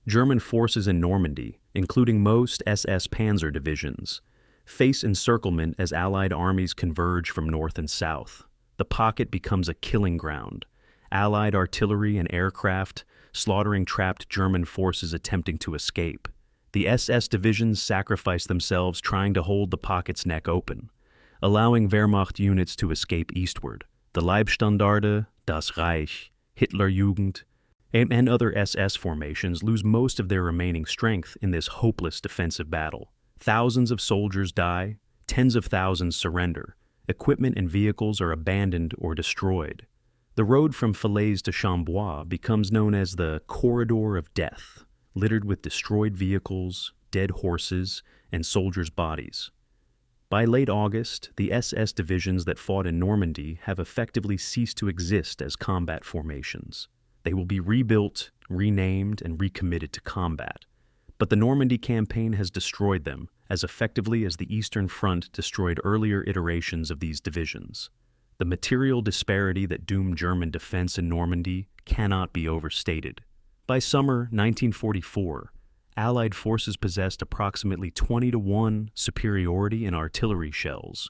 German forces in Normandy, including most SS Panzer divisions, face encirclement as Allied armies converge from north and south. The pocket becomes a killing ground, Allied artillery and aircraft slaughtering trapped German forces attempting to escape. The SS divisions sacrificed themselves trying to hold the pocket's neck open, allowing Wehrmacht units to escape eastward. The Leibstandarte, Das Reich, Hitlerjugend, and other SS formations lose most of their remaining strength in this hopeless defensive battle. Thousands of soldiers die, tens of thousands surrender, equipment and vehicles are abandoned or destroyed. The road from Falaise to Chambois becomes known as the Corridor of Death, littered with destroyed vehicles, dead horses, and soldiers' bodies. By late August, the SS divisions that fought in Normandy have effectively ceased to exist as combat formations. They will be rebuilt, renamed, and recommitted to combat. But the Normandy campaign has destroyed them as effectively as the Eastern Front destroyed earlier iterations of these divisions. The material disparity that doomed German defense in Normandy cannot be overstated. By summer 1944, Allied forces possessed approximately 20-to-1 superiority in artillery shells,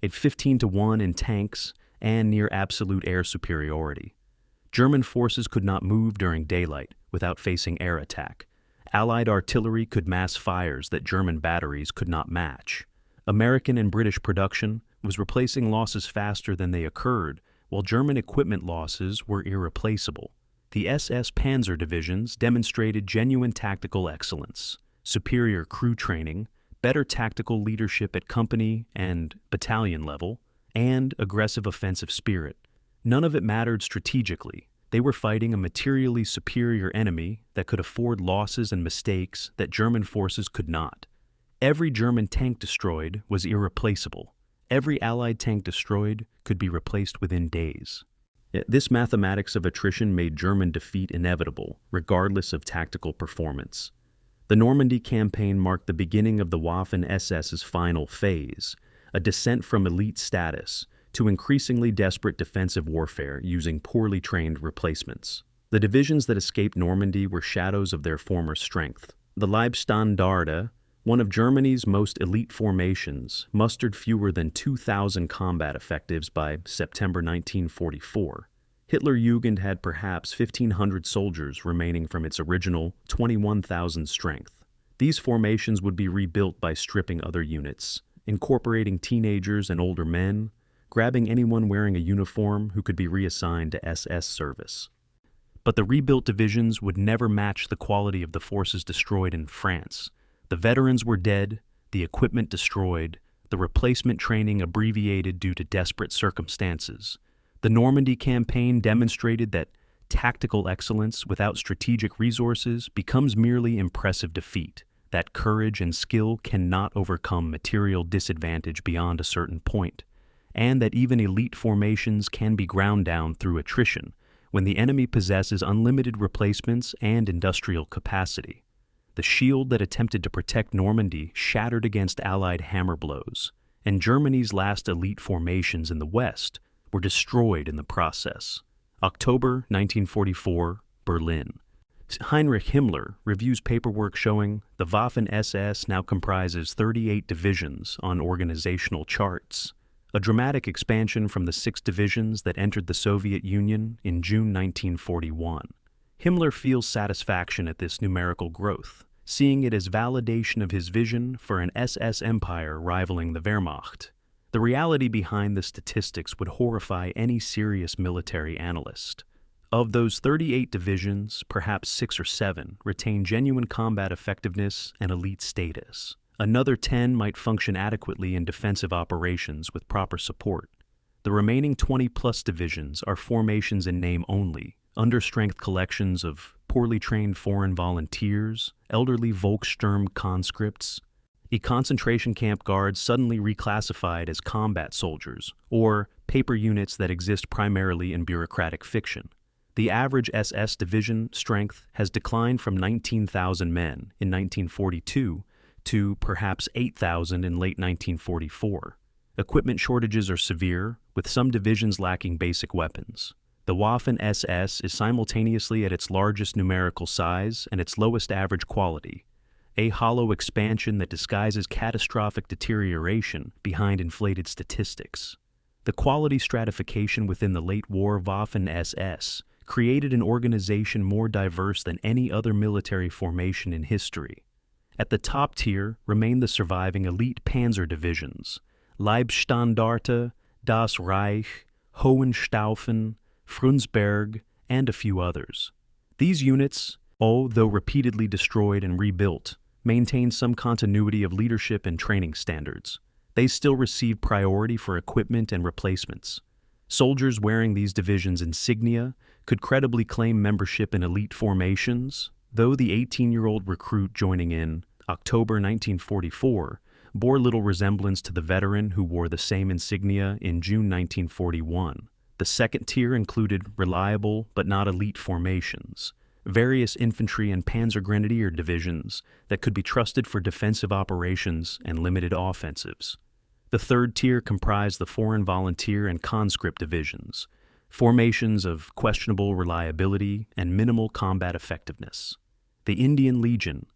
at 15-to-1 in tanks, and near absolute air superiority. German forces could not move during daylight without facing air attack. Allied artillery could mass fires that German batteries could not match. American and British production was replacing losses faster than they occurred, while German equipment losses were irreplaceable. The SS Panzer divisions demonstrated genuine tactical excellence, superior crew training, better tactical leadership at company and battalion level, and aggressive offensive spirit. None of it mattered strategically. They were fighting a materially superior enemy that could afford losses and mistakes that German forces could not. Every German tank destroyed was irreplaceable. Every Allied tank destroyed could be replaced within days. This mathematics of attrition made German defeat inevitable, regardless of tactical performance. The Normandy campaign marked the beginning of the Waffen-SS's final phase, a descent from elite status to increasingly desperate defensive warfare using poorly trained replacements. The divisions that escaped Normandy were shadows of their former strength. The Leibstandarte, one of Germany's most elite formations, mustered fewer than 2,000 combat effectives by September 1944. Hitlerjugend had perhaps 1,500 soldiers remaining from its original 21,000 strength. These formations would be rebuilt by stripping other units, incorporating teenagers and older men, grabbing anyone wearing a uniform who could be reassigned to SS service. But the rebuilt divisions would never match the quality of the forces destroyed in France. The veterans were dead, the equipment destroyed, the replacement training abbreviated due to desperate circumstances. The Normandy campaign demonstrated that tactical excellence without strategic resources becomes merely impressive defeat, that courage and skill cannot overcome material disadvantage beyond a certain point, and that even elite formations can be ground down through attrition when the enemy possesses unlimited replacements and industrial capacity. The shield that attempted to protect Normandy shattered against Allied hammer blows, and Germany's last elite formations in the West were destroyed in the process. October 1944, Berlin. Heinrich Himmler reviews paperwork showing the Waffen-SS now comprises 38 divisions on organizational charts, a dramatic expansion from the 6 divisions that entered the Soviet Union in June 1941. Himmler feels satisfaction at this numerical growth, seeing it as validation of his vision for an SS empire rivaling the Wehrmacht. The reality behind the statistics would horrify any serious military analyst. Of those 38 divisions, perhaps 6 or 7 retain genuine combat effectiveness and elite status. Another 10 might function adequately in defensive operations with proper support. The remaining 20-plus divisions are formations in name only, understrength collections of poorly trained foreign volunteers, elderly Volkssturm conscripts, concentration camp guards suddenly reclassified as combat soldiers, or paper units that exist primarily in bureaucratic fiction. The average SS division strength has declined from 19,000 men in 1942 to perhaps 8,000 in late 1944. Equipment shortages are severe, with some divisions lacking basic weapons. The Waffen-SS is simultaneously at its largest numerical size and its lowest average quality, a hollow expansion that disguises catastrophic deterioration behind inflated statistics. The quality stratification within the late war Waffen-SS created an organization more diverse than any other military formation in history. At the top tier remain the surviving elite panzer divisions, Leibstandarte, Das Reich, Hohenstaufen, Frundsberg, and a few others. These units, though repeatedly destroyed and rebuilt, maintain some continuity of leadership and training standards. They still receive priority for equipment and replacements. Soldiers wearing these divisions' insignia could credibly claim membership in elite formations, though the 18-year-old recruit joining in October 1944 bore little resemblance to the veteran who wore the same insignia in June 1941. The second tier included reliable but not elite formations, various infantry and panzer grenadier divisions that could be trusted for defensive operations and limited offensives. The third tier comprised the foreign volunteer and conscript divisions, formations of questionable reliability and minimal combat effectiveness. The Indian Legion,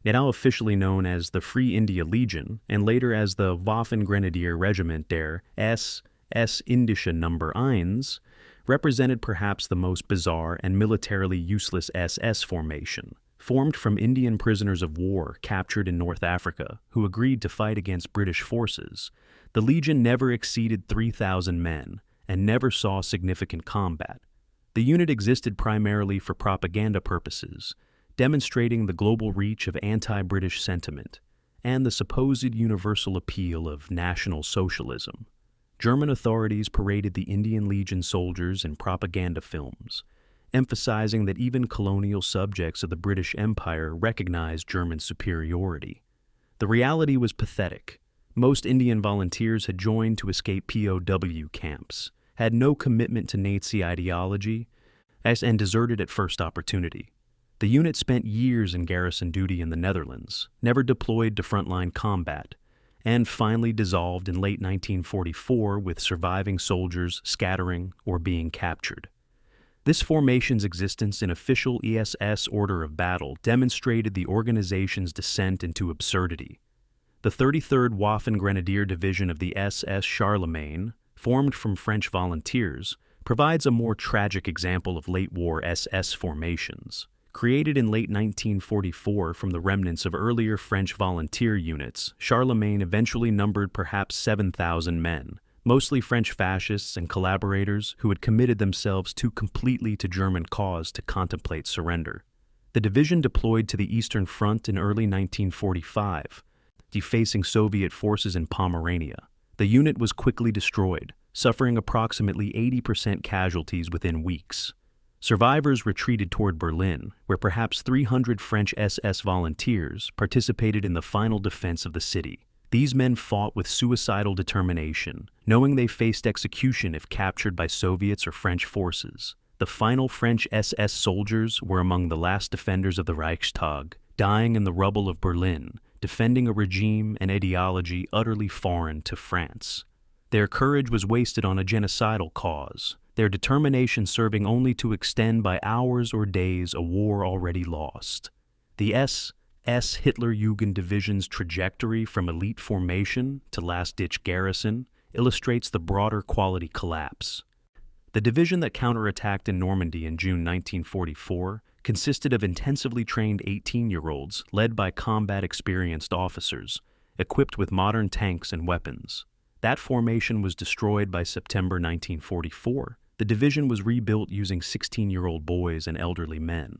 now officially known as the Free India Legion and later as the Waffen Grenadier Regiment der SS Indische Nummer 1, represented perhaps the most bizarre and militarily useless SS formation. Formed from Indian prisoners of war captured in North Africa who agreed to fight against British forces, the Legion never exceeded 3,000 men and never saw significant combat. The unit existed primarily for propaganda purposes, demonstrating the global reach of anti-British sentiment and the supposed universal appeal of National Socialism. German authorities paraded the Indian Legion soldiers in propaganda films, emphasizing that even colonial subjects of the British Empire recognized German superiority. The reality was pathetic. Most Indian volunteers had joined to escape POW camps, had no commitment to Nazi ideology, and deserted at first opportunity. The unit spent years in garrison duty in the Netherlands, never deployed to frontline combat, and finally dissolved in late 1944 with surviving soldiers scattering or being captured. This formation's existence in official ESS order of battle demonstrated the organization's descent into absurdity. The 33rd Waffen-Grenadier Division of the SS Charlemagne, formed from French volunteers, provides a more tragic example of late-war SS formations. Created in late 1944 from the remnants of earlier French volunteer units, Charlemagne eventually numbered perhaps 7,000 men, mostly French fascists and collaborators who had committed themselves too completely to German cause to contemplate surrender. The division deployed to the Eastern Front in early 1945, defacing Soviet forces in Pomerania. The unit was quickly destroyed, suffering approximately 80% casualties within weeks. Survivors retreated toward Berlin, where perhaps 300 French SS volunteers participated in the final defense of the city. These men fought with suicidal determination, knowing they faced execution if captured by Soviets or French forces. The final French SS soldiers were among the last defenders of the Reichstag, dying in the rubble of Berlin, defending a regime and ideology utterly foreign to France. Their courage was wasted on a genocidal cause, their determination serving only to extend by hours or days a war already lost. The SS Hitlerjugend Division's trajectory from elite formation to last-ditch garrison illustrates the broader quality collapse. The division that counterattacked in Normandy in June 1944 consisted of intensively trained 18-year-olds led by combat-experienced officers, equipped with modern tanks and weapons. That formation was destroyed by September 1944. The division was rebuilt using 16-year-old boys and elderly men,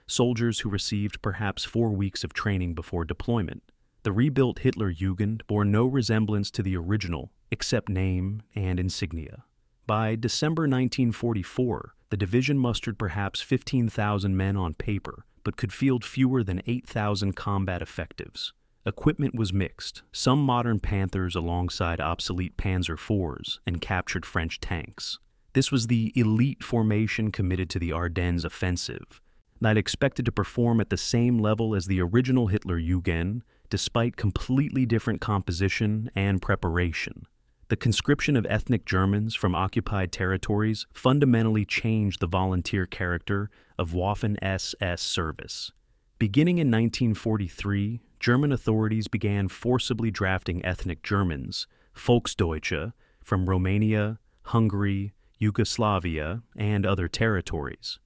soldiers who received perhaps 4 weeks of training before deployment. The rebuilt Hitlerjugend bore no resemblance to the original, except name and insignia. By December 1944, the division mustered perhaps 15,000 men on paper, but could field fewer than 8,000 combat effectives. Equipment was mixed, some modern Panthers alongside obsolete Panzer IVs and captured French tanks. This was the elite formation committed to the Ardennes offensive, not expected to perform at the same level as the original Hitlerjugend, despite completely different composition and preparation. The conscription of ethnic Germans from occupied territories fundamentally changed the volunteer character of Waffen-SS service. Beginning in 1943, German authorities began forcibly drafting ethnic Germans, Volksdeutsche, from Romania, Hungary, Yugoslavia, and other territories.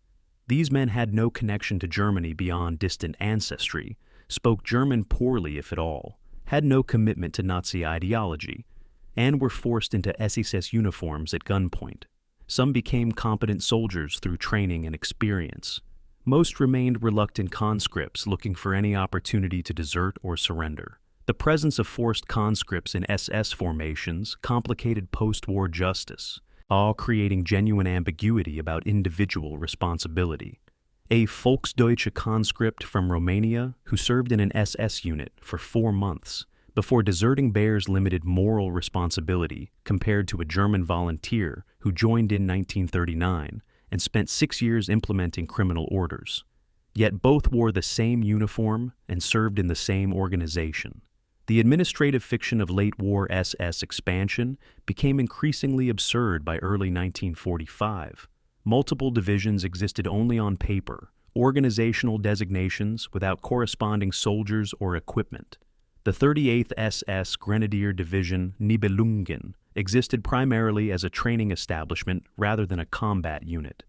These men had no connection to Germany beyond distant ancestry, spoke German poorly if at all, had no commitment to Nazi ideology, and were forced into SS uniforms at gunpoint. Some became competent soldiers through training and experience. Most remained reluctant conscripts looking for any opportunity to desert or surrender. The presence of forced conscripts in SS formations complicated post-war justice, all creating genuine ambiguity about individual responsibility. A Volksdeutsche conscript from Romania who served in an SS unit for 4 months before deserting bears limited moral responsibility compared to a German volunteer who joined in 1939 and spent 6 years implementing criminal orders. Yet both wore the same uniform and served in the same organization. The administrative fiction of late-war SS expansion became increasingly absurd by early 1945. Multiple divisions existed only on paper, organizational designations without corresponding soldiers or equipment. The 38th SS Grenadier Division Nibelungen existed primarily as a training establishment rather than a combat unit.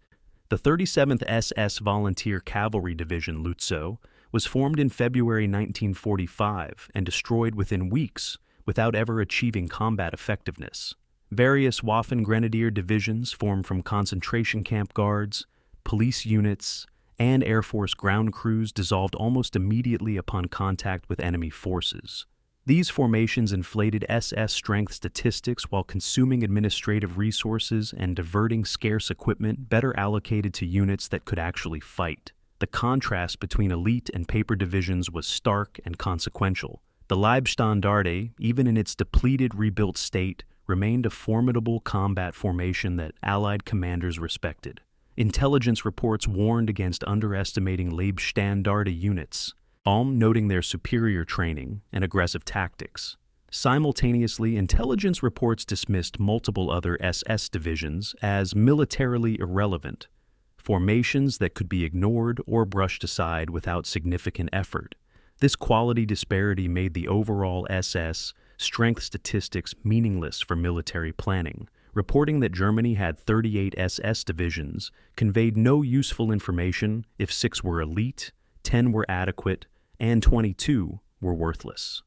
The 37th SS Volunteer Cavalry Division Lutzow was formed in February 1945 and destroyed within weeks without ever achieving combat effectiveness. Various Waffen-Grenadier divisions formed from concentration camp guards, police units, and Air Force ground crews dissolved almost immediately upon contact with enemy forces. These formations inflated SS strength statistics while consuming administrative resources and diverting scarce equipment better allocated to units that could actually fight. The contrast between elite and paper divisions was stark and consequential. The Leibstandarte, even in its depleted, rebuilt state, remained a formidable combat formation that Allied commanders respected. Intelligence reports warned against underestimating Leibstandarte units, noting their superior training and aggressive tactics. Simultaneously, intelligence reports dismissed multiple other SS divisions as militarily irrelevant, formations that could be ignored or brushed aside without significant effort. This quality disparity made the overall SS strength statistics meaningless for military planning. Reporting that Germany had 38 SS divisions conveyed no useful information if 6 were elite, 10 were adequate, and 22 were worthless.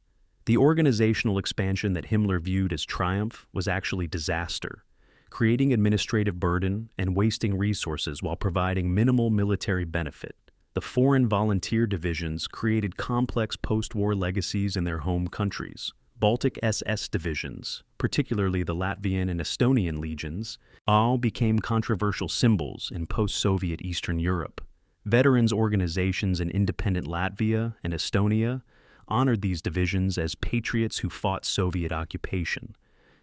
The organizational expansion that Himmler viewed as triumph was actually disaster, creating administrative burden and wasting resources while providing minimal military benefit. The foreign volunteer divisions created complex post-war legacies in their home countries. Baltic SS divisions, particularly the Latvian and Estonian legions, all became controversial symbols in post-Soviet Eastern Europe. Veterans organizations in independent Latvia and Estonia honored these divisions as patriots who fought Soviet occupation,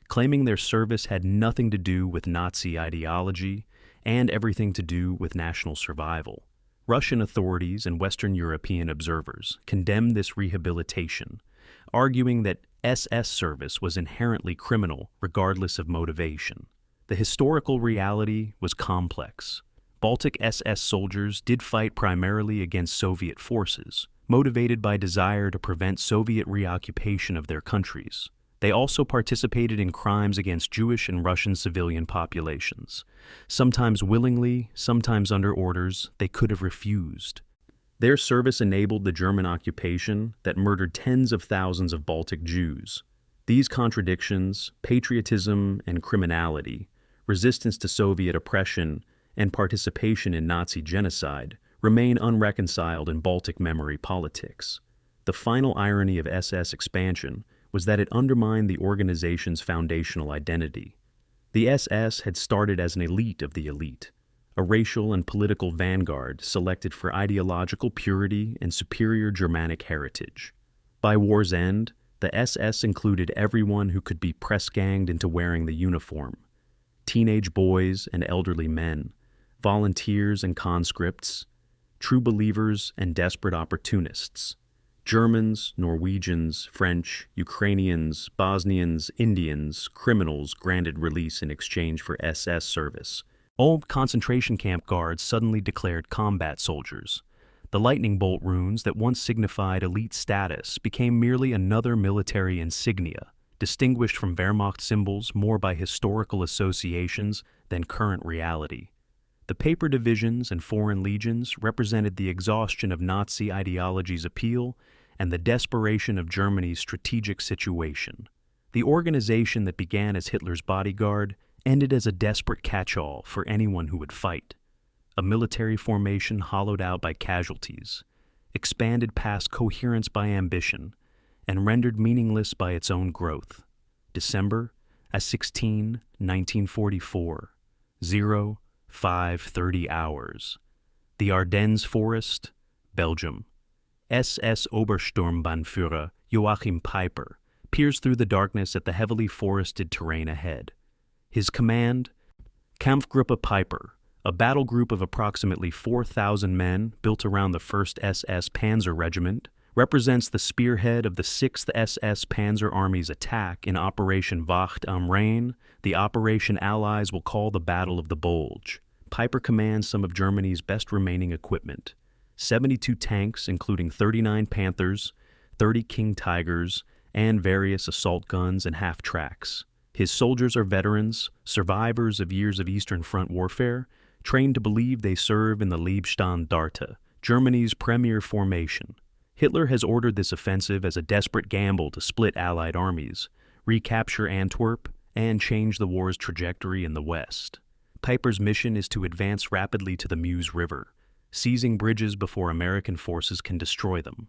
claiming their service had nothing to do with Nazi ideology and everything to do with national survival. Russian authorities and Western European observers condemned this rehabilitation, arguing that SS service was inherently criminal regardless of motivation. The historical reality was complex. Baltic SS soldiers did fight primarily against Soviet forces, motivated by desire to prevent Soviet reoccupation of their countries. They also participated in crimes against Jewish and Russian civilian populations, sometimes willingly, sometimes under orders they could have refused. Their service enabled the German occupation that murdered tens of thousands of Baltic Jews. These contradictions, patriotism and criminality, resistance to Soviet oppression, and participation in Nazi genocide remain unreconciled in Baltic memory politics. The final irony of SS expansion was that it undermined the organization's foundational identity. The SS had started as an elite of the elite, a racial and political vanguard selected for ideological purity and superior Germanic heritage. By war's end, the SS included everyone who could be press-ganged into wearing the uniform: teenage boys and elderly men, volunteers and conscripts, true believers and desperate opportunists, Germans, Norwegians, French, Ukrainians, Bosnians, Indians, criminals granted release in exchange for SS service. Old concentration camp guards suddenly declared combat soldiers. The lightning bolt runes that once signified elite status became merely another military insignia, distinguished from Wehrmacht symbols more by historical associations than current reality. The paper divisions and foreign legions represented the exhaustion of Nazi ideology's appeal and the desperation of Germany's strategic situation. The organization that began as Hitler's bodyguard ended as a desperate catch-all for anyone who would fight. A military formation hollowed out by casualties, expanded past coherence by ambition, and rendered meaningless by its own growth. December 16, 1944, 05:30 hours. The Ardennes Forest, Belgium. SS Obersturmbannführer Joachim Peiper peers through the darkness at the heavily forested terrain ahead. His command, Kampfgruppe Peiper, a battle group of approximately 4,000 men built around the 1st SS Panzer Regiment, represents the spearhead of the 6th SS Panzer Army's attack in Operation Wacht am Rhein, the operation Allies will call the Battle of the Bulge. Peiper commands some of Germany's best remaining equipment: 72 tanks, including 39 Panthers, 30 King Tigers, and various assault guns and half-tracks. His soldiers are veterans, survivors of years of Eastern Front warfare, trained to believe they serve in the Leibstandarte, Germany's premier formation. Hitler has ordered this offensive as a desperate gamble to split Allied armies, recapture Antwerp, and change the war's trajectory in the West. Peiper's mission is to advance rapidly to the Meuse River, seizing bridges before American forces can destroy them.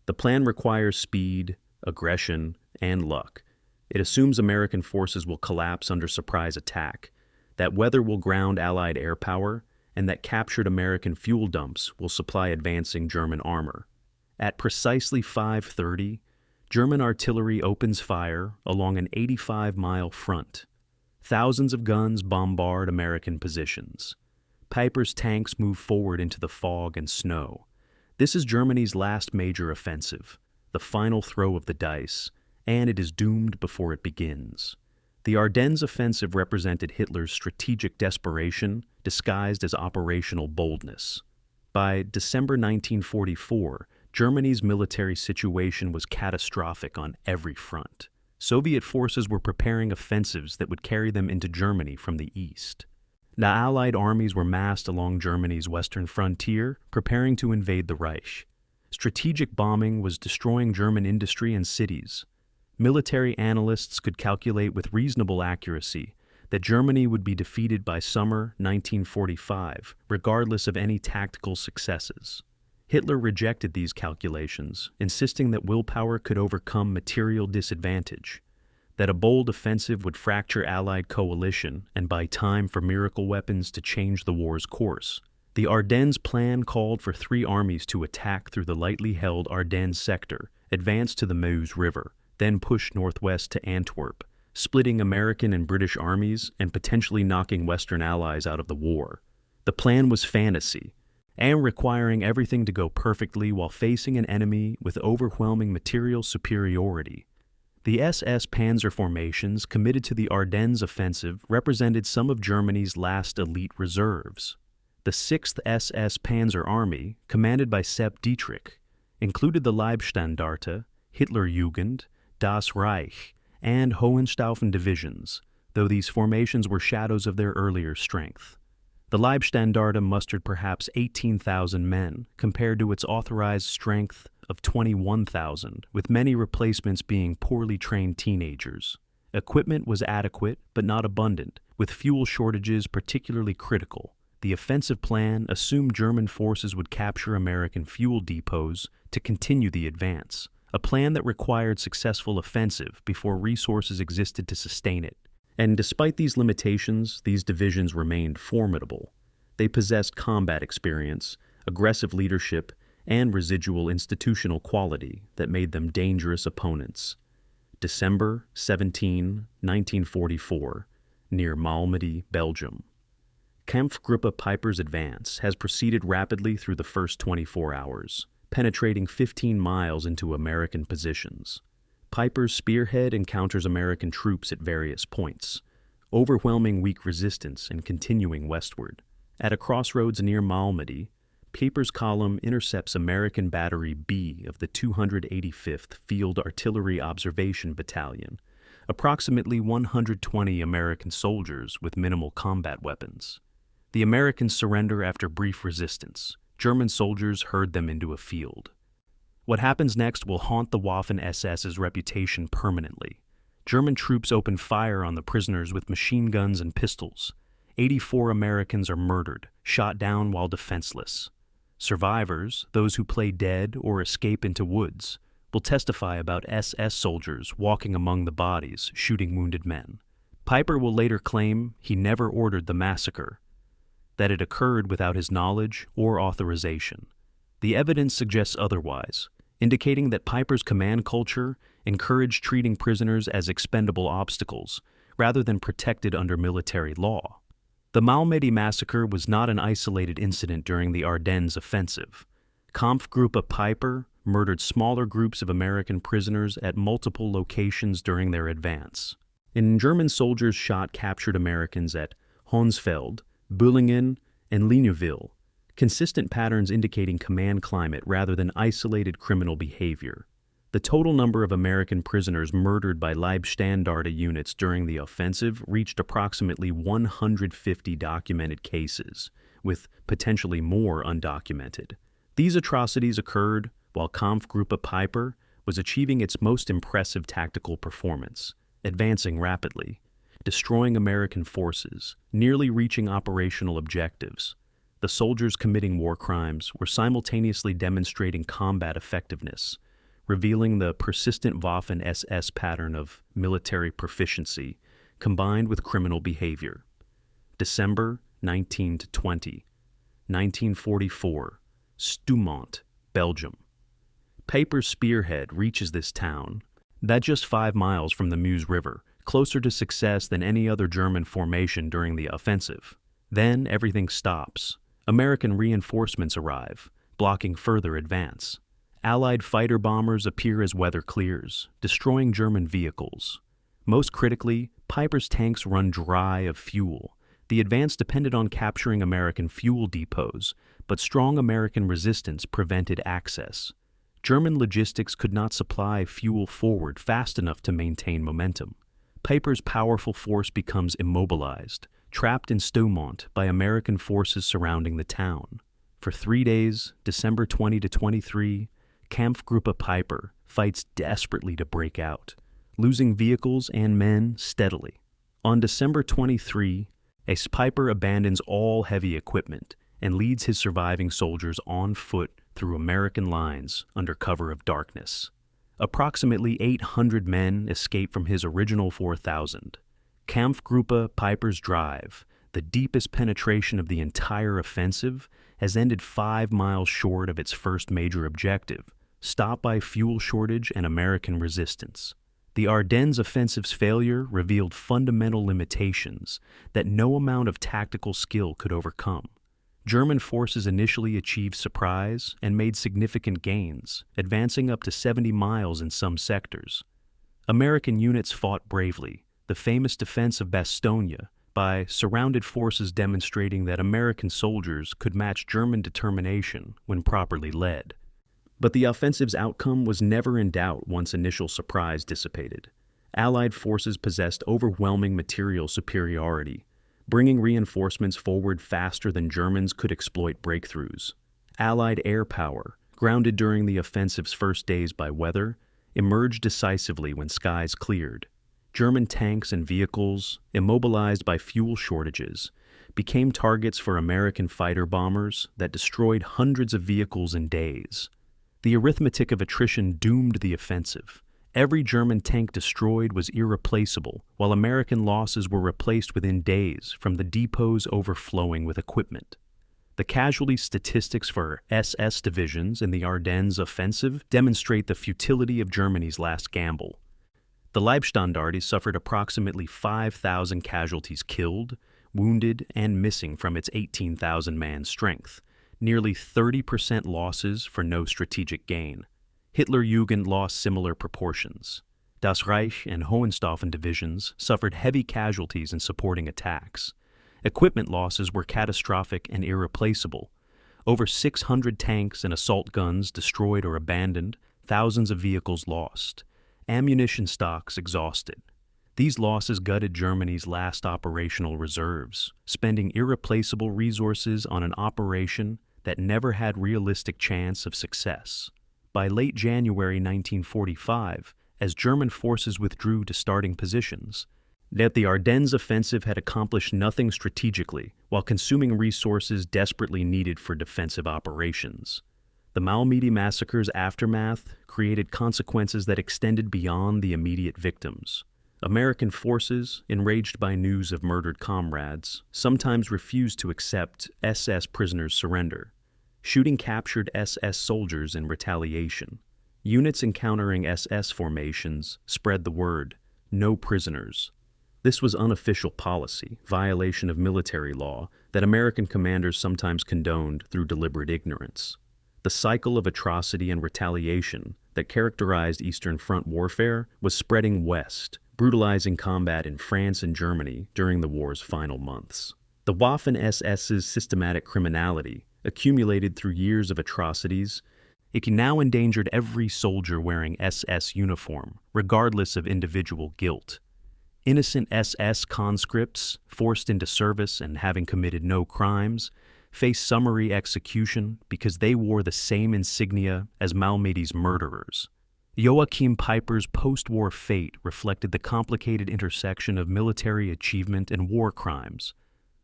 The plan requires speed, aggression, and luck. It assumes American forces will collapse under surprise attack, that weather will ground Allied air power, and that captured American fuel dumps will supply advancing German armor. At precisely 5:30, German artillery opens fire along an 85-mile front. Thousands of guns bombard American positions. Piper's tanks move forward into the fog and snow. This is Germany's last major offensive, the final throw of the dice, and it is doomed before it begins. The Ardennes offensive represented Hitler's strategic desperation disguised as operational boldness. By December 1944, Germany's military situation was catastrophic on every front. Soviet forces were preparing offensives that would carry them into Germany from the east. The Allied armies were massed along Germany's western frontier, preparing to invade the Reich. Strategic bombing was destroying German industry and cities. Military analysts could calculate with reasonable accuracy that Germany would be defeated by summer 1945, regardless of any tactical successes. Hitler rejected these calculations, insisting that willpower could overcome material disadvantage, that a bold offensive would fracture Allied coalition and buy time for miracle weapons to change the war's course. The Ardennes plan called for 3 armies to attack through the lightly held Ardennes sector, advance to the Meuse River, then push northwest to Antwerp, splitting American and British armies and potentially knocking Western allies out of the war. The plan was fantasy, and requiring everything to go perfectly while facing an enemy with overwhelming material superiority. The SS panzer formations committed to the Ardennes offensive represented some of Germany's last elite reserves. The 6th SS Panzer Army, commanded by Sepp Dietrich, included the Leibstandarte, Hitlerjugend, Das Reich, and Hohenstaufen divisions, though these formations were shadows of their earlier strength. The Leibstandarte mustered perhaps 18,000 men, compared to its authorized strength of 21,000, with many replacements being poorly trained teenagers. Equipment was adequate, but not abundant, with fuel shortages particularly critical. The offensive plan assumed German forces would capture American fuel depots to continue the advance, a plan that required successful offensive before resources existed to sustain it. And despite these limitations, these divisions remained formidable. They possessed combat experience, aggressive leadership, and residual institutional quality that made them dangerous opponents. December 17, 1944, near Malmedy, Belgium. Kampfgruppe Piper's advance has proceeded rapidly through the first 24 hours, penetrating 15 miles into American positions. Piper's spearhead encounters American troops at various points, overwhelming weak resistance and continuing westward. At a crossroads near Malmedy, Piper's column intercepts American Battery B of the 285th Field Artillery Observation Battalion, approximately 120 American soldiers with minimal combat weapons. The Americans surrender after brief resistance. German soldiers herd them into a field. What happens next will haunt the Waffen-SS's reputation permanently. German troops open fire on the prisoners with machine guns and pistols. 84 Americans are murdered, shot down while defenseless. Survivors, those who play dead or escape into woods, will testify about SS soldiers walking among the bodies, shooting wounded men. Piper will later claim he never ordered the massacre, that it occurred without his knowledge or authorization. The evidence suggests otherwise, indicating that Piper's command culture encouraged treating prisoners as expendable obstacles, rather than protected under military law. The Malmedy massacre was not an isolated incident during the Ardennes offensive. Kampfgruppe Piper murdered smaller groups of American prisoners at multiple locations during their advance. German soldiers shot captured Americans at Honsfeld, Bühlingen, and Ligneville, consistent patterns indicating command climate rather than isolated criminal behavior. The total number of American prisoners murdered by Leibstandarte units during the offensive reached approximately 150 documented cases, with potentially more undocumented. These atrocities occurred while Kampfgruppe Piper was achieving its most impressive tactical performance, advancing rapidly, destroying American forces, nearly reaching operational objectives. The soldiers committing war crimes were simultaneously demonstrating combat effectiveness, revealing the persistent Waffen-SS pattern of military proficiency combined with criminal behavior. December 19 to 20, 1944, Stoumont, Belgium. Piper's spearhead reaches this town, that just 5 miles from the Meuse River, closer to success than any other German formation during the offensive. Then everything stops. American reinforcements arrive, blocking further advance. Allied fighter bombers appear as weather clears, destroying German vehicles. Most critically, Piper's tanks run dry of fuel. The advance depended on capturing American fuel depots, but strong American resistance prevented access. German logistics could not supply fuel forward fast enough to maintain momentum. Piper's powerful force becomes immobilized, trapped in Stoumont by American forces surrounding the town. For 3 days, December 20 to 23, Kampfgruppe Piper fights desperately to break out, losing vehicles and men steadily. On December 23, Piper abandons all heavy equipment and leads his surviving soldiers on foot through American lines under cover of darkness. Approximately 800 men escape from his original 4,000. Kampfgruppe Piper's drive, the deepest penetration of the entire offensive, has ended 5 miles short of its first major objective, stopped by fuel shortage and American resistance. The Ardennes offensive's failure revealed fundamental limitations that no amount of tactical skill could overcome. German forces initially achieved surprise and made significant gains, advancing up to 70 miles in some sectors. American units fought bravely, the famous defense of Bastogne, by surrounded forces demonstrating that American soldiers could match German determination when properly led. But the offensive's outcome was never in doubt once initial surprise dissipated. Allied forces possessed overwhelming material superiority, bringing reinforcements forward faster than Germans could exploit breakthroughs. Allied air power, grounded during the offensive's first days by weather, emerged decisively when skies cleared. German tanks and vehicles, immobilized by fuel shortages, became targets for American fighter bombers that destroyed hundreds of vehicles in days. The arithmetic of attrition doomed the offensive. Every German tank destroyed was irreplaceable, while American losses were replaced within days from the depots overflowing with equipment. The casualty statistics for SS divisions in the Ardennes offensive demonstrate the futility of Germany's last gamble. The Leibstandartes suffered approximately 5,000 casualties killed, wounded, and missing from its 18,000-man strength, nearly 30% losses for no strategic gain. Hitlerjugend lost similar proportions. Das Reich and Hohenstaufen divisions suffered heavy casualties in supporting attacks. Equipment losses were catastrophic and irreplaceable. Over 600 tanks and assault guns destroyed or abandoned, thousands of vehicles lost. Ammunition stocks exhausted. These losses gutted Germany's last operational reserves, spending irreplaceable resources on an operation that never had realistic chance of success. By late January 1945, as German forces withdrew to starting positions, that the Ardennes offensive had accomplished nothing strategically while consuming resources desperately needed for defensive operations. The Malmedy massacre's aftermath created consequences that extended beyond the immediate victims. American forces, enraged by news of murdered comrades, sometimes refused to accept SS prisoners' surrender, shooting captured SS soldiers in retaliation. Units encountering SS formations spread the word, "No prisoners." This was unofficial policy, violation of military law that American commanders sometimes condoned through deliberate ignorance. The cycle of atrocity and retaliation that characterized Eastern Front warfare was spreading west, brutalizing combat in France and Germany during the war's final months. The Waffen-SS's systematic criminality, accumulated through years of atrocities, it now endangered every soldier wearing SS uniform, regardless of individual guilt. Innocent SS conscripts, forced into service and having committed no crimes, faced summary execution because they wore the same insignia as Malmedy's murderers. Joachim Piper's post-war fate reflected the complicated intersection of military achievement and war crimes.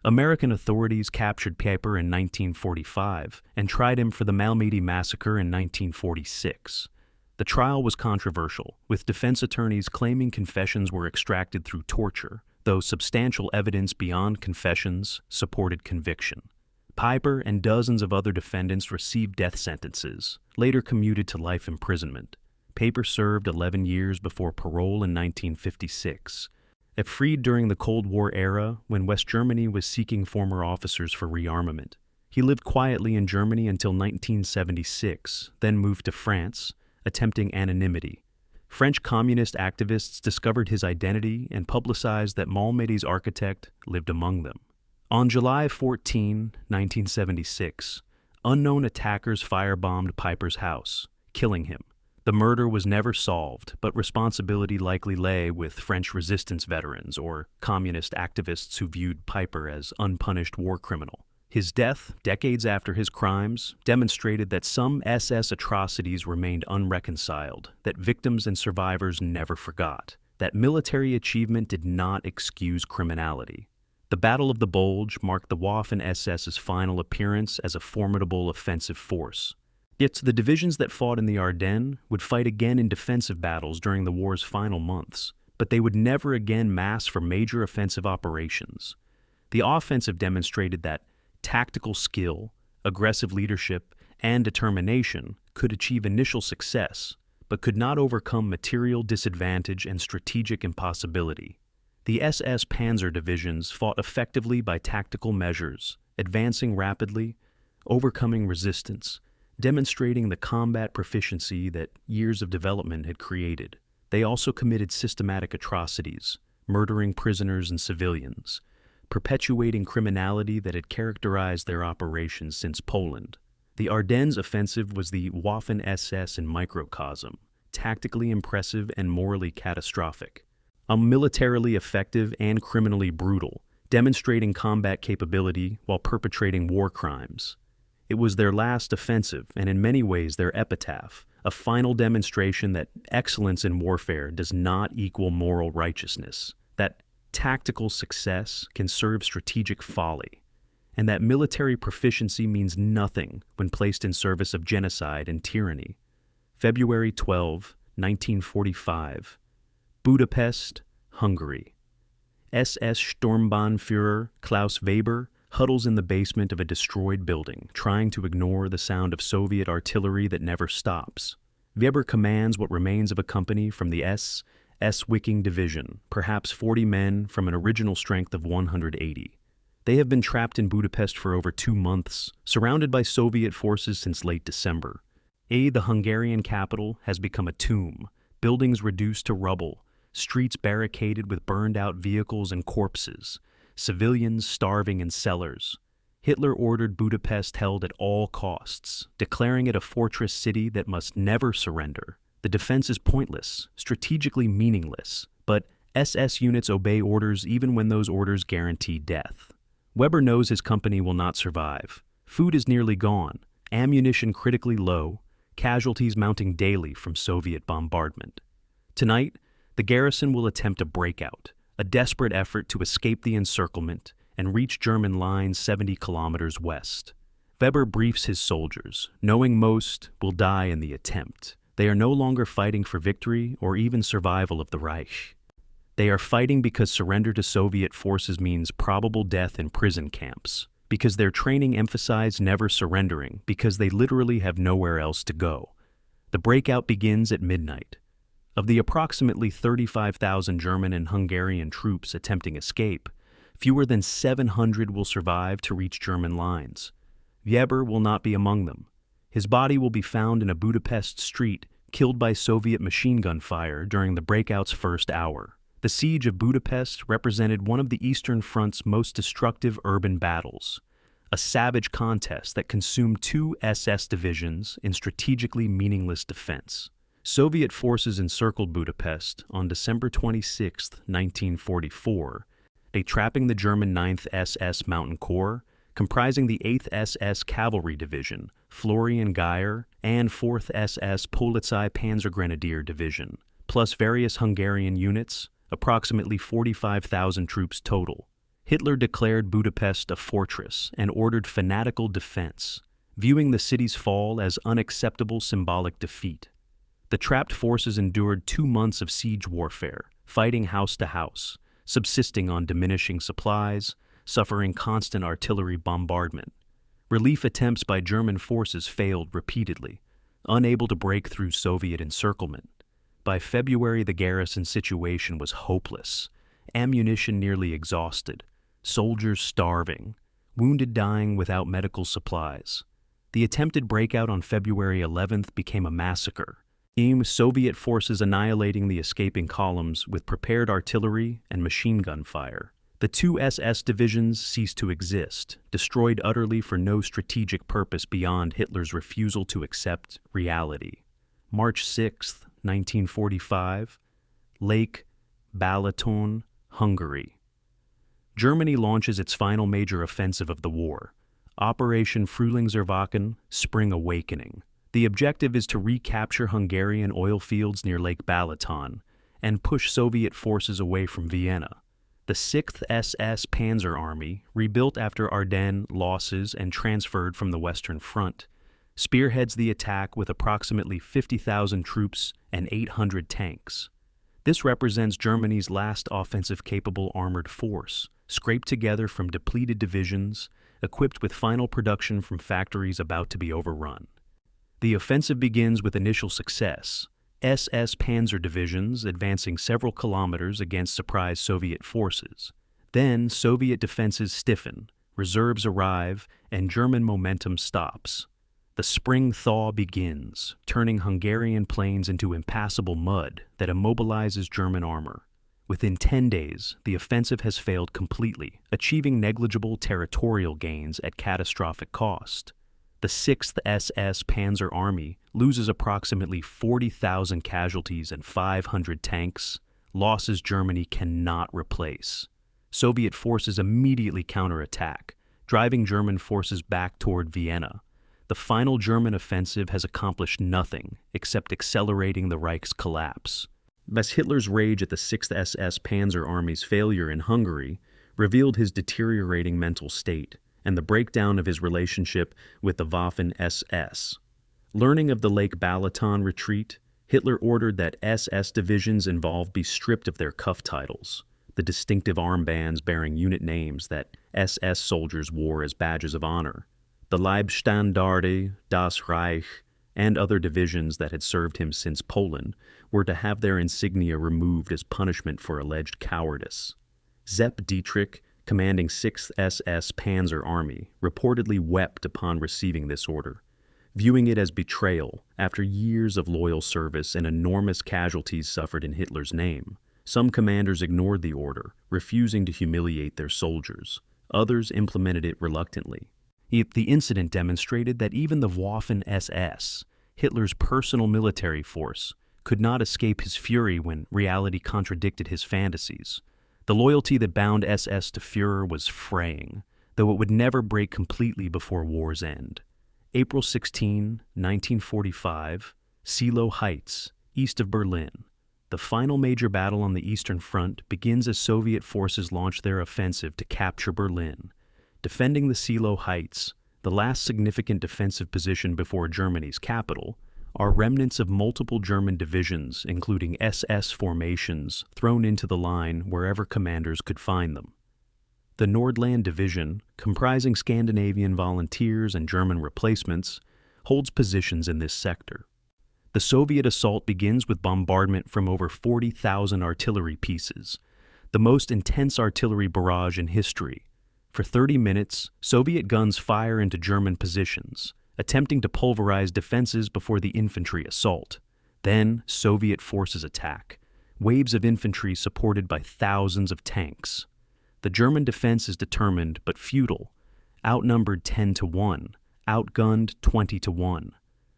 American authorities captured Piper in 1945 and tried him for the Malmedy massacre in 1946. The trial was controversial, with defense attorneys claiming confessions were extracted through torture, though substantial evidence beyond confessions supported conviction. Piper and dozens of other defendants received death sentences, later commuted to life imprisonment. Piper served 11 years before parole in 1956. freed during the Cold War era when West Germany was seeking former officers for rearmament. He lived quietly in Germany until 1976, then moved to France, attempting anonymity. French communist activists discovered his identity and publicized that Malmedy's architect lived among them. On July 14, 1976, unknown attackers firebombed Piper's house, killing him. The murder was never solved, but responsibility likely lay with French resistance veterans or communist activists who viewed Piper as unpunished war criminal. His death, decades after his crimes, demonstrated that some SS atrocities remained unreconciled, that victims and survivors never forgot, that military achievement did not excuse criminality. The Battle of the Bulge marked the Waffen-SS's final appearance as a formidable offensive force. Yet the divisions that fought in the Ardennes would fight again in defensive battles during the war's final months, but they would never again mass for major offensive operations. The offensive demonstrated that tactical skill, aggressive leadership, and determination could achieve initial success, but could not overcome material disadvantage and strategic impossibility. The SS Panzer divisions fought effectively by tactical measures, advancing rapidly, overcoming resistance, demonstrating the combat proficiency that years of development had created. They also committed systematic atrocities, murdering prisoners and civilians, perpetuating criminality that had characterized their operations since Poland. The Ardennes offensive was the Waffen-SS in microcosm, tactically impressive and morally catastrophic. Militarily effective and criminally brutal, demonstrating combat capability while perpetrating war crimes. It was their last offensive, and in many ways their epitaph, a final demonstration that excellence in warfare does not equal moral righteousness, that tactical success can serve strategic folly, and that military proficiency means nothing when placed in service of genocide and tyranny. February 12, 1945. Budapest, Hungary. SS Sturmbannführer Klaus Weber huddles in the basement of a destroyed building, trying to ignore the sound of Soviet artillery that never stops. Weber commands what remains of a company from the S. Wiking Division, perhaps 40 men from an original strength of 180. They have been trapped in Budapest for over 2 months, surrounded by Soviet forces since late December. The Hungarian capital has become a tomb, buildings reduced to rubble, streets barricaded with burned-out vehicles and corpses, civilians starving in cellars. Hitler ordered Budapest held at all costs, declaring it a fortress city that must never surrender. The defense is pointless, strategically meaningless, but SS units obey orders even when those orders guarantee death. Weber knows his company will not survive. Food is nearly gone, ammunition critically low, casualties mounting daily from Soviet bombardment. Tonight, the garrison will attempt a breakout, a desperate effort to escape the encirclement and reach German lines 70 kilometers west. Weber briefs his soldiers, knowing most will die in the attempt. They are no longer fighting for victory or even survival of the Reich. They are fighting because surrender to Soviet forces means probable death in prison camps, because their training emphasized never surrendering, because they literally have nowhere else to go. The breakout begins at midnight. Of the approximately 35,000 German and Hungarian troops attempting escape, fewer than 700 will survive to reach German lines. Weber will not be among them. His body will be found in a Budapest street, killed by Soviet machine gun fire during the breakout's first hour. The siege of Budapest represented one of the Eastern Front's most destructive urban battles, a savage contest that consumed 2 SS divisions in strategically meaningless defense. Soviet forces encircled Budapest on December 26, 1944, trapping the German 9th SS Mountain Corps, comprising the 8th SS Cavalry Division, Florian Geyer, and 4th SS Polizei Panzergrenadier Division, plus various Hungarian units, approximately 45,000 troops total. Hitler declared Budapest a fortress and ordered fanatical defense, viewing the city's fall as unacceptable symbolic defeat. The trapped forces endured 2 months of siege warfare, fighting house to house, subsisting on diminishing supplies, suffering constant artillery bombardment. Relief attempts by German forces failed repeatedly, unable to break through Soviet encirclement. By February, the garrison situation was hopeless, ammunition nearly exhausted, soldiers starving, wounded dying without medical supplies. The attempted breakout on February 11th became a massacre. Soviet forces annihilating the escaping columns with prepared artillery and machine gun fire. The two SS divisions ceased to exist, destroyed utterly for no strategic purpose beyond Hitler's refusal to accept reality. March 6, 1945, Lake Balaton, Hungary. Germany launches its final major offensive of the war, Operation Frühlingserwachen, Spring Awakening. The objective is to recapture Hungarian oil fields near Lake Balaton and push Soviet forces away from Vienna. The 6th SS Panzer Army, rebuilt after Ardennes losses and transferred from the Western Front, spearheads the attack with approximately 50,000 troops and 800 tanks. This represents Germany's last offensive-capable armored force, scraped together from depleted divisions, equipped with final production from factories about to be overrun. The offensive begins with initial success, SS Panzer divisions advancing several kilometers against surprise Soviet forces. Then Soviet defenses stiffen, reserves arrive, and German momentum stops. The spring thaw begins, turning Hungarian plains into impassable mud that immobilizes German armor. Within 10 days, the offensive has failed completely, achieving negligible territorial gains at catastrophic cost. The 6th SS Panzer Army loses approximately 40,000 casualties and 500 tanks, losses Germany cannot replace. Soviet forces immediately counterattack, driving German forces back toward Vienna. The final German offensive has accomplished nothing except accelerating the Reich's collapse. As Hitler's rage at the 6th SS Panzer Army's failure in Hungary revealed his deteriorating mental state and the breakdown of his relationship with the Waffen-SS. Learning of the Lake Balaton retreat, Hitler ordered that SS divisions involved be stripped of their cuff titles, the distinctive armbands bearing unit names that SS soldiers wore as badges of honor. The Leibstandarte, Das Reich, and other divisions that had served him since Poland were to have their insignia removed as punishment for alleged cowardice. Zepp Dietrich, commanding 6th SS Panzer Army, reportedly wept upon receiving this order, viewing it as betrayal after years of loyal service and enormous casualties suffered in Hitler's name. Some commanders ignored the order, refusing to humiliate their soldiers. Others implemented it reluctantly. The incident demonstrated that even the Waffen-SS, Hitler's personal military force, could not escape his fury when reality contradicted his fantasies. The loyalty that bound SS to Führer was fraying, though it would never break completely before war's end. April 16, 1945, Seelow Heights, east of Berlin. The final major battle on the Eastern Front begins as Soviet forces launch their offensive to capture Berlin. Defending the Seelow Heights, the last significant defensive position before Germany's capital, are remnants of multiple German divisions, including SS formations, thrown into the line wherever commanders could find them. The Nordland Division, comprising Scandinavian volunteers and German replacements, holds positions in this sector. The Soviet assault begins with bombardment from over 40,000 artillery pieces, the most intense artillery barrage in history. For 30 minutes, Soviet guns fire into German positions, attempting to pulverize defenses before the infantry assault. Then, Soviet forces attack, waves of infantry supported by thousands of tanks. The German defense is determined but futile, outnumbered 10-1, outgunned 20-1.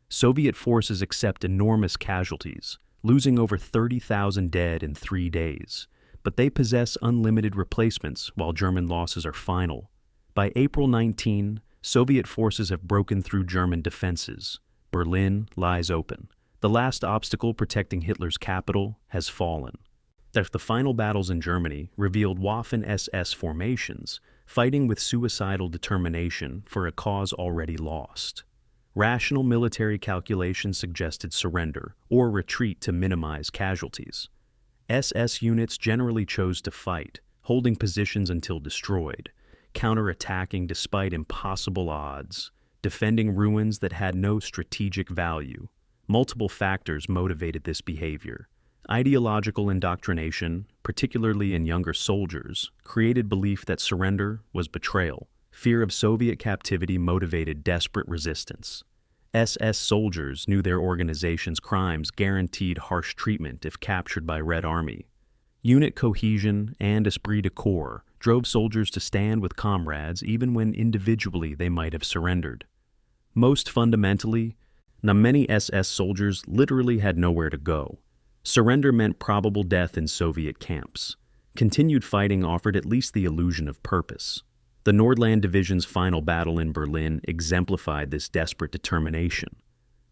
Soviet forces accept enormous casualties, losing over 30,000 dead in 3 days. But they possess unlimited replacements while German losses are final. By April 19, Soviet forces have broken through German defenses. Berlin lies open. The last obstacle protecting Hitler's capital has fallen. The final battles in Germany revealed Waffen-SS formations fighting with suicidal determination for a cause already lost. Rational military calculations suggested surrender or retreat to minimize casualties. SS units generally chose to fight, holding positions until destroyed, counterattacking despite impossible odds, defending ruins that had no strategic value. Multiple factors motivated this behavior: Ideological indoctrination, particularly in younger soldiers, created belief that surrender was betrayal. Fear of Soviet captivity motivated desperate resistance. SS soldiers knew their organization's crimes guaranteed harsh treatment if captured by Red Army. Unit cohesion and esprit de corps drove soldiers to stand with comrades even when individually they might have surrendered. Most fundamentally, many SS soldiers literally had nowhere to go. Surrender meant probable death in Soviet camps. Continued fighting offered at least the illusion of purpose. The Nordland Division's final battle in Berlin exemplified this desperate determination.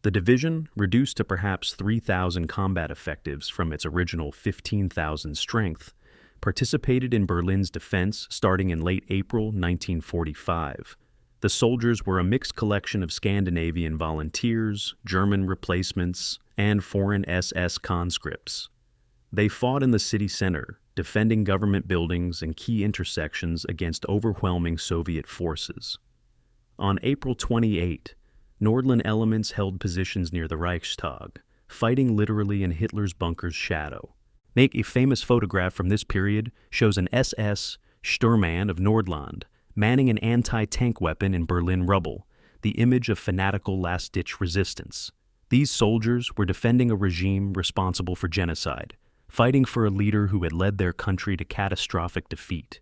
The division, reduced to perhaps 3,000 combat effectives from its original 15,000 strength, participated in Berlin's defense starting in late April 1945. The soldiers were a mixed collection of Scandinavian volunteers, German replacements, and foreign SS conscripts. They fought in the city center, defending government buildings and key intersections against overwhelming Soviet forces. On April 28, Nordland elements held positions near the Reichstag, fighting literally in Hitler's bunker's shadow. A famous photograph from this period shows an SS Sturmmann of Nordland manning an anti-tank weapon in Berlin rubble, the image of fanatical last-ditch resistance. These soldiers were defending a regime responsible for genocide, fighting for a leader who had led their country to catastrophic defeat.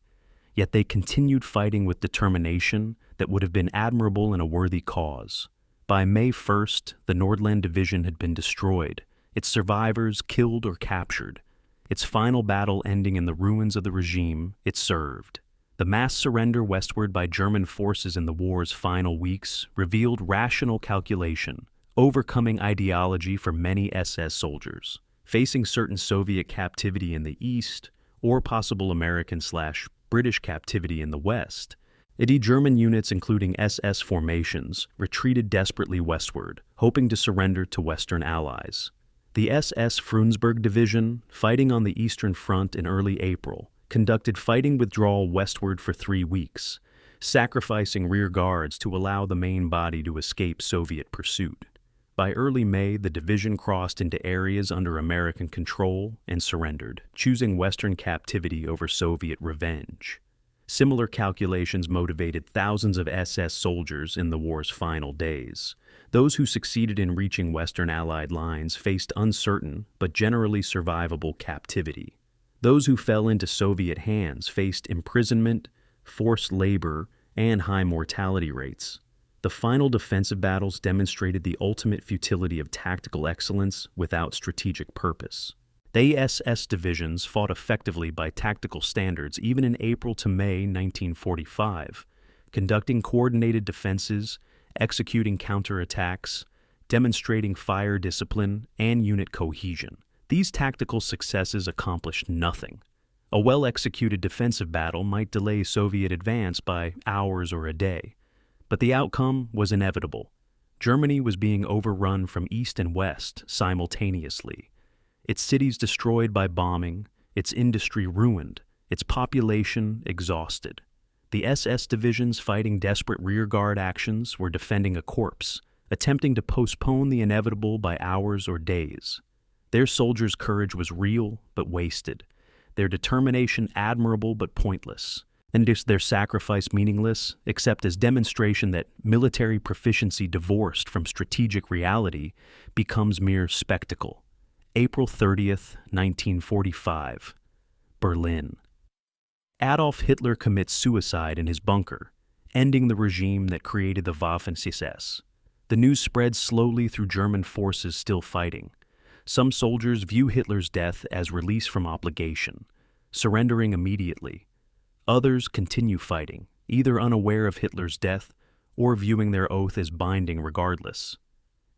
Yet they continued fighting with determination that would have been admirable in a worthy cause. By May 1st, the Nordland Division had been destroyed, its survivors killed or captured, its final battle ending in the ruins of the regime it served. The mass surrender westward by German forces in the war's final weeks revealed rational calculation, overcoming ideology for many SS soldiers. Facing certain Soviet captivity in the east, or possible American/British captivity in the west, German units including SS formations retreated desperately westward, hoping to surrender to Western allies. The SS Frundsberg Division, fighting on the Eastern Front in early April, conducted fighting withdrawal westward for 3 weeks, sacrificing rear guards to allow the main body to escape Soviet pursuit. By early May, the division crossed into areas under American control and surrendered, choosing Western captivity over Soviet revenge. Similar calculations motivated thousands of SS soldiers in the war's final days. Those who succeeded in reaching Western Allied lines faced uncertain but generally survivable captivity. Those who fell into Soviet hands faced imprisonment, forced labor, and high mortality rates. The final defensive battles demonstrated the ultimate futility of tactical excellence without strategic purpose. The SS divisions fought effectively by tactical standards even in April to May 1945, conducting coordinated defenses, executing counterattacks, demonstrating fire discipline, and unit cohesion. These tactical successes accomplished nothing. A well-executed defensive battle might delay Soviet advance by hours or a day. But the outcome was inevitable. Germany was being overrun from east and west simultaneously. Its cities destroyed by bombing, its industry ruined, its population exhausted. The SS divisions fighting desperate rearguard actions were defending a corpse, attempting to postpone the inevitable by hours or days. Their soldiers' courage was real but wasted, their determination admirable but pointless, and their sacrifice meaningless except as demonstration that military proficiency divorced from strategic reality becomes mere spectacle. April 30th, 1945. Berlin. Adolf Hitler commits suicide in his bunker, ending the regime that created the Waffen-SS. The news spreads slowly through German forces still fighting. Some soldiers view Hitler's death as release from obligation, surrendering immediately. Others continue fighting, either unaware of Hitler's death or viewing their oath as binding regardless.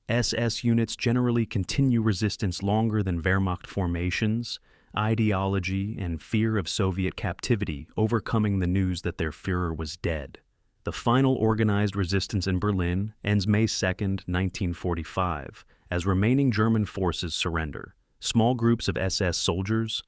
SS units generally continue resistance longer than Wehrmacht formations, ideology, and fear of Soviet captivity overcoming the news that their Führer was dead. The final organized resistance in Berlin ends May 2, 1945, as remaining German forces surrender. Small groups of SS soldiers,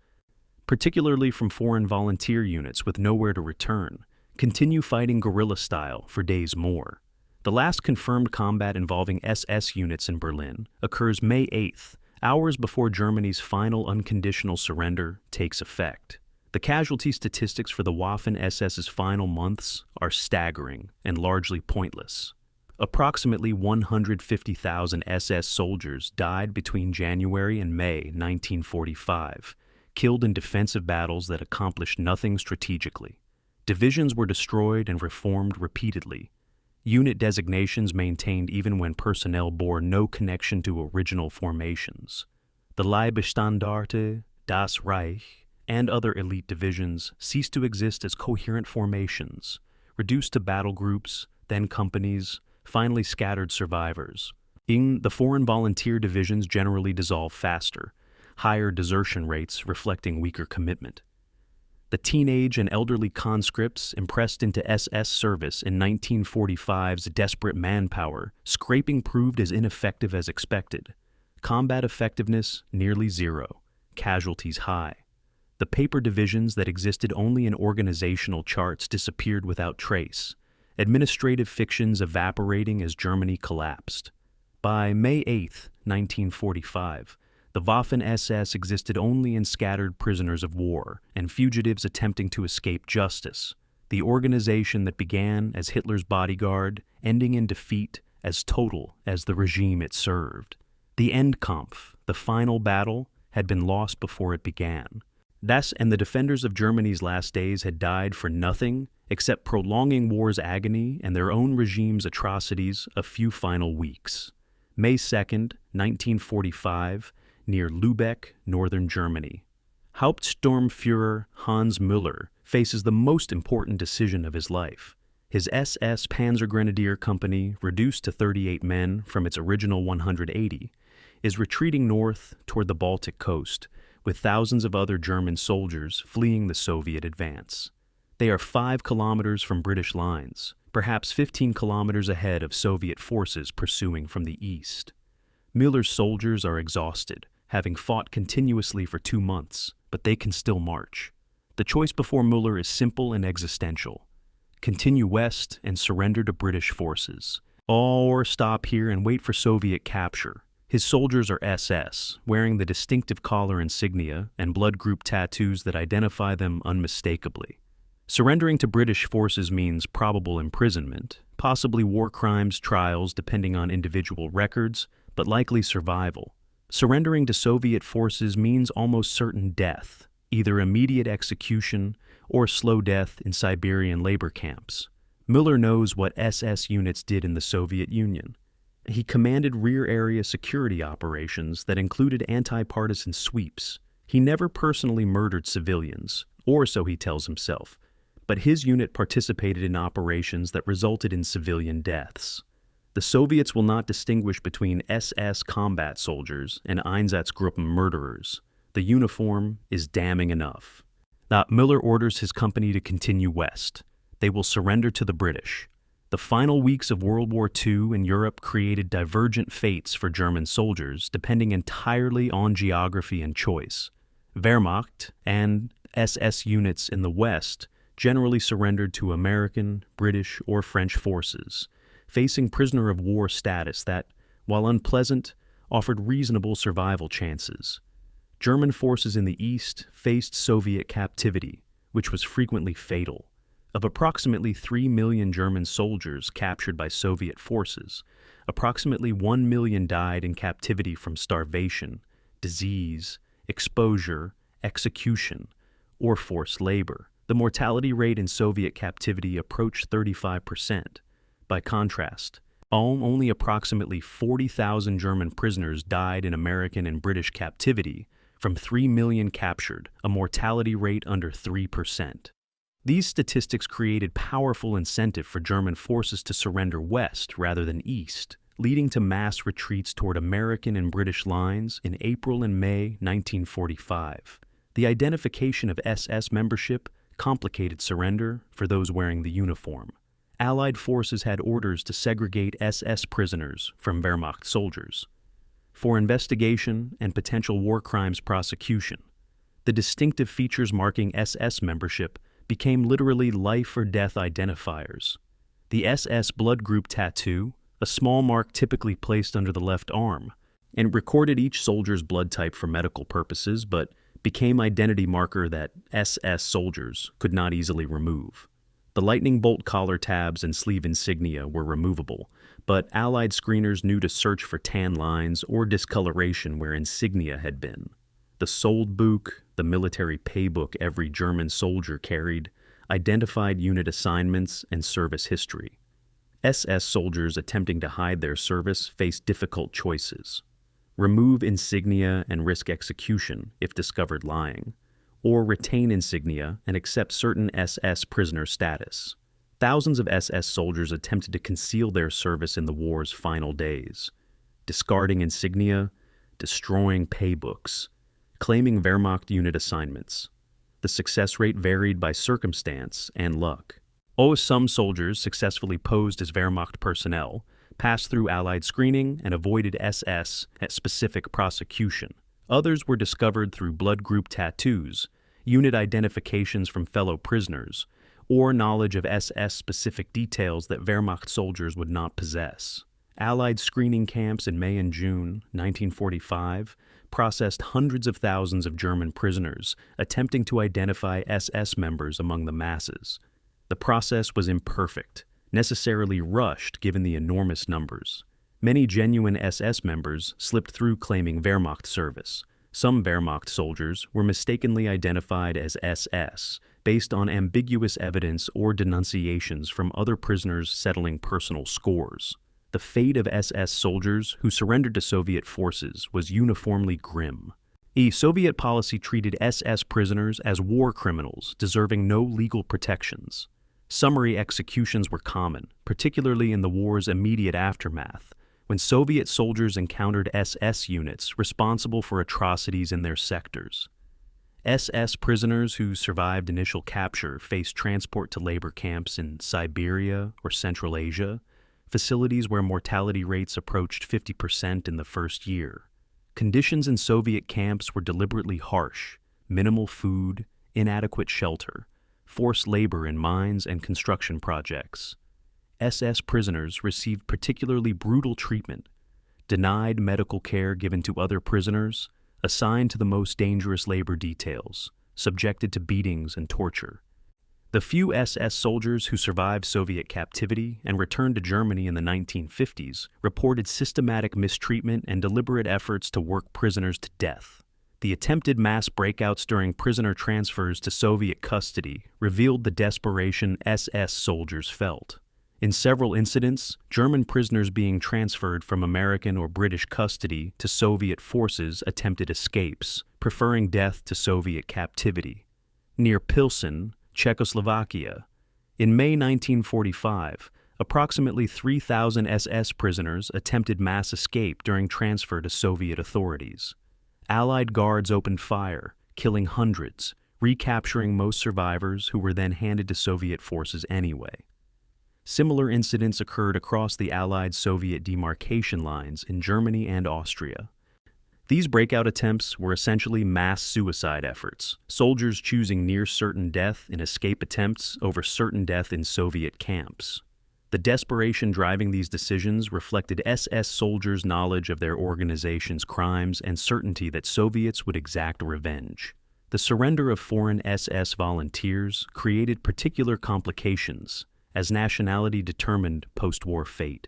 particularly from foreign volunteer units with nowhere to return, continue fighting guerrilla style for days more. The last confirmed combat involving SS units in Berlin occurs May 8th, hours before Germany's final unconditional surrender takes effect. The casualty statistics for the Waffen-SS's final months are staggering and largely pointless. Approximately 150,000 SS soldiers died between January and May 1945, killed in defensive battles that accomplished nothing strategically. Divisions were destroyed and reformed repeatedly. Unit designations maintained even when personnel bore no connection to original formations. The Leibestandarte, Das Reich, and other elite divisions ceased to exist as coherent formations, reduced to battle groups, then companies, finally scattered survivors. The foreign volunteer divisions generally dissolve faster, higher desertion rates reflecting weaker commitment. The teenage and elderly conscripts impressed into SS service in 1945's desperate manpower, scraping proved as ineffective as expected. Combat effectiveness nearly zero, casualties high. The paper divisions that existed only in organizational charts disappeared without trace, administrative fictions evaporating as Germany collapsed. By May 8, 1945, the Waffen-SS existed only in scattered prisoners of war and fugitives attempting to escape justice, the organization that began as Hitler's bodyguard, ending in defeat as total as the regime it served. The Endkampf, the final battle, had been lost before it began. And the defenders of Germany's last days had died for nothing except prolonging war's agony and their own regime's atrocities a few final weeks. May 2nd, 1945, near Lübeck, northern Germany. Hauptsturmführer Hans Müller faces the most important decision of his life. His SS Panzergrenadier Company, reduced to 38 men from its original 180, is retreating north toward the Baltic coast, with thousands of other German soldiers fleeing the Soviet advance. They are 5 kilometers from British lines, perhaps 15 kilometers ahead of Soviet forces pursuing from the east. Müller's soldiers are exhausted, having fought continuously for 2 months, but they can still march. The choice before Müller is simple and existential. Continue west and surrender to British forces, or stop here and wait for Soviet capture. His soldiers are SS, wearing the distinctive collar insignia and blood group tattoos that identify them unmistakably. Surrendering to British forces means probable imprisonment, possibly war crimes trials depending on individual records, but likely survival. Surrendering to Soviet forces means almost certain death, either immediate execution or slow death in Siberian labor camps. Müller knows what SS units did in the Soviet Union. He commanded rear area security operations that included anti-partisan sweeps. He never personally murdered civilians, or so he tells himself, but his unit participated in operations that resulted in civilian deaths. The Soviets will not distinguish between SS combat soldiers and Einsatzgruppen murderers. The uniform is damning enough. Müller orders his company to continue west. They will surrender to the British. The final weeks of World War II in Europe created divergent fates for German soldiers, depending entirely on geography and choice. Wehrmacht and SS units in the West generally surrendered to American, British, or French forces, facing prisoner of war status that, while unpleasant, offered reasonable survival chances. German forces in the East faced Soviet captivity, which was frequently fatal. Of approximately 3 million German soldiers captured by Soviet forces, approximately 1 million died in captivity from starvation, disease, exposure, execution, or forced labor. The mortality rate in Soviet captivity approached 35%. By contrast, only approximately 40,000 German prisoners died in American and British captivity from 3 million captured, a mortality rate under 3%. These statistics created powerful incentive for German forces to surrender west rather than east, leading to mass retreats toward American and British lines in April and May 1945. The identification of SS membership complicated surrender for those wearing the uniform. Allied forces had orders to segregate SS prisoners from Wehrmacht soldiers for investigation and potential war crimes prosecution. The distinctive features marking SS membership became literally life or death identifiers. The SS blood group tattoo, a small mark typically placed under the left arm, and recorded each soldier's blood type for medical purposes, but became identity marker that SS soldiers could not easily remove. The lightning bolt collar tabs and sleeve insignia were removable, but Allied screeners knew to search for tan lines or discoloration where insignia had been. The Soldbuch, the military paybook every German soldier carried, identified unit assignments and service history. SS soldiers attempting to hide their service faced difficult choices. Remove insignia and risk execution if discovered lying, or retain insignia and accept certain SS prisoner status. Thousands of SS soldiers attempted to conceal their service in the war's final days, discarding insignia, destroying paybooks, claiming Wehrmacht unit assignments. The success rate varied by circumstance and luck. Some soldiers successfully posed as Wehrmacht personnel, passed through Allied screening, and avoided SS at specific prosecution. Others were discovered through blood group tattoos, unit identifications from fellow prisoners, or knowledge of SS-specific details that Wehrmacht soldiers would not possess. Allied screening camps in May and June 1945 processed hundreds of thousands of German prisoners, attempting to identify SS members among the masses. The process was imperfect, necessarily rushed given the enormous numbers. Many genuine SS members slipped through claiming Wehrmacht service. Some Wehrmacht soldiers were mistakenly identified as SS, based on ambiguous evidence or denunciations from other prisoners settling personal scores. The fate of SS soldiers who surrendered to Soviet forces was uniformly grim. Soviet policy treated SS prisoners as war criminals, deserving no legal protections. Summary executions were common, particularly in the war's immediate aftermath, when Soviet soldiers encountered SS units responsible for atrocities in their sectors. SS prisoners who survived initial capture faced transport to labor camps in Siberia or Central Asia, facilities where mortality rates approached 50% in the first year. Conditions in Soviet camps were deliberately harsh: minimal food, inadequate shelter, forced labor in mines and construction projects. SS prisoners received particularly brutal treatment, denied medical care given to other prisoners, assigned to the most dangerous labor details, subjected to beatings and torture. The few SS soldiers who survived Soviet captivity and returned to Germany in the 1950s reported systematic mistreatment and deliberate efforts to work prisoners to death. The attempted mass breakouts during prisoner transfers to Soviet custody revealed the desperation SS soldiers felt. In several incidents, German prisoners being transferred from American or British custody to Soviet forces attempted escapes, preferring death to Soviet captivity. Near Pilsen, Czechoslovakia, in May 1945, approximately 3,000 SS prisoners attempted mass escape during transfer to Soviet authorities. Allied guards opened fire, killing hundreds, recapturing most survivors who were then handed to Soviet forces anyway. Similar incidents occurred across the Allied-Soviet demarcation lines in Germany and Austria. These breakout attempts were essentially mass suicide efforts, soldiers choosing near-certain death in escape attempts over certain death in Soviet camps. The desperation driving these decisions reflected SS soldiers' knowledge of their organization's crimes and certainty that Soviets would exact revenge. The surrender of foreign SS volunteers created particular complications, as nationality determined post-war fate.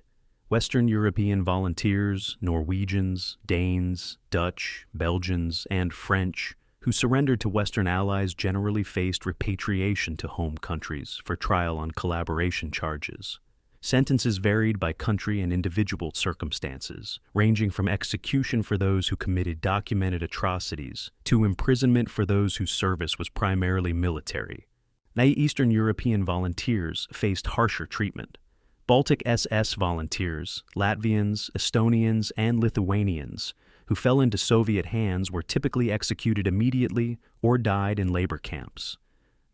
Western European volunteers, Norwegians, Danes, Dutch, Belgians, and French, who surrendered to Western allies generally faced repatriation to home countries for trial on collaboration charges. Sentences varied by country and individual circumstances, ranging from execution for those who committed documented atrocities to imprisonment for those whose service was primarily military. Eastern European volunteers faced harsher treatment. Baltic SS volunteers, Latvians, Estonians, and Lithuanians who fell into Soviet hands were typically executed immediately or died in labor camps.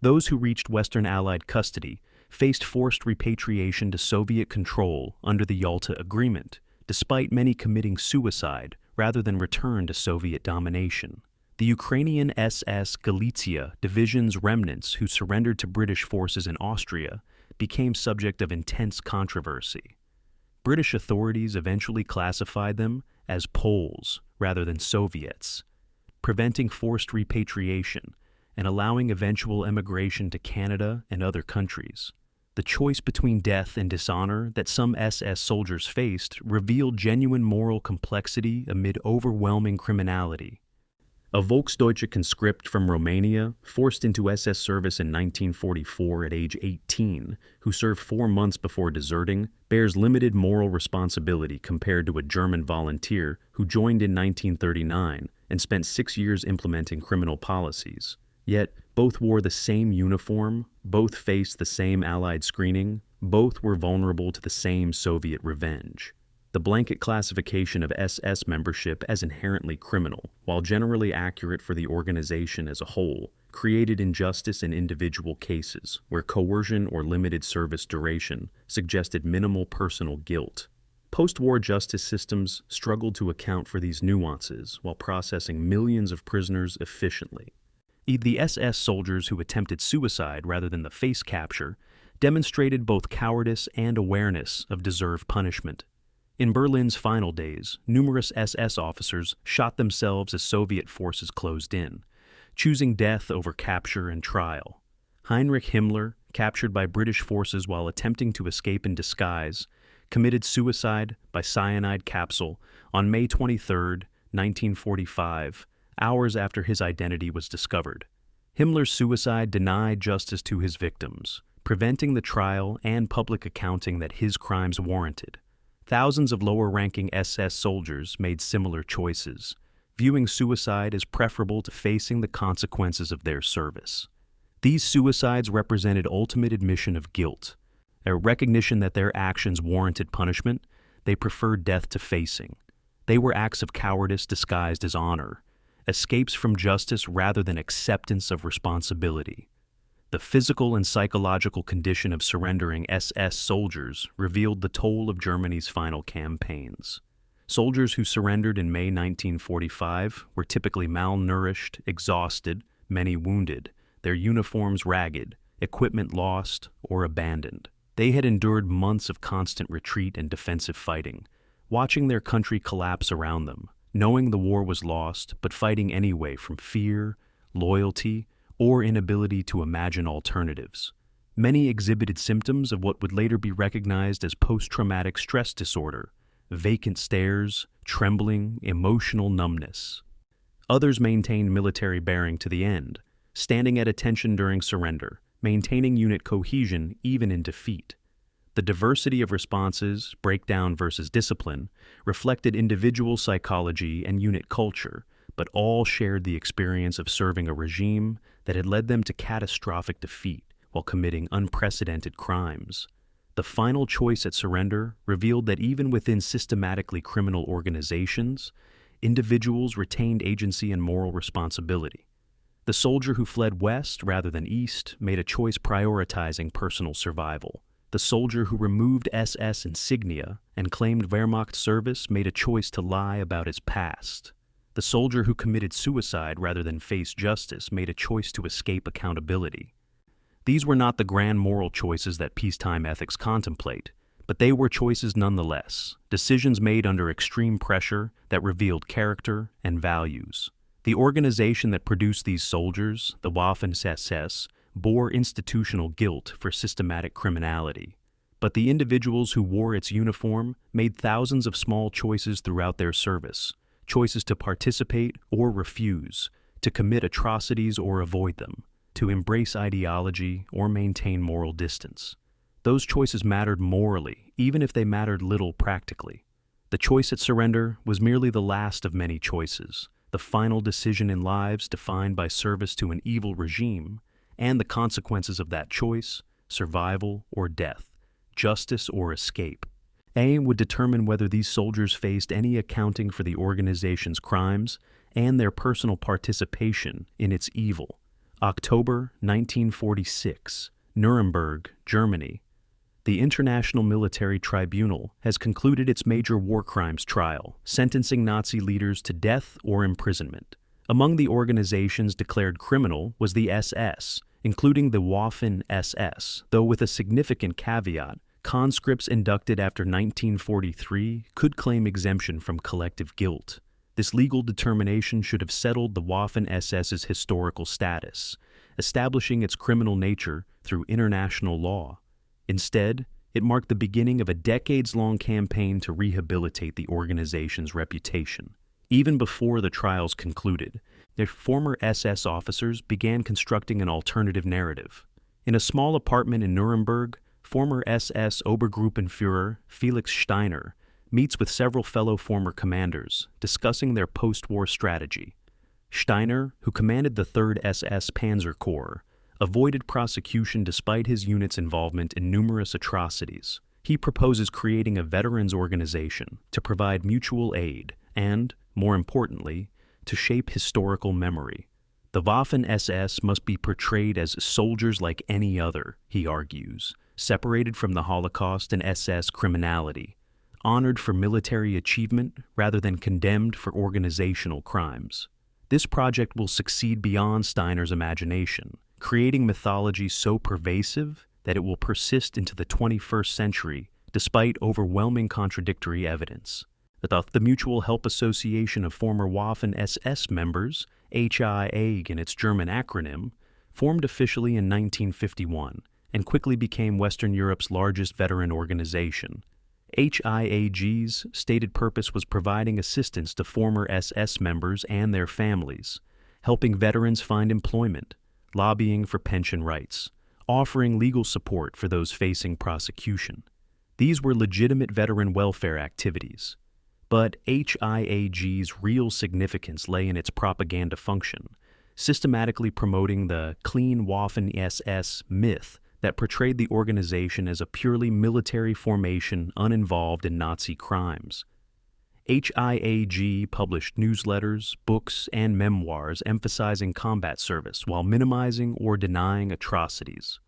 Those who reached Western Allied custody faced forced repatriation to Soviet control under the Yalta Agreement, despite many committing suicide rather than return to Soviet domination. The Ukrainian SS Galicia Division's remnants who surrendered to British forces in Austria became subject of intense controversy. British authorities eventually classified them as Poles rather than Soviets, preventing forced repatriation and allowing eventual emigration to Canada and other countries. The choice between death and dishonor that some SS soldiers faced revealed genuine moral complexity amid overwhelming criminality. A Volksdeutsche conscript from Romania, forced into SS service in 1944 at age 18, who served 4 months before deserting, bears limited moral responsibility compared to a German volunteer who joined in 1939 and spent 6 years implementing criminal policies. Yet, both wore the same uniform, both faced the same Allied screening, both were vulnerable to the same Soviet revenge. The blanket classification of SS membership as inherently criminal, while generally accurate for the organization as a whole, created injustice in individual cases where coercion or limited service duration suggested minimal personal guilt. Post-war justice systems struggled to account for these nuances while processing millions of prisoners efficiently. The SS soldiers who attempted suicide rather than the face capture demonstrated both cowardice and awareness of deserved punishment. In Berlin's final days, numerous SS officers shot themselves as Soviet forces closed in, choosing death over capture and trial. Heinrich Himmler, captured by British forces while attempting to escape in disguise, committed suicide by cyanide capsule on May 23, 1945, hours after his identity was discovered. Himmler's suicide denied justice to his victims, preventing the trial and public accounting that his crimes warranted. Thousands of lower-ranking SS soldiers made similar choices, viewing suicide as preferable to facing the consequences of their service. These suicides represented ultimate admission of guilt, a recognition that their actions warranted punishment. They preferred death to facing. They were acts of cowardice disguised as honor, escapes from justice rather than acceptance of responsibility. The physical and psychological condition of surrendering SS soldiers revealed the toll of Germany's final campaigns. Soldiers who surrendered in May 1945 were typically malnourished, exhausted, many wounded, their uniforms ragged, equipment lost or abandoned. They had endured months of constant retreat and defensive fighting, watching their country collapse around them, knowing the war was lost, but fighting anyway from fear, loyalty, or inability to imagine alternatives. Many exhibited symptoms of what would later be recognized as post-traumatic stress disorder, vacant stares, trembling, emotional numbness. Others maintained military bearing to the end, standing at attention during surrender, maintaining unit cohesion even in defeat. The diversity of responses, breakdown versus discipline, reflected individual psychology and unit culture, but all shared the experience of serving a regime that had led them to catastrophic defeat while committing unprecedented crimes. The final choice at surrender revealed that even within systematically criminal organizations, individuals retained agency and moral responsibility. The soldier who fled west rather than east made a choice prioritizing personal survival. The soldier who removed SS insignia and claimed Wehrmacht service made a choice to lie about his past. The soldier who committed suicide rather than face justice made a choice to escape accountability. These were not the grand moral choices that peacetime ethics contemplate, but they were choices nonetheless, decisions made under extreme pressure that revealed character and values. The organization that produced these soldiers, the Waffen-SS, bore institutional guilt for systematic criminality. But the individuals who wore its uniform made thousands of small choices throughout their service, choices to participate or refuse, to commit atrocities or avoid them, to embrace ideology or maintain moral distance. Those choices mattered morally, even if they mattered little practically. The choice at surrender was merely the last of many choices, the final decision in lives defined by service to an evil regime, and the consequences of that choice, survival or death, justice or escape. AIM would determine whether these soldiers faced any accounting for the organization's crimes and their personal participation in its evil. October 1946, Nuremberg, Germany. The International Military Tribunal has concluded its major war crimes trial, sentencing Nazi leaders to death or imprisonment. Among the organizations declared criminal was the SS, including the Waffen-SS, though with a significant caveat: Conscripts inducted after 1943 could claim exemption from collective guilt. This legal determination should have settled the Waffen-SS's historical status, establishing its criminal nature through international law. Instead, it marked the beginning of a decades-long campaign to rehabilitate the organization's reputation. Even before the trials concluded, their former SS officers began constructing an alternative narrative. In a small apartment in Nuremberg, former SS Obergruppenführer Felix Steiner meets with several fellow former commanders, discussing their post-war strategy. Steiner, who commanded the 3rd SS Panzer Corps, avoided prosecution despite his unit's involvement in numerous atrocities. He proposes creating a veterans organization to provide mutual aid and, more importantly, to shape historical memory. The Waffen-SS must be portrayed as soldiers like any other, he argues, separated from the Holocaust and SS criminality, honored for military achievement rather than condemned for organizational crimes. This project will succeed beyond Steiner's imagination, creating mythology so pervasive that it will persist into the 21st century despite overwhelming contradictory evidence. The Mutual Help Association of former Waffen-SS members, HIAG in its German acronym, formed officially in 1951 and quickly became Western Europe's largest veteran organization. HIAG's stated purpose was providing assistance to former SS members and their families, helping veterans find employment, lobbying for pension rights, offering legal support for those facing prosecution. These were legitimate veteran welfare activities. But HIAG's real significance lay in its propaganda function, systematically promoting the clean Waffen-SS myth that portrayed the organization as a purely military formation uninvolved in Nazi crimes. HIAG published newsletters, books, and memoirs emphasizing combat service while minimizing or denying atrocities.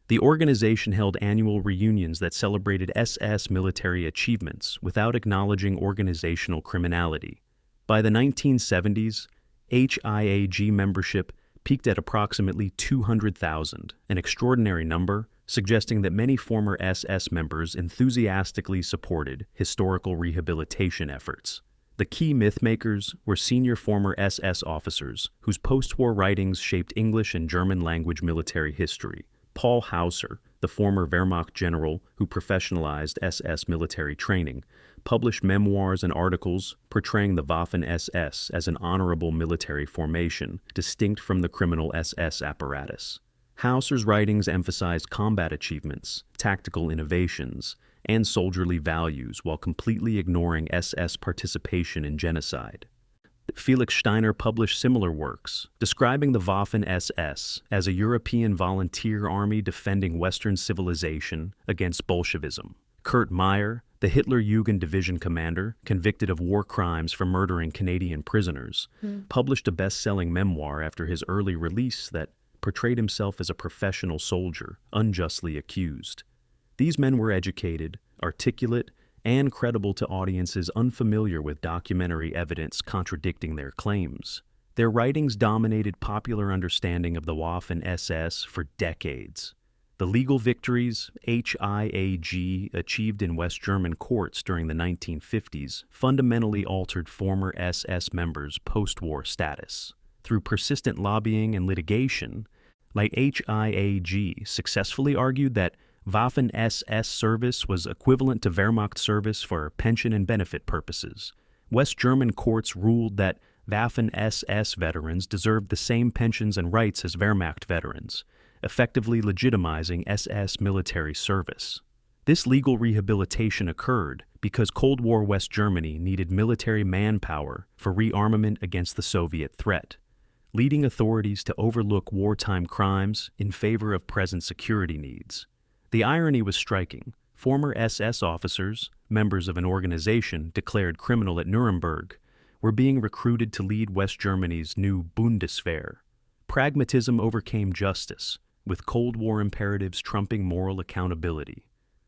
The organization held annual reunions that celebrated SS military achievements without acknowledging organizational criminality. By the 1970s, HIAG membership peaked at approximately 200,000, an extraordinary number, suggesting that many former SS members enthusiastically supported historical rehabilitation efforts. The key mythmakers were senior former SS officers whose post-war writings shaped English and German language military history. Paul Hauser, the former Wehrmacht general who professionalized SS military training, published memoirs and articles portraying the Waffen-SS as an honorable military formation, distinct from the criminal SS apparatus. Hauser's writings emphasized combat achievements, tactical innovations, and soldierly values while completely ignoring SS participation in genocide. Felix Steiner published similar works, describing the Waffen-SS as a European volunteer army defending Western civilization against Bolshevism. Kurt Meyer, the Hitler-Jugend division commander, convicted of war crimes for murdering Canadian prisoners, published a best-selling memoir after his early release that portrayed himself as a professional soldier, unjustly accused. These men were educated, articulate, and credible to audiences unfamiliar with documentary evidence contradicting their claims. Their writings dominated popular understanding of the Waffen-SS for decades. The legal victories HIAG achieved in West German courts during the 1950s fundamentally altered former SS members' post-war status. Through persistent lobbying and litigation, like HIAG successfully argued that Waffen-SS service was equivalent to Wehrmacht service for pension and benefit purposes. West German courts ruled that Waffen-SS veterans deserved the same pensions and rights as Wehrmacht veterans, effectively legitimizing SS military service. This legal rehabilitation occurred because Cold War West Germany needed military manpower for rearmament against the Soviet threat, leading authorities to overlook wartime crimes in favor of present security needs. The irony was striking. Former SS officers, members of an organization declared criminal at Nuremberg, were being recruited to lead West Germany's new Bundeswehr. Pragmatism overcame justice, with Cold War imperatives trumping moral accountability.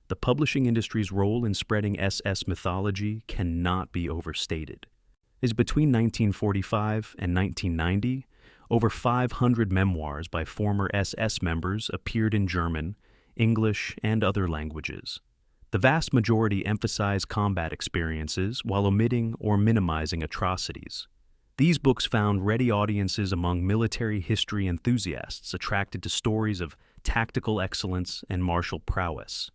The publishing industry's role in spreading SS mythology cannot be overstated. As between 1945 and 1990, over 500 memoirs by former SS members appeared in German, English, and other languages. The vast majority emphasize combat experiences while omitting or minimizing atrocities. These books found ready audiences among military history enthusiasts attracted to stories of tactical excellence and martial prowess.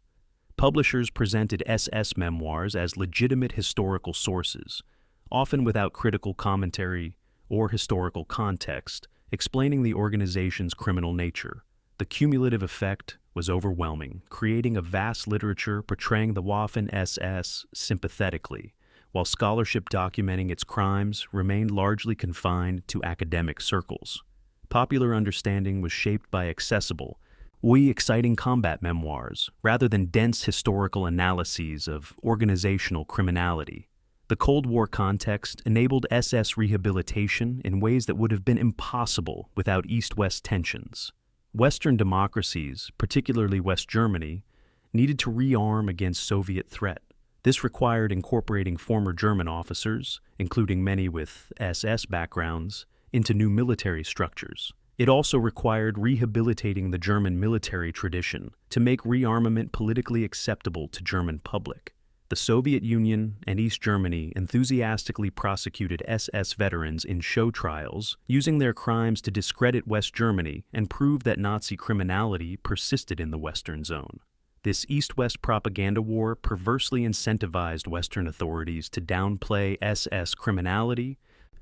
Publishers presented SS memoirs as legitimate historical sources, often without critical commentary or historical context, explaining the organization's criminal nature. The cumulative effect was overwhelming, creating a vast literature portraying the Waffen-SS sympathetically, while scholarship documenting its crimes remained largely confined to academic circles. Popular understanding was shaped by accessible, exciting combat memoirs, rather than dense historical analyses of organizational criminality. The Cold War context enabled SS rehabilitation in ways that would have been impossible without East-West tensions. Western democracies, particularly West Germany, needed to rearm against Soviet threat. This required incorporating former German officers, including many with SS backgrounds, into new military structures. It also required rehabilitating the German military tradition to make rearmament politically acceptable to German public. The Soviet Union and East Germany enthusiastically prosecuted SS veterans in show trials, using their crimes to discredit West Germany and prove that Nazi criminality persisted in the Western zone. This East-West propaganda war perversely incentivized Western authorities to downplay SS criminality,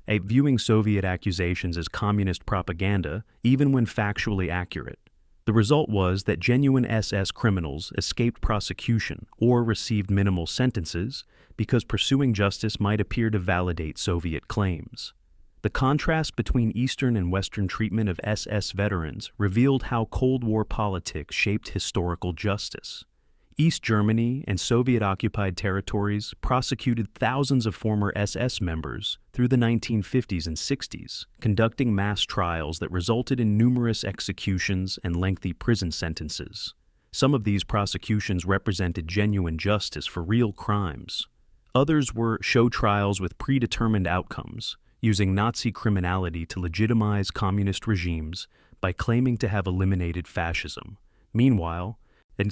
viewing Soviet accusations as communist propaganda, even when factually accurate. The result was that genuine SS criminals escaped prosecution or received minimal sentences because pursuing justice might appear to validate Soviet claims. The contrast between Eastern and Western treatment of SS veterans revealed how Cold War politics shaped historical justice. East Germany and Soviet-occupied territories prosecuted thousands of former SS members through the 1950s and 60s, conducting mass trials that resulted in numerous executions and lengthy prison sentences. Some of these prosecutions represented genuine justice for real crimes. Others were show trials with predetermined outcomes, using Nazi criminality to legitimize communist regimes by claiming to have eliminated fascism. Meanwhile,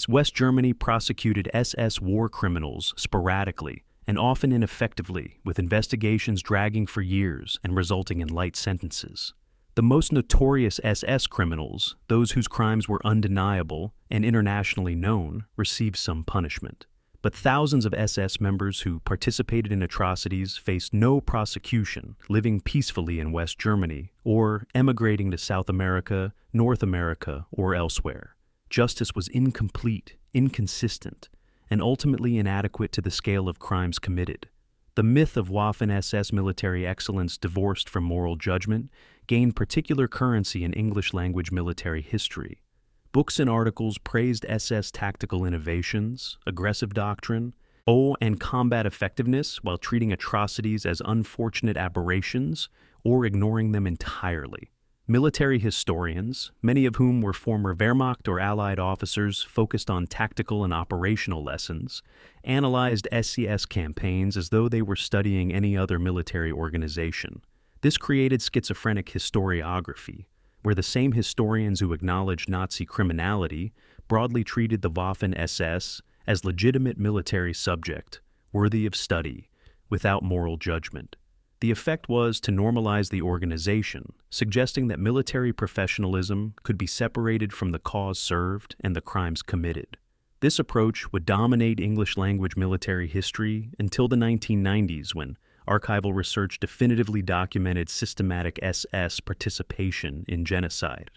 West Germany prosecuted SS war criminals sporadically and often ineffectively, with investigations dragging for years and resulting in light sentences. The most notorious SS criminals, those whose crimes were undeniable and internationally known, received some punishment. But thousands of SS members who participated in atrocities faced no prosecution, living peacefully in West Germany or emigrating to South America, North America, or elsewhere. Justice was incomplete, inconsistent, and ultimately inadequate to the scale of crimes committed. The myth of Waffen-SS military excellence divorced from moral judgment gained particular currency in English-language military history. Books and articles praised SS tactical innovations, aggressive doctrine, and combat effectiveness while treating atrocities as unfortunate aberrations or ignoring them entirely. Military historians, many of whom were former Wehrmacht or Allied officers focused on tactical and operational lessons, analyzed SES campaigns as though they were studying any other military organization. This created schizophrenic historiography, where the same historians who acknowledged Nazi criminality broadly treated the Waffen-SS as legitimate military subject, worthy of study, without moral judgment. The effect was to normalize the organization, suggesting that military professionalism could be separated from the cause served and the crimes committed. This approach would dominate English-language military history until the 1990s, when archival research definitively documented systematic SS participation in genocide.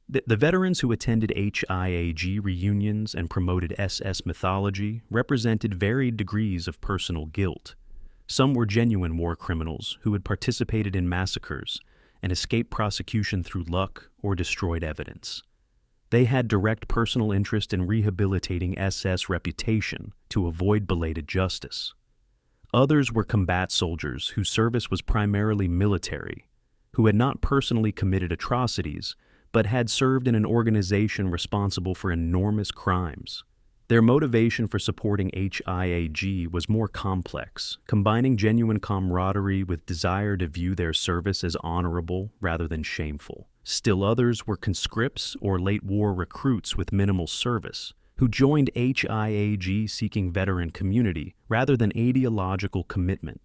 The veterans who attended HIAG reunions and promoted SS mythology represented varied degrees of personal guilt. Some were genuine war criminals who had participated in massacres and escaped prosecution through luck or destroyed evidence. They had direct personal interest in rehabilitating SS reputation to avoid belated justice. Others were combat soldiers whose service was primarily military, who had not personally committed atrocities, but had served in an organization responsible for enormous crimes. Their motivation for supporting HIAG was more complex, combining genuine camaraderie with desire to view their service as honorable rather than shameful. Still others were conscripts or late war recruits with minimal service, who joined HIAG seeking veteran community rather than ideological commitment.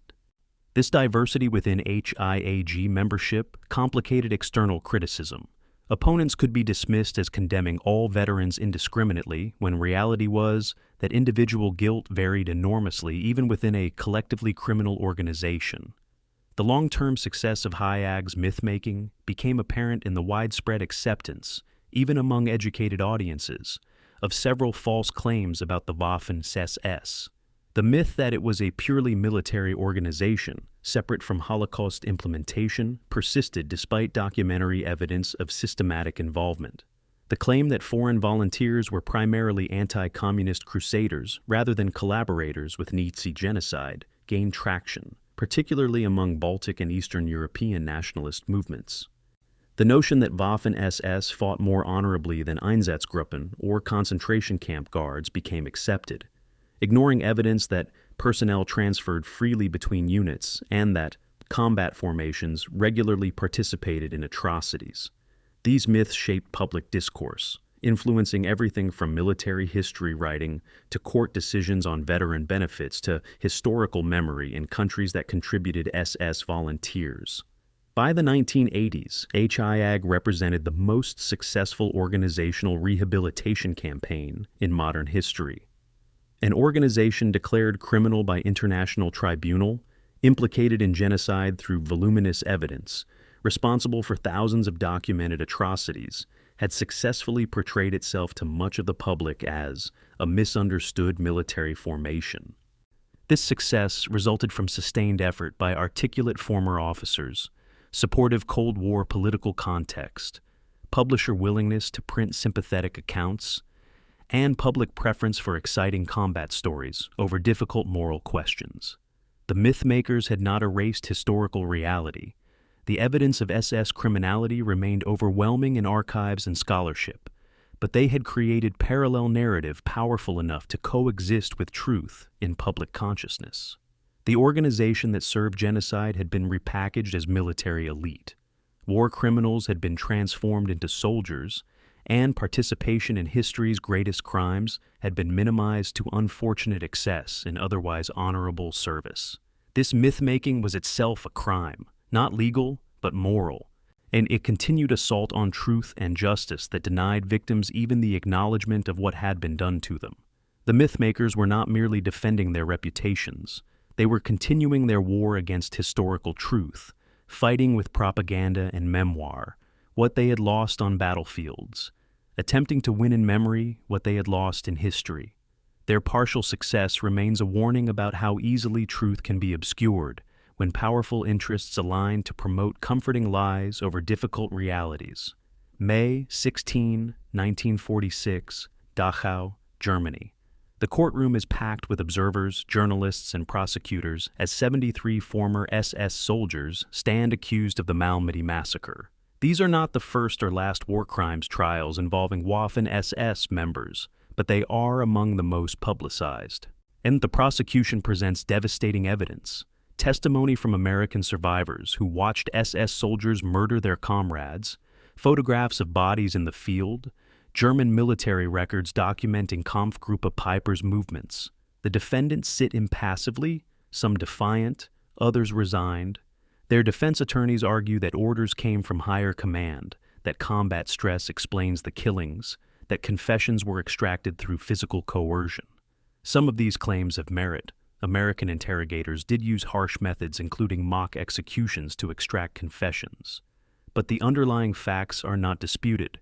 This diversity within HIAG membership complicated external criticism. Opponents could be dismissed as condemning all veterans indiscriminately, when reality was that individual guilt varied enormously even within a collectively criminal organization. The long-term success of HIAG's myth-making became apparent in the widespread acceptance, even among educated audiences, of several false claims about the Waffen-SS. The myth that it was a purely military organization, separate from Holocaust implementation, persisted despite documentary evidence of systematic involvement. The claim that foreign volunteers were primarily anti-communist crusaders rather than collaborators with Nazi genocide gained traction, particularly among Baltic and Eastern European nationalist movements. The notion that Waffen-SS fought more honorably than Einsatzgruppen or concentration camp guards became accepted, ignoring evidence that personnel transferred freely between units and that combat formations regularly participated in atrocities. These myths shaped public discourse, influencing everything from military history writing to court decisions on veteran benefits to historical memory in countries that contributed SS volunteers. By the 1980s, HIAG represented the most successful organizational rehabilitation campaign in modern history. An organization declared criminal by international tribunal, implicated in genocide through voluminous evidence, responsible for thousands of documented atrocities, had successfully portrayed itself to much of the public as a misunderstood military formation. This success resulted from sustained effort by articulate former officers, supportive Cold War political context, publisher willingness to print sympathetic accounts, and public preference for exciting combat stories over difficult moral questions. The myth-makers had not erased historical reality. The evidence of SS criminality remained overwhelming in archives and scholarship, but they had created parallel narrative powerful enough to coexist with truth in public consciousness. The organization that served genocide had been repackaged as military elite. War criminals had been transformed into soldiers, and participation in history's greatest crimes had been minimized to unfortunate excess in otherwise honorable service. This myth-making was itself a crime, not legal, but moral, and it continued assault on truth and justice that denied victims even the acknowledgement of what had been done to them. The myth-makers were not merely defending their reputations. They were continuing their war against historical truth, fighting with propaganda and memoir, what they had lost on battlefields, attempting to win in memory what they had lost in history. Their partial success remains a warning about how easily truth can be obscured when powerful interests align to promote comforting lies over difficult realities. May 16, 1946, Dachau, Germany. The courtroom is packed with observers, journalists, and prosecutors as 73 former SS soldiers stand accused of the Malmedy massacre. These are not the first or last war crimes trials involving Waffen-SS members, but they are among the most publicized. And the prosecution presents devastating evidence, testimony from American survivors who watched SS soldiers murder their comrades, photographs of bodies in the field, German military records documenting Kampfgruppe Peiper's movements. The defendants sit impassively, some defiant, others resigned. Their defense attorneys argue that orders came from higher command, that combat stress explains the killings, that confessions were extracted through physical coercion. Some of these claims have merit. American interrogators did use harsh methods, including mock executions, to extract confessions. But the underlying facts are not disputed.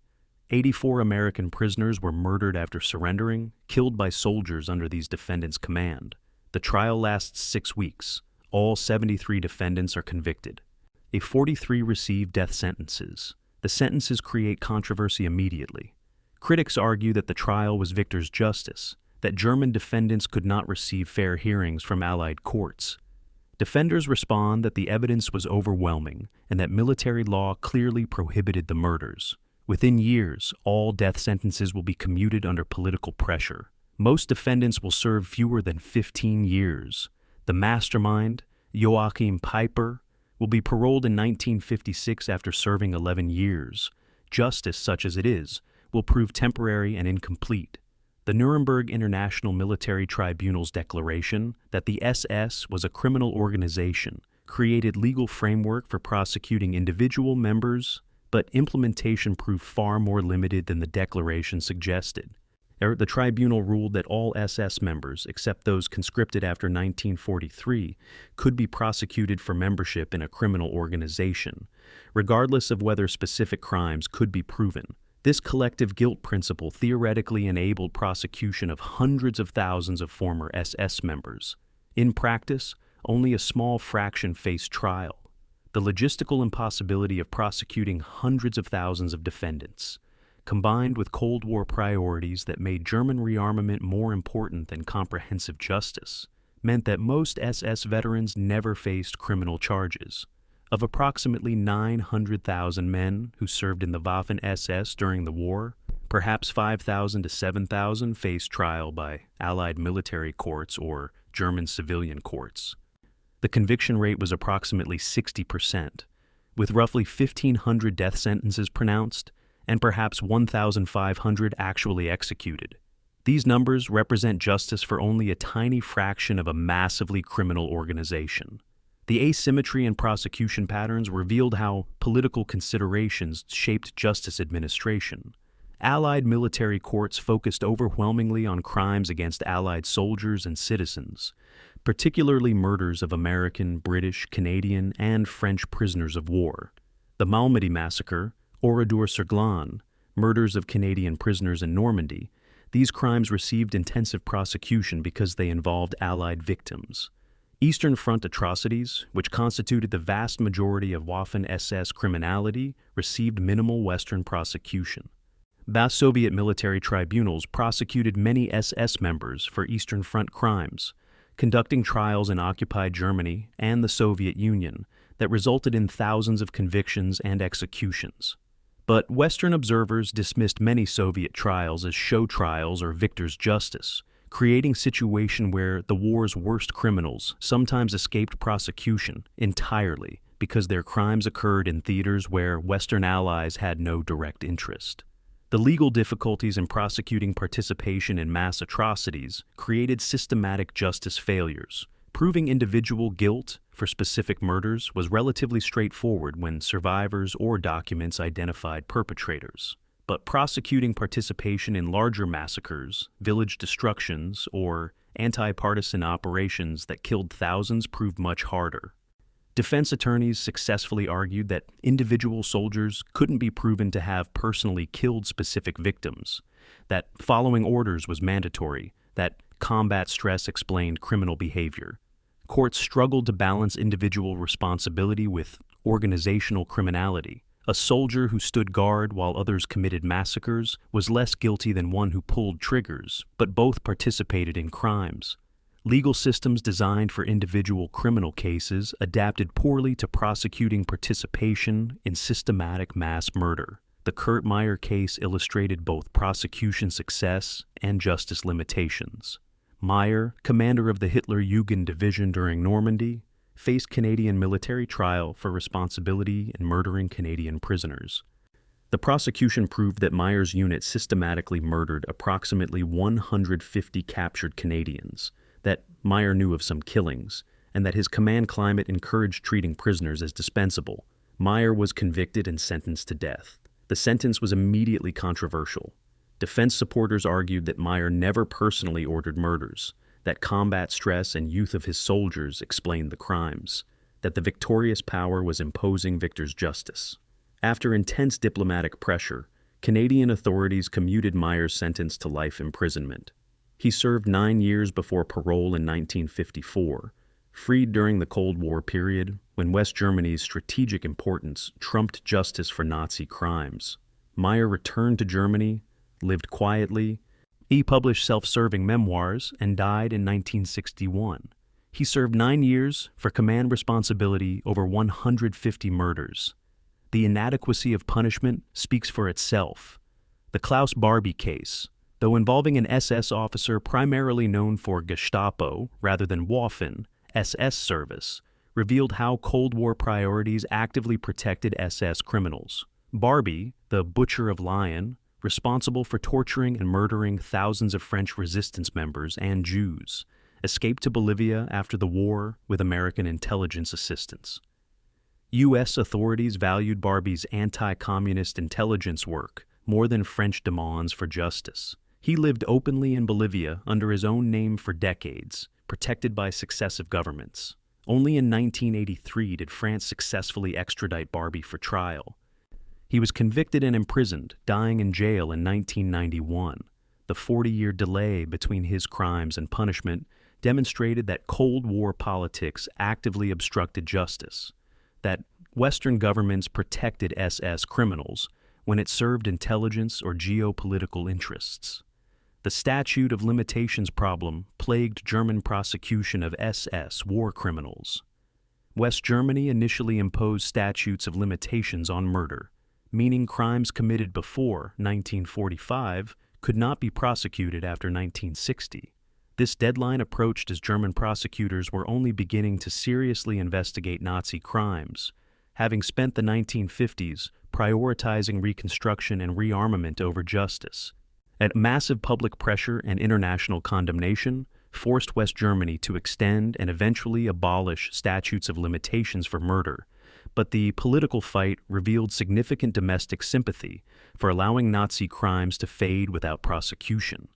84 American prisoners were murdered after surrendering, killed by soldiers under these defendants' command. The trial lasts 6 weeks. All 73 defendants are convicted. 43 received death sentences. The sentences create controversy immediately. Critics argue that the trial was victor's justice, that German defendants could not receive fair hearings from Allied courts. Defenders respond that the evidence was overwhelming and that military law clearly prohibited the murders. Within years, all death sentences will be commuted under political pressure. Most defendants will serve fewer than 15 years. The mastermind, Joachim Peiper, will be paroled in 1956 after serving 11 years. Justice, such as it is, will prove temporary and incomplete. The Nuremberg International Military Tribunal's declaration that the SS was a criminal organization created legal framework for prosecuting individual members, but implementation proved far more limited than the declaration suggested. The tribunal ruled that all SS members, except those conscripted after 1943, could be prosecuted for membership in a criminal organization, regardless of whether specific crimes could be proven. This collective guilt principle theoretically enabled prosecution of hundreds of thousands of former SS members. In practice, only a small fraction faced trial. The logistical impossibility of prosecuting hundreds of thousands of defendants, combined with Cold War priorities that made German rearmament more important than comprehensive justice, meant that most SS veterans never faced criminal charges. Of approximately 900,000 men who served in the Waffen-SS during the war, perhaps 5,000 to 7,000 faced trial by Allied military courts or German civilian courts. The conviction rate was approximately 60%, with roughly 1,500 death sentences pronounced and perhaps 1,500 actually executed. These numbers represent justice for only a tiny fraction of a massively criminal organization. The asymmetry in prosecution patterns revealed how political considerations shaped justice administration. Allied military courts focused overwhelmingly on crimes against Allied soldiers and citizens, particularly murders of American, British, Canadian, and French prisoners of war. The Malmedy massacre, Oradour-sur-Glane, murders of Canadian prisoners in Normandy, these crimes received intensive prosecution because they involved Allied victims. Eastern Front atrocities, which constituted the vast majority of Waffen-SS criminality, received minimal Western prosecution. Vast Soviet military tribunals prosecuted many SS members for Eastern Front crimes, conducting trials in occupied Germany and the Soviet Union that resulted in thousands of convictions and executions. But Western observers dismissed many Soviet trials as show trials or victor's justice, creating a situation where the war's worst criminals sometimes escaped prosecution entirely because their crimes occurred in theaters where Western allies had no direct interest. The legal difficulties in prosecuting participation in mass atrocities created systematic justice failures. Proving individual guilt for specific murders was relatively straightforward when survivors or documents identified perpetrators. But prosecuting participation in larger massacres, village destructions, or anti-partisan operations that killed thousands proved much harder. Defense attorneys successfully argued that individual soldiers couldn't be proven to have personally killed specific victims, that following orders was mandatory, that combat stress explained criminal behavior. Courts struggled to balance individual responsibility with organizational criminality. A soldier who stood guard while others committed massacres was less guilty than one who pulled triggers, but both participated in crimes. Legal systems designed for individual criminal cases adapted poorly to prosecuting participation in systematic mass murder. The Kurt Meyer case illustrated both prosecution success and justice limitations. Meyer, commander of the Hitler-Jugend division during Normandy, faced Canadian military trial for responsibility in murdering Canadian prisoners. The prosecution proved that Meyer's unit systematically murdered approximately 150 captured Canadians, that Meyer knew of some killings, and that his command climate encouraged treating prisoners as dispensable. Meyer was convicted and sentenced to death. The sentence was immediately controversial. Defense supporters argued that Meyer never personally ordered murders, that combat stress and youth of his soldiers explained the crimes, that the victorious power was imposing victor's justice. After intense diplomatic pressure, Canadian authorities commuted Meyer's sentence to life imprisonment. He served 9 years before parole in 1954, freed during the Cold War period when West Germany's strategic importance trumped justice for Nazi crimes. Meyer returned to Germany, lived quietly. He published self-serving memoirs and died in 1961. He served 9 years for command responsibility over 150 murders. The inadequacy of punishment speaks for itself. The Klaus Barbie case, though involving an SS officer primarily known for Gestapo rather than Waffen-SS service, revealed how Cold War priorities actively protected SS criminals. Barbie, the Butcher of Lyon, responsible for torturing and murdering thousands of French resistance members and Jews, escaped to Bolivia after the war with American intelligence assistance. U.S. authorities valued Barbie's anti-communist intelligence work more than French demands for justice. He lived openly in Bolivia under his own name for decades, protected by successive governments. Only in 1983 did France successfully extradite Barbie for trial. He was convicted and imprisoned, dying in jail in 1991. The 40-year delay between his crimes and punishment demonstrated that Cold War politics actively obstructed justice, that Western governments protected SS criminals when it served intelligence or geopolitical interests. The statute of limitations problem plagued German prosecution of SS war criminals. West Germany initially imposed statutes of limitations on murder, meaning crimes committed before 1945 could not be prosecuted after 1960. This deadline approached as German prosecutors were only beginning to seriously investigate Nazi crimes, having spent the 1950s prioritizing reconstruction and rearmament over justice. At massive public pressure and international condemnation forced West Germany to extend and eventually abolish statutes of limitations for murder, but the political fight revealed significant domestic sympathy for allowing Nazi crimes to fade without prosecution.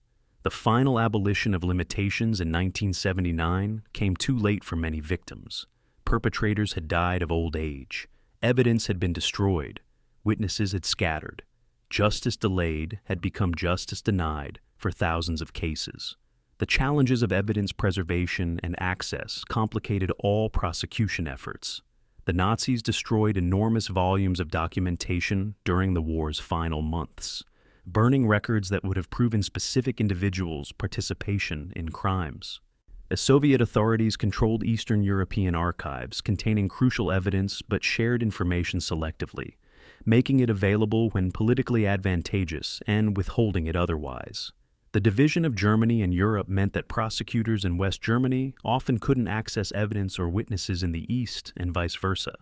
The final abolition of limitations in 1979 came too late for many victims. Perpetrators had died of old age. Evidence had been destroyed. Witnesses had scattered. Justice delayed had become justice denied for thousands of cases. The challenges of evidence preservation and access complicated all prosecution efforts. The Nazis destroyed enormous volumes of documentation during the war's final months, burning records that would have proven specific individuals' participation in crimes. As Soviet authorities controlled Eastern European archives containing crucial evidence but shared information selectively, making it available when politically advantageous and withholding it otherwise. The division of Germany and Europe meant that prosecutors in West Germany often couldn't access evidence or witnesses in the East and vice versa.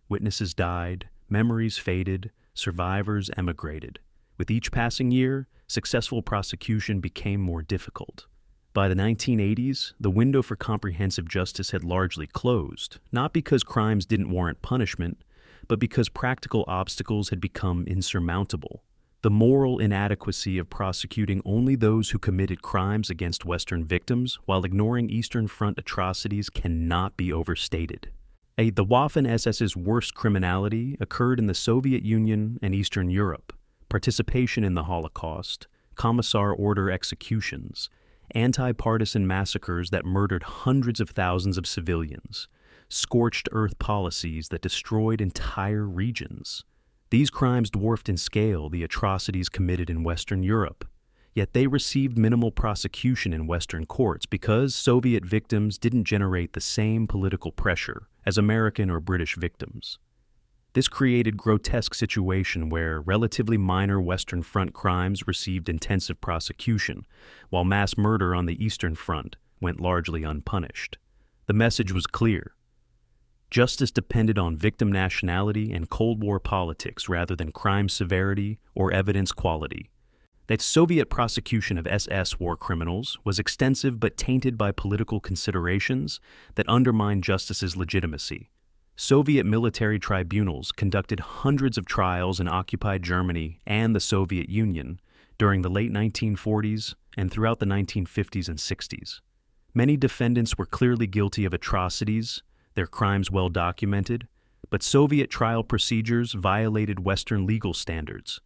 Witnesses died, memories faded, survivors emigrated. With each passing year, successful prosecution became more difficult. By the 1980s, the window for comprehensive justice had largely closed, not because crimes didn't warrant punishment, but because practical obstacles had become insurmountable. The moral inadequacy of prosecuting only those who committed crimes against Western victims while ignoring Eastern Front atrocities cannot be overstated. The Waffen-SS's worst criminality occurred in the Soviet Union and Eastern Europe: participation in the Holocaust, Commissar order executions, anti-partisan massacres that murdered hundreds of thousands of civilians, scorched earth policies that destroyed entire regions. These crimes dwarfed in scale the atrocities committed in Western Europe, yet they received minimal prosecution in Western courts because Soviet victims didn't generate the same political pressure as American or British victims. This created a grotesque situation where relatively minor Western Front crimes received intensive prosecution, while mass murder on the Eastern Front went largely unpunished. The message was clear. Justice depended on victim nationality and Cold War politics rather than crime severity or evidence quality. That Soviet prosecution of SS war criminals was extensive but tainted by political considerations that undermined justice's legitimacy. Soviet military tribunals conducted hundreds of trials in occupied Germany and the Soviet Union during the late 1940s and throughout the 1950s and 60s. Many defendants were clearly guilty of atrocities, their crimes well documented, but Soviet trial procedures violated Western legal standards.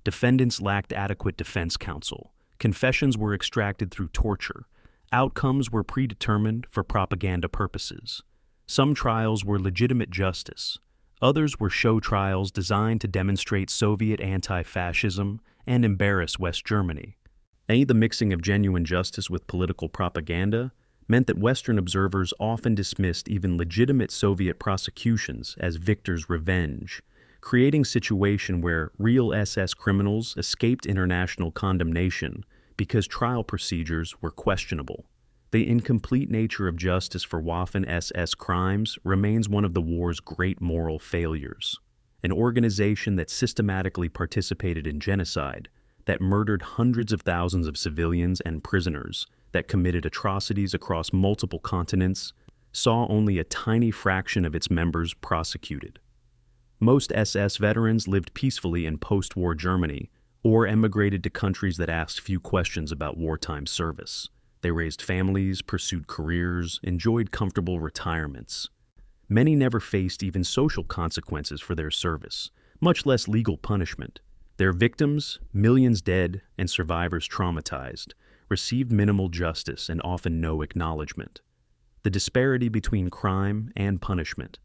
Defendants lacked adequate defense counsel. Confessions were extracted through torture. Outcomes were predetermined for propaganda purposes. Some trials were legitimate justice. Others were show trials designed to demonstrate Soviet anti-fascism and embarrass West Germany. The mixing of genuine justice with political propaganda meant that Western observers often dismissed even legitimate Soviet prosecutions as victors' revenge, creating a situation where real SS criminals escaped international condemnation because trial procedures were questionable. The incomplete nature of justice for Waffen-SS crimes remains one of the war's great moral failures. An organization that systematically participated in genocide, that murdered hundreds of thousands of civilians and prisoners, that committed atrocities across multiple continents, saw only a tiny fraction of its members prosecuted. Most SS veterans lived peacefully in post-war Germany or emigrated to countries that asked few questions about wartime service. They raised families, pursued careers, enjoyed comfortable retirements. Many never faced even social consequences for their service, much less legal punishment. Their victims, millions dead and survivors traumatized, received minimal justice and often no acknowledgement. The disparity between crime and punishment,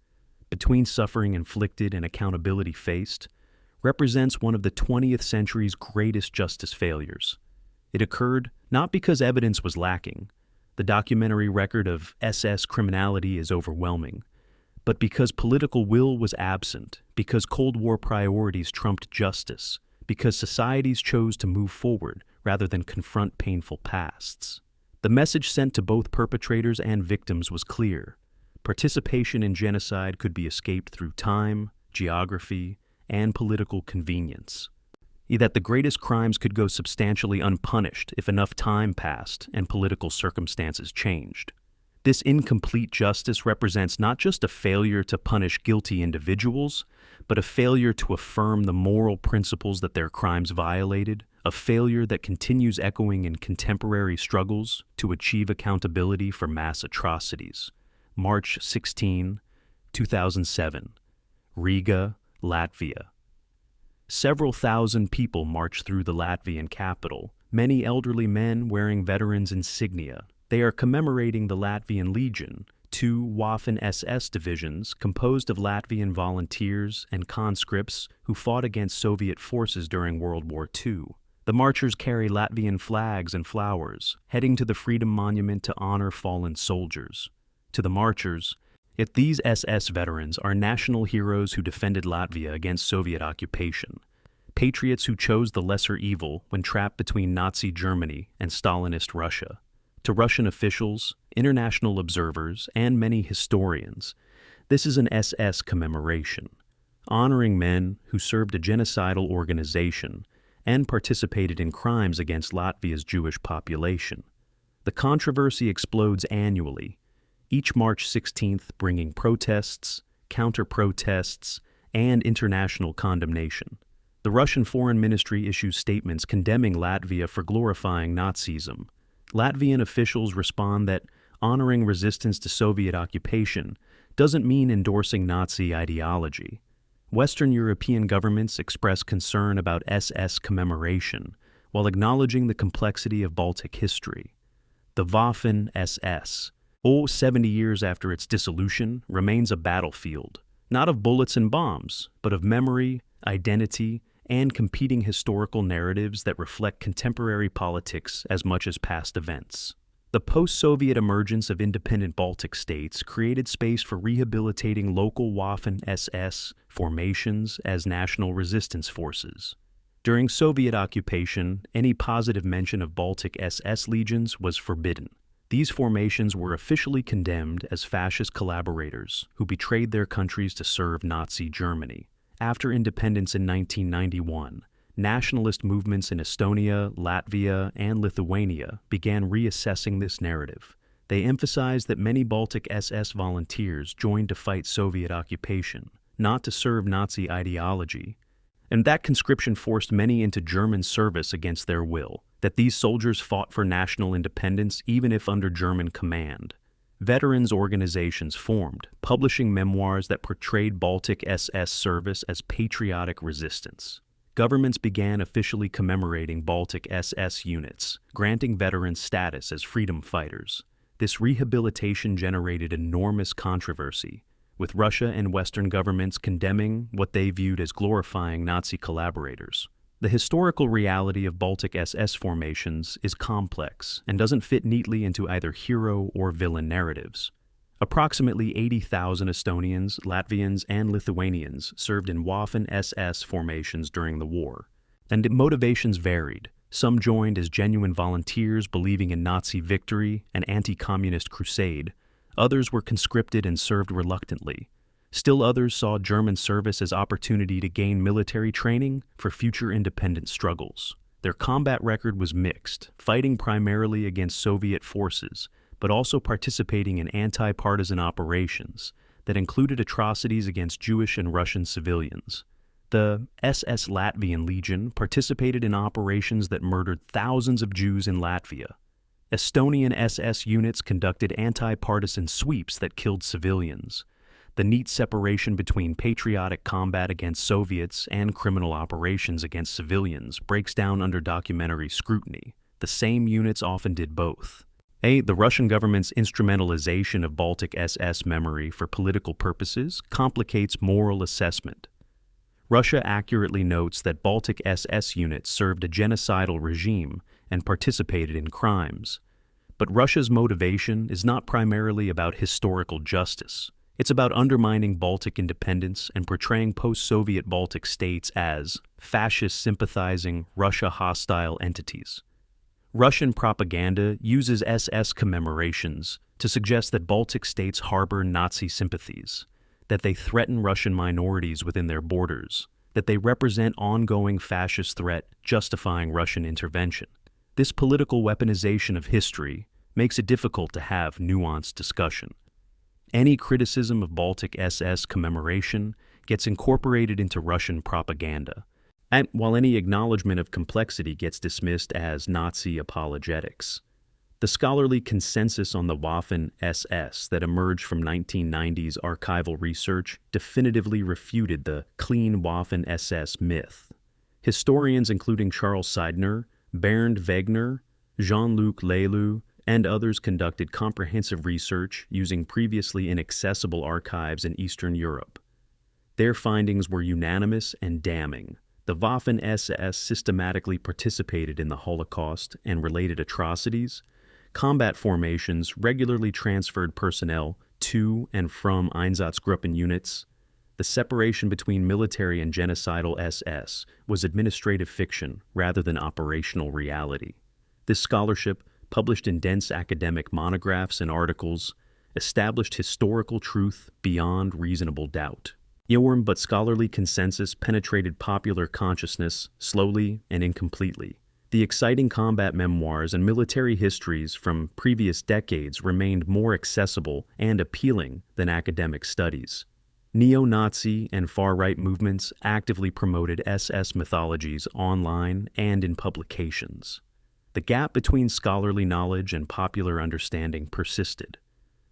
between suffering inflicted and accountability faced, represents one of the 20th century's greatest justice failures. It occurred not because evidence was lacking — the documentary record of SS criminality is overwhelming — but because political will was absent, because Cold War priorities trumped justice, because societies chose to move forward rather than confront painful pasts. The message sent to both perpetrators and victims was clear. Participation in genocide could be escaped through time, geography, and political convenience. That the greatest crimes could go substantially unpunished if enough time passed and political circumstances changed. This incomplete justice represents not just a failure to punish guilty individuals, but a failure to affirm the moral principles that their crimes violated, a failure that continues echoing in contemporary struggles to achieve accountability for mass atrocities. March 16, 2007, Riga, Latvia. Several thousand people marched through the Latvian capital, many elderly men wearing veterans' insignia. They are commemorating the Latvian Legion, two Waffen-SS divisions composed of Latvian volunteers and conscripts who fought against Soviet forces during World War II. The marchers carry Latvian flags and flowers, heading to the Freedom Monument to honor fallen soldiers. To the marchers, yet these SS veterans are national heroes who defended Latvia against Soviet occupation, patriots who chose the lesser evil when trapped between Nazi Germany and Stalinist Russia. To Russian officials, international observers, and many historians, this is an SS commemoration, honoring men who served a genocidal organization and participated in crimes against Latvia's Jewish population. The controversy explodes annually, each March 16th bringing protests, counter-protests, and international condemnation. The Russian Foreign Ministry issues statements condemning Latvia for glorifying Nazism. Latvian officials respond that honoring resistance to Soviet occupation doesn't mean endorsing Nazi ideology. Western European governments express concern about SS commemoration while acknowledging the complexity of Baltic history. The Waffen-SS, 70 years after its dissolution, remains a battlefield, not of bullets and bombs, but of memory, identity, and competing historical narratives that reflect contemporary politics as much as past events. The post-Soviet emergence of independent Baltic states created space for rehabilitating local Waffen-SS formations as national resistance forces. During Soviet occupation, any positive mention of Baltic SS legions was forbidden. These formations were officially condemned as fascist collaborators who betrayed their countries to serve Nazi Germany. After independence in 1991, nationalist movements in Estonia, Latvia, and Lithuania began reassessing this narrative. They emphasized that many Baltic SS volunteers joined to fight Soviet occupation, not to serve Nazi ideology, and that conscription forced many into German service against their will, that these soldiers fought for national independence even if under German command. Veterans organizations formed, publishing memoirs that portrayed Baltic SS service as patriotic resistance. Governments began officially commemorating Baltic SS units, granting veterans status as freedom fighters. This rehabilitation generated enormous controversy, with Russia and Western governments condemning what they viewed as glorifying Nazi collaborators. The historical reality of Baltic SS formations is complex and doesn't fit neatly into either hero or villain narratives. Approximately 80,000 Estonians, Latvians, and Lithuanians served in Waffen-SS formations during the war, and motivations varied. Some joined as genuine volunteers believing in Nazi victory and anti-communist crusade. Others were conscripted and served reluctantly. Still others saw German service as opportunity to gain military training for future independent struggles. Their combat record was mixed, fighting primarily against Soviet forces, but also participating in anti-partisan operations that included atrocities against Jewish and Russian civilians. The SS Latvian Legion participated in operations that murdered thousands of Jews in Latvia. Estonian SS units conducted anti-partisan sweeps that killed civilians. The neat separation between patriotic combat against Soviets and criminal operations against civilians breaks down under documentary scrutiny. The same units often did both. The Russian government's instrumentalization of Baltic SS memory for political purposes complicates moral assessment. Russia accurately notes that Baltic SS units served a genocidal regime and participated in crimes. But Russia's motivation is not primarily about historical justice. It's about undermining Baltic independence and portraying post-Soviet Baltic states as fascist-sympathizing, Russia-hostile entities. Russian propaganda uses SS commemorations to suggest that Baltic states harbor Nazi sympathies, that they threaten Russian minorities within their borders, that they represent ongoing fascist threat justifying Russian intervention. This political weaponization of history makes it difficult to have nuanced discussion. Any criticism of Baltic SS commemoration gets incorporated into Russian propaganda, and while any acknowledgement of complexity gets dismissed as Nazi apologetics. The scholarly consensus on the Waffen-SS that emerged from 1990s archival research definitively refuted the clean Waffen-SS myth. Historians including Charles Seidner, Bernd Wegener, Jean-Luc Leloup, and others conducted comprehensive research using previously inaccessible archives in Eastern Europe. Their findings were unanimous and damning. The Waffen-SS systematically participated in the Holocaust and related atrocities. Combat formations regularly transferred personnel to and from Einsatzgruppen units. The separation between military and genocidal SS was administrative fiction rather than operational reality. This scholarship, published in dense academic monographs and articles, established historical truth beyond reasonable doubt. But scholarly consensus penetrated popular consciousness slowly and incompletely. The exciting combat memoirs and military histories from previous decades remained more accessible and appealing than academic studies. Neo-Nazi and far-right movements actively promoted SS mythologies online and in publications. The gap between scholarly knowledge and popular understanding persisted.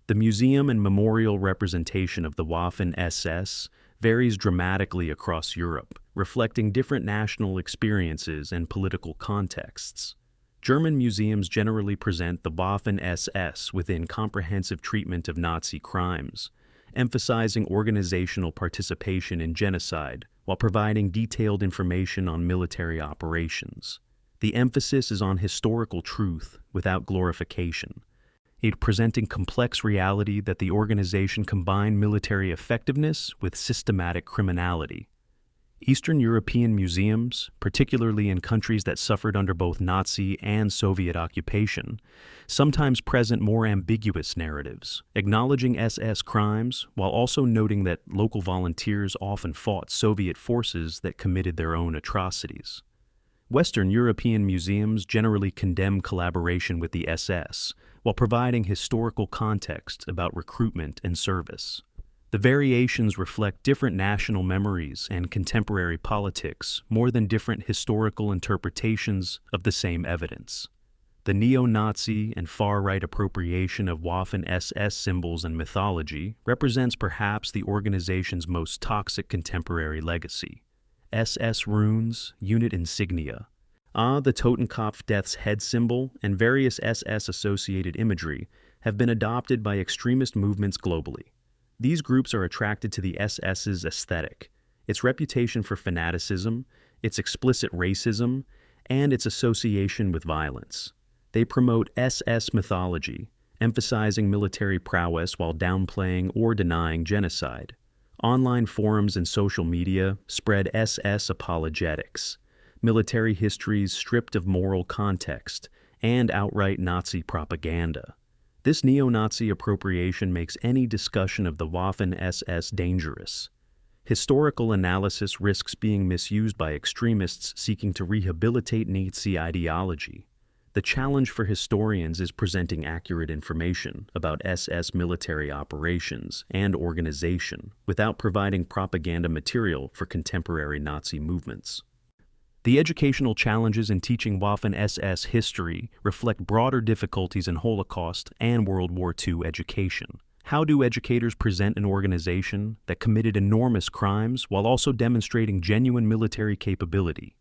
The museum and memorial representation of the Waffen-SS varies dramatically across Europe, reflecting different national experiences and political contexts. German museums generally present the Waffen-SS within comprehensive treatment of Nazi crimes, emphasizing organizational participation in genocide while providing detailed information on military operations. The emphasis is on historical truth without glorification, presenting complex reality that the organization combined military effectiveness with systematic criminality. Eastern European museums, particularly in countries that suffered under both Nazi and Soviet occupation, sometimes present more ambiguous narratives, acknowledging SS crimes while also noting that local volunteers often fought Soviet forces that committed their own atrocities. Western European museums generally condemn collaboration with the SS, while providing historical context about recruitment and service. The variations reflect different national memories and contemporary politics more than different historical interpretations of the same evidence. The neo-Nazi and far-right appropriation of Waffen-SS symbols and mythology represents perhaps the organization's most toxic contemporary legacy. SS runes, unit insignia, the Totenkopf Death's Head symbol, and various SS-associated imagery have been adopted by extremist movements globally. These groups are attracted to the SS's aesthetic, its reputation for fanaticism, its explicit racism, and its association with violence. They promote SS mythology, emphasizing military prowess while downplaying or denying genocide. Online forums and social media spread SS apologetics, military histories stripped of moral context, and outright Nazi propaganda. This neo-Nazi appropriation makes any discussion of the Waffen-SS dangerous. Historical analysis risks being misused by extremists seeking to rehabilitate Nazi ideology. The challenge for historians is presenting accurate information about SS military operations and organization without providing propaganda material for contemporary Nazi movements. The educational challenges in teaching Waffen-SS history reflect broader difficulties in Holocaust and World War II education. How do educators present an organization that committed enormous crimes while also demonstrating genuine military capability?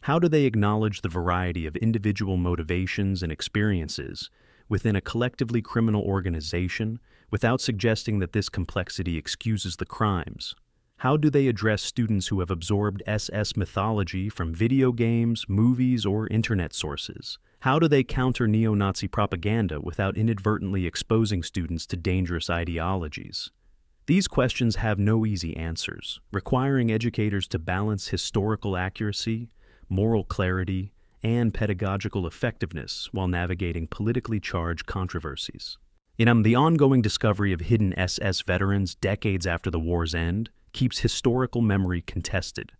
How do they acknowledge the variety of individual motivations and experiences within a collectively criminal organization without suggesting that this complexity excuses the crimes? How do they address students who have absorbed SS mythology from video games, movies, or internet sources? How do they counter neo-Nazi propaganda without inadvertently exposing students to dangerous ideologies? These questions have no easy answers, requiring educators to balance historical accuracy, moral clarity, and pedagogical effectiveness while navigating politically charged controversies. The ongoing discovery of hidden SS veterans decades after the war's end keeps historical memory contested.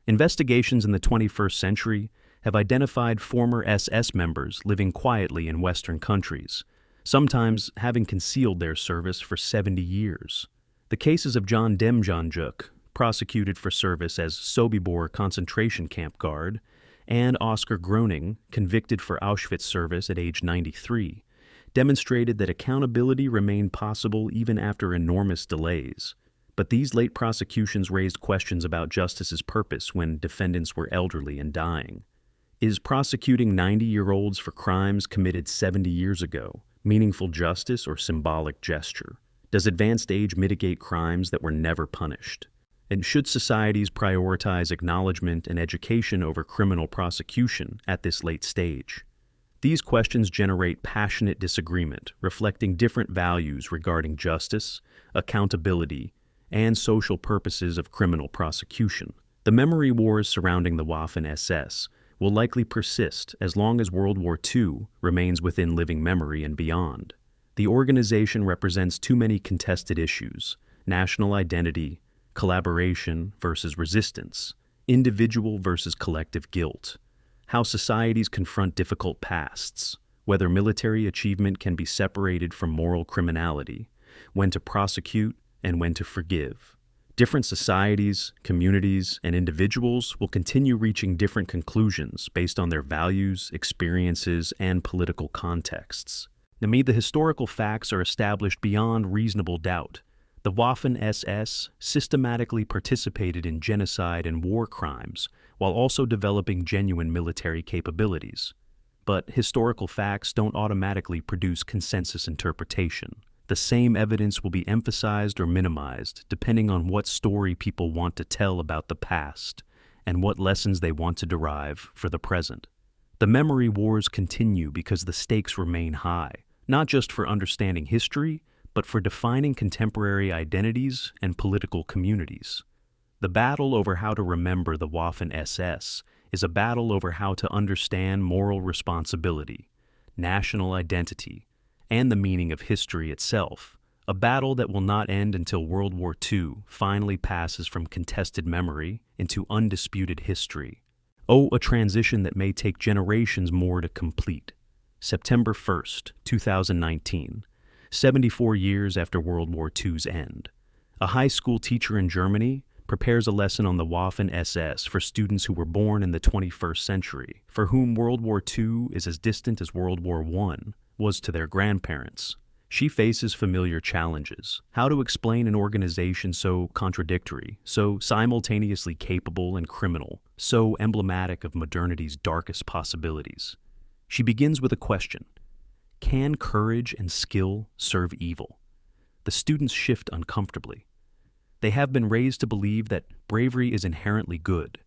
Investigations in the 21st century have identified former SS members living quietly in Western countries, sometimes having concealed their service for 70 years. The cases of John Demjanjuk, prosecuted for service as Sobibor concentration camp guard, and Oscar Groening, convicted for Auschwitz service at age 93, demonstrated that accountability remained possible even after enormous delays. But these late prosecutions raised questions about justice's purpose when defendants were elderly and dying. Is prosecuting 90-year-olds for crimes committed 70 years ago meaningful justice or symbolic gesture? Does advanced age mitigate crimes that were never punished? And should societies prioritize acknowledgement and education over criminal prosecution at this late stage? These questions generate passionate disagreement, reflecting different values regarding justice, accountability, and social purposes of criminal prosecution. The memory wars surrounding the Waffen-SS will likely persist as long as World War II remains within living memory and beyond. The organization represents too many contested issues: national identity, collaboration versus resistance, individual versus collective guilt, how societies confront difficult pasts, whether military achievement can be separated from moral criminality, when to prosecute and when to forgive. Different societies, communities, and individuals will continue reaching different conclusions based on their values, experiences, and political contexts. The historical facts are established beyond reasonable doubt. The Waffen-SS systematically participated in genocide and war crimes while also developing genuine military capabilities. But historical facts don't automatically produce consensus interpretation. The same evidence will be emphasized or minimized depending on what story people want to tell about the past and what lessons they want to derive for the present. The memory wars continue because the stakes remain high, not just for understanding history, but for defining contemporary identities and political communities. The battle over how to remember the Waffen-SS is a battle over how to understand moral responsibility, national identity, and the meaning of history itself, a battle that will not end until World War II finally passes from contested memory into undisputed history. Oh, a transition that may take generations more to complete. September 1st, 2019, 74 years after World War II's end. A high school teacher in Germany prepares a lesson on the Waffen-SS for students who were born in the 21st century, for whom World War II is as distant as World War I was to their grandparents. She faces familiar challenges: how to explain an organization so contradictory, so simultaneously capable and criminal, so emblematic of modernity's darkest possibilities. She begins with a question: can courage and skill serve evil? The students shift uncomfortably. They have been raised to believe that bravery is inherently good,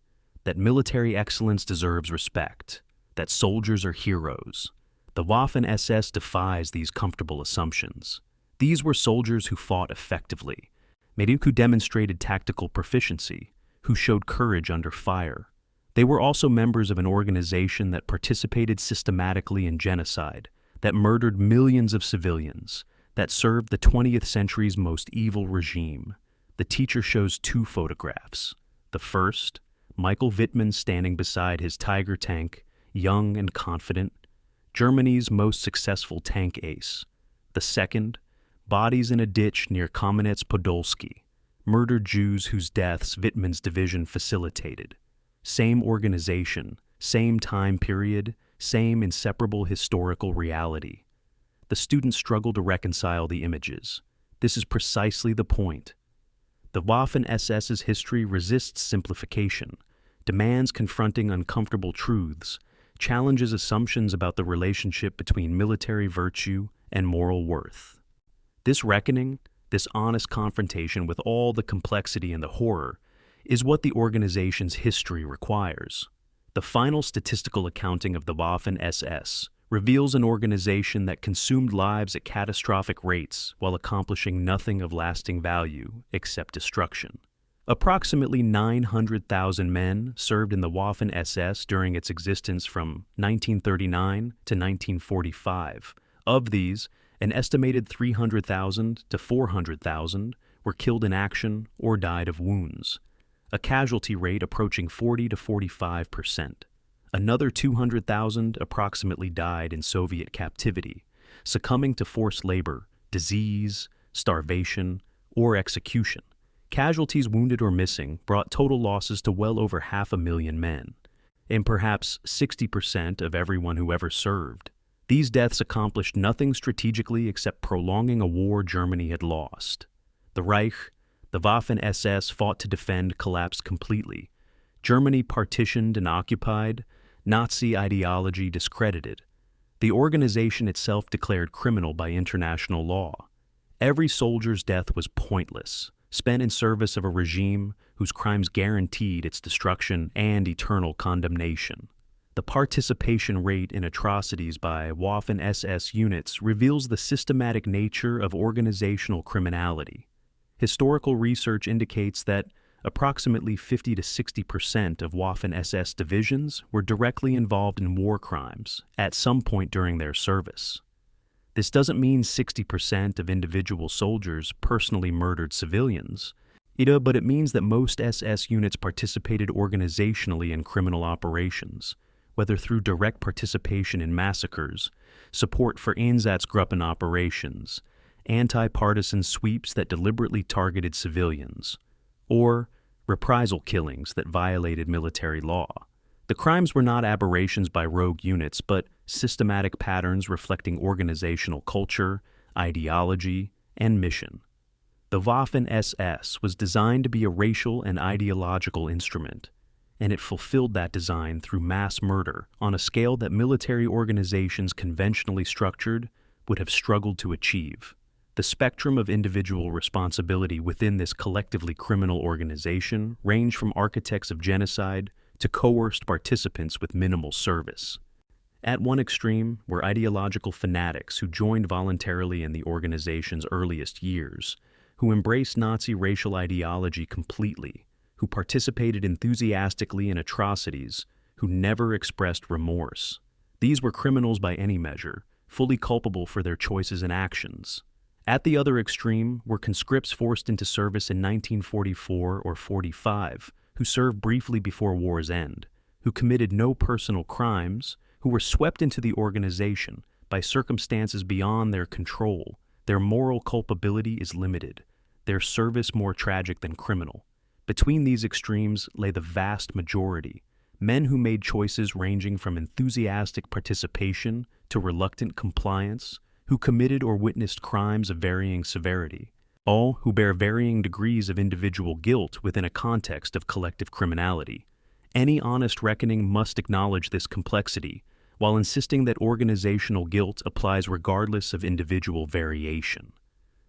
that military excellence deserves respect, that soldiers are heroes. The Waffen-SS defies these comfortable assumptions. These were soldiers who fought effectively, who demonstrated tactical proficiency, who showed courage under fire. They were also members of an organization that participated systematically in genocide, that murdered millions of civilians, that served the 20th century's most evil regime. The teacher shows two photographs. The first, Michael Wittmann standing beside his Tiger tank, young and confident, Germany's most successful tank ace. The second, bodies in a ditch near Kamenets-Podolsky, murdered Jews whose deaths Wittmann's division facilitated. Same organization, same time period, same inseparable historical reality. The students struggle to reconcile the images. This is precisely the point. The Waffen-SS's history resists simplification, demands confronting uncomfortable truths, challenges assumptions about the relationship between military virtue and moral worth. This reckoning, this honest confrontation with all the complexity and the horror, is what the organization's history requires. The final statistical accounting of the Waffen-SS reveals an organization that consumed lives at catastrophic rates while accomplishing nothing of lasting value except destruction. Approximately 900,000 men served in the Waffen-SS during its existence from 1939 to 1945. Of these, an estimated 300,000 to 400,000 were killed in action or died of wounds, a casualty rate approaching 40 to 45%. Another 200,000 approximately died in Soviet captivity, succumbing to forced labor, disease, starvation, or execution. Casualties wounded or missing brought total losses to well over 500,000 men, and perhaps 60% of everyone who ever served. These deaths accomplished nothing strategically except prolonging a war Germany had lost. The Reich, the Waffen-SS fought to defend, collapsed completely. Germany partitioned and occupied, Nazi ideology discredited. The organization itself declared criminal by international law. Every soldier's death was pointless, spent in service of a regime whose crimes guaranteed its destruction and eternal condemnation. The participation rate in atrocities by Waffen-SS units reveals the systematic nature of organizational criminality. Historical research indicates that approximately 50 to 60% of Waffen-SS divisions were directly involved in war crimes at some point during their service. This doesn't mean 60% of individual soldiers personally murdered civilians, but it means that most SS units participated organizationally in criminal operations, whether through direct participation in massacres, support for Einsatzgruppen operations, anti-partisan sweeps that deliberately targeted civilians, or reprisal killings that violated military law. The crimes were not aberrations by rogue units, but systematic patterns reflecting organizational culture, ideology, and mission. The Waffen-SS was designed to be a racial and ideological instrument, and it fulfilled that design through mass murder on a scale that military organizations conventionally structured would have struggled to achieve. The spectrum of individual responsibility within this collectively criminal organization ranged from architects of genocide to coerced participants with minimal service. At one extreme were ideological fanatics who joined voluntarily in the organization's earliest years, who embraced Nazi racial ideology completely, who participated enthusiastically in atrocities, who never expressed remorse. These were criminals by any measure, fully culpable for their choices and actions. At the other extreme were conscripts forced into service in 1944 or 45, who served briefly before war's end, who committed no personal crimes, who were swept into the organization by circumstances beyond their control. Their moral culpability is limited, their service more tragic than criminal. Between these extremes lay the vast majority, men who made choices ranging from enthusiastic participation to reluctant compliance, who committed or witnessed crimes of varying severity, all who bear varying degrees of individual guilt within a context of collective criminality. Any honest reckoning must acknowledge this complexity, while insisting that organizational guilt applies regardless of individual variation.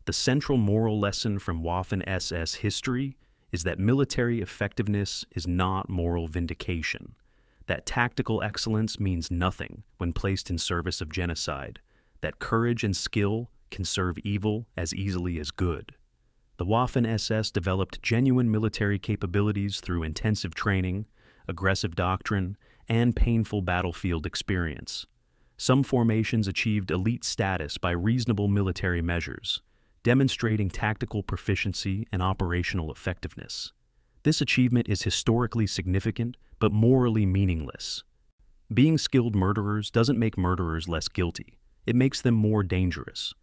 The central moral lesson from Waffen-SS history is that military effectiveness is not moral vindication, that tactical excellence means nothing when placed in service of genocide, that courage and skill can serve evil as easily as good. The Waffen-SS developed genuine military capabilities through intensive training, aggressive doctrine, and painful battlefield experience. Some formations achieved elite status by reasonable military measures, demonstrating tactical proficiency and operational effectiveness. This achievement is historically significant but morally meaningless. Being skilled murderers doesn't make murderers less guilty. It makes them more dangerous.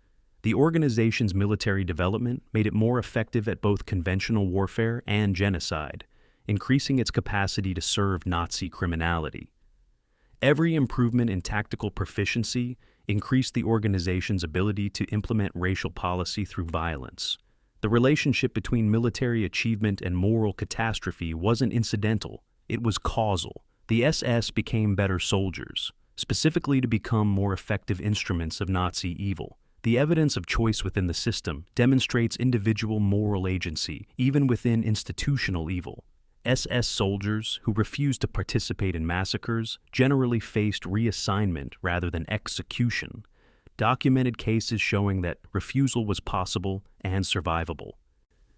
The organization's military development made it more effective at both conventional warfare and genocide, increasing its capacity to serve Nazi criminality. Every improvement in tactical proficiency increased the organization's ability to implement racial policy through violence. The relationship between military achievement and moral catastrophe wasn't incidental, it was causal. The SS became better soldiers, specifically to become more effective instruments of Nazi evil. The evidence of choice within the system demonstrates individual moral agency, even within institutional evil. SS soldiers who refused to participate in massacres generally faced reassignment rather than execution. Documented cases showing that refusal was possible and survivable.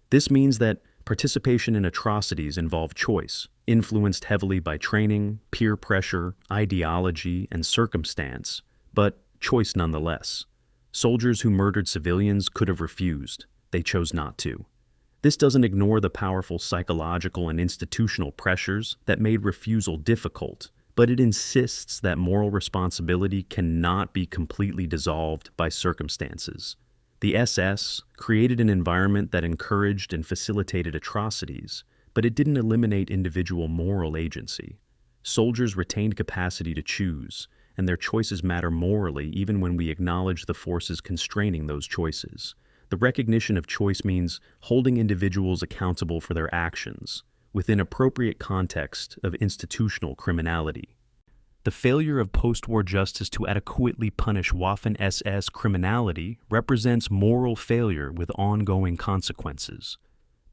This means that participation in atrocities involved choice, influenced heavily by training, peer pressure, ideology, and circumstance, but choice nonetheless. Soldiers who murdered civilians could have refused. They chose not to. This doesn't ignore the powerful psychological and institutional pressures that made refusal difficult, but it insists that moral responsibility cannot be completely dissolved by circumstances. The SS created an environment that encouraged and facilitated atrocities, but it didn't eliminate individual moral agency. Soldiers retained capacity to choose, and their choices matter morally even when we acknowledge the forces constraining those choices. The recognition of choice means holding individuals accountable for their actions within appropriate context of institutional criminality. The failure of post-war justice to adequately punish Waffen-SS criminality represents moral failure with ongoing consequences.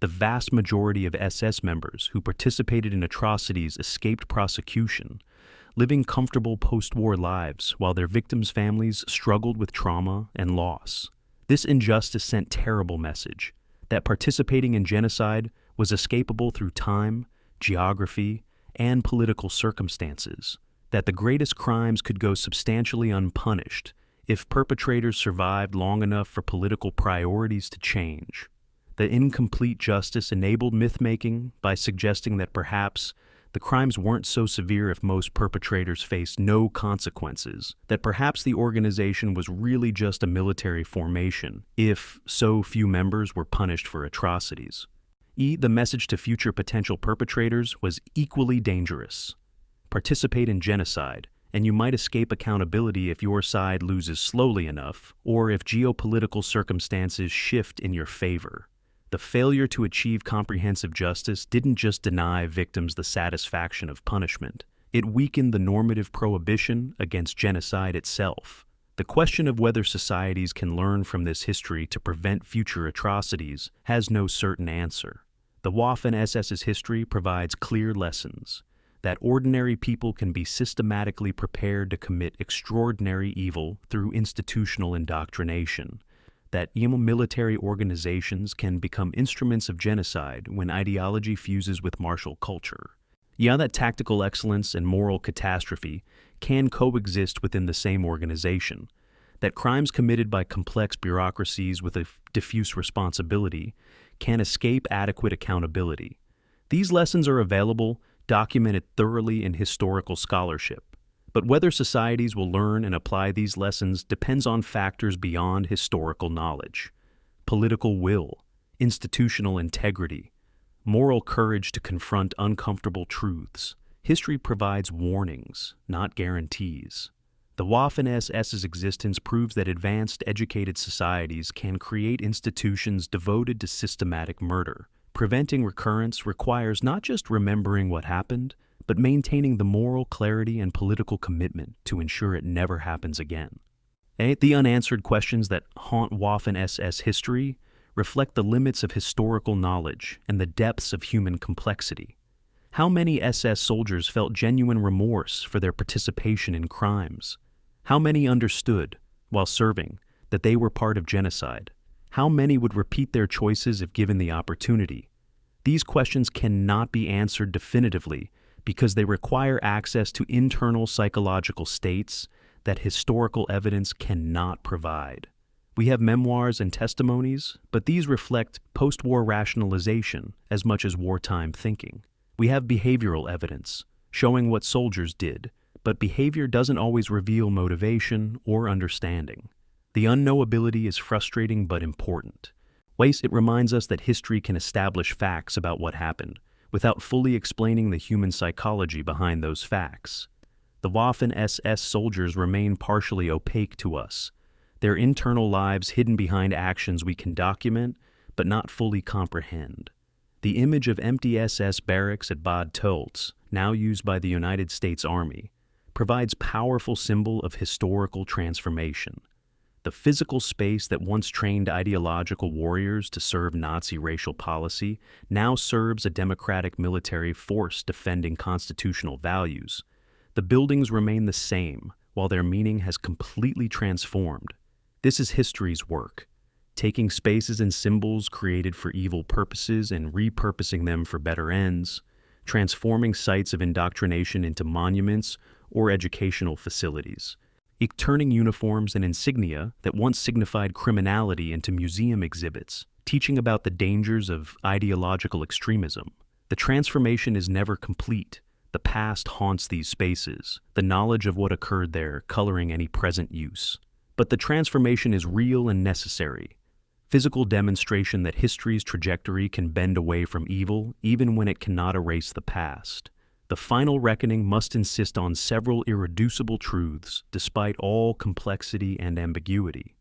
The vast majority of SS members who participated in atrocities escaped prosecution, living comfortable post-war lives while their victims' families struggled with trauma and loss. This injustice sent a terrible message that participating in genocide was escapable through time, geography, and political circumstances, that the greatest crimes could go substantially unpunished if perpetrators survived long enough for political priorities to change. The incomplete justice enabled myth-making by suggesting that perhaps the crimes weren't so severe if most perpetrators faced no consequences, that perhaps the organization was really just a military formation if so few members were punished for atrocities. The message to future potential perpetrators was equally dangerous. Participate in genocide, and you might escape accountability if your side loses slowly enough or if geopolitical circumstances shift in your favor. The failure to achieve comprehensive justice didn't just deny victims the satisfaction of punishment. It weakened the normative prohibition against genocide itself. The question of whether societies can learn from this history to prevent future atrocities has no certain answer. The Waffen-SS's history provides clear lessons that ordinary people can be systematically prepared to commit extraordinary evil through institutional indoctrination, that military organizations can become instruments of genocide when ideology fuses with martial culture. That tactical excellence and moral catastrophe can coexist within the same organization, that crimes committed by complex bureaucracies with a diffuse responsibility can escape adequate accountability. These lessons are available, documented thoroughly in historical scholarship. But whether societies will learn and apply these lessons depends on factors beyond historical knowledge: political will, institutional integrity, moral courage to confront uncomfortable truths. History provides warnings, not guarantees. The Waffen-SS's existence proves that advanced, educated societies can create institutions devoted to systematic murder. Preventing recurrence requires not just remembering what happened, but maintaining the moral clarity and political commitment to ensure it never happens again. The unanswered questions that haunt Waffen-SS history reflect the limits of historical knowledge and the depths of human complexity. How many SS soldiers felt genuine remorse for their participation in crimes? How many understood, while serving, that they were part of genocide? How many would repeat their choices if given the opportunity? These questions cannot be answered definitively because they require access to internal psychological states that historical evidence cannot provide. We have memoirs and testimonies, but these reflect post-war rationalization as much as wartime thinking. We have behavioral evidence, showing what soldiers did, but behavior doesn't always reveal motivation or understanding. The unknowability is frustrating but important. It reminds us that history can establish facts about what happened, without fully explaining the human psychology behind those facts. The Waffen-SS soldiers remain partially opaque to us, their internal lives hidden behind actions we can document, but not fully comprehend. The image of empty SS barracks at Bad Tölz, now used by the United States Army, provides powerful symbol of historical transformation. The physical space that once trained ideological warriors to serve Nazi racial policy now serves a democratic military force defending constitutional values. The buildings remain the same, while their meaning has completely transformed. This is history's work, taking spaces and symbols created for evil purposes and repurposing them for better ends, transforming sites of indoctrination into monuments or educational facilities, turning uniforms and insignia that once signified criminality into museum exhibits, teaching about the dangers of ideological extremism. The transformation is never complete. The past haunts these spaces, the knowledge of what occurred there coloring any present use. But the transformation is real and necessary. Physical demonstration that history's trajectory can bend away from evil even when it cannot erase the past. The final reckoning must insist on several irreducible truths despite all complexity and ambiguity.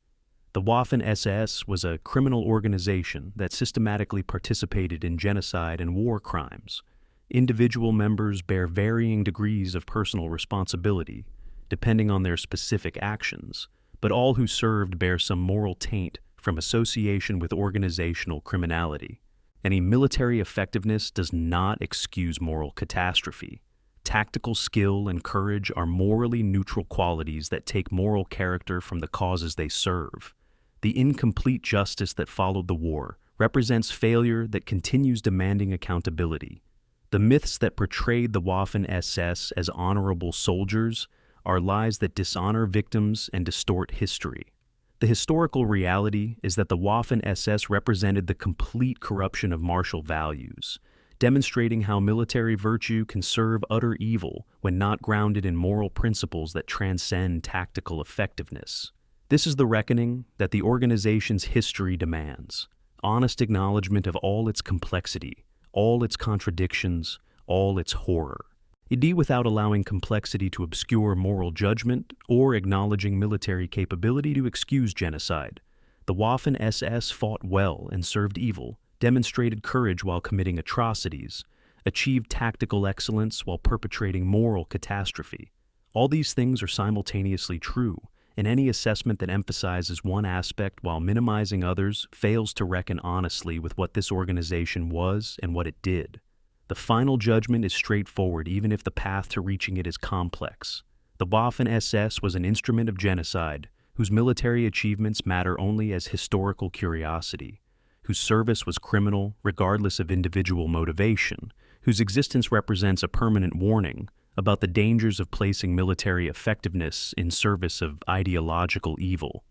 The Waffen-SS was a criminal organization that systematically participated in genocide and war crimes. Individual members bear varying degrees of personal responsibility, depending on their specific actions, but all who served bear some moral taint from association with organizational criminality. Any military effectiveness does not excuse moral catastrophe. Tactical skill and courage are morally neutral qualities that take moral character from the causes they serve. The incomplete justice that followed the war represents failure that continues demanding accountability. The myths that portrayed the Waffen-SS as honorable soldiers are lies that dishonor victims and distort history. The historical reality is that the Waffen-SS represented the complete corruption of martial values, demonstrating how military virtue can serve utter evil when not grounded in moral principles that transcend tactical effectiveness. This is the reckoning that the organization's history demands, honest acknowledgement of all its complexity, all its contradictions, all its horror. Without allowing complexity to obscure moral judgment or acknowledging military capability to excuse genocide. The Waffen-SS fought well and served evil, demonstrated courage while committing atrocities, achieved tactical excellence while perpetrating moral catastrophe. All these things are simultaneously true, and any assessment that emphasizes one aspect while minimizing others fails to reckon honestly with what this organization was and what it did. The final judgment is straightforward even if the path to reaching it is complex. The Waffen-SS was an instrument of genocide, whose military achievements matter only as historical curiosity, whose service was criminal regardless of individual motivation, whose existence represents a permanent warning about the dangers of placing military effectiveness in service of ideological evil.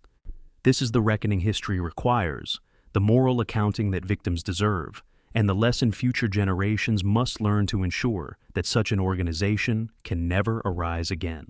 This is the reckoning history requires, the moral accounting that victims deserve, and the lesson future generations must learn to ensure that such an organization can never arise again.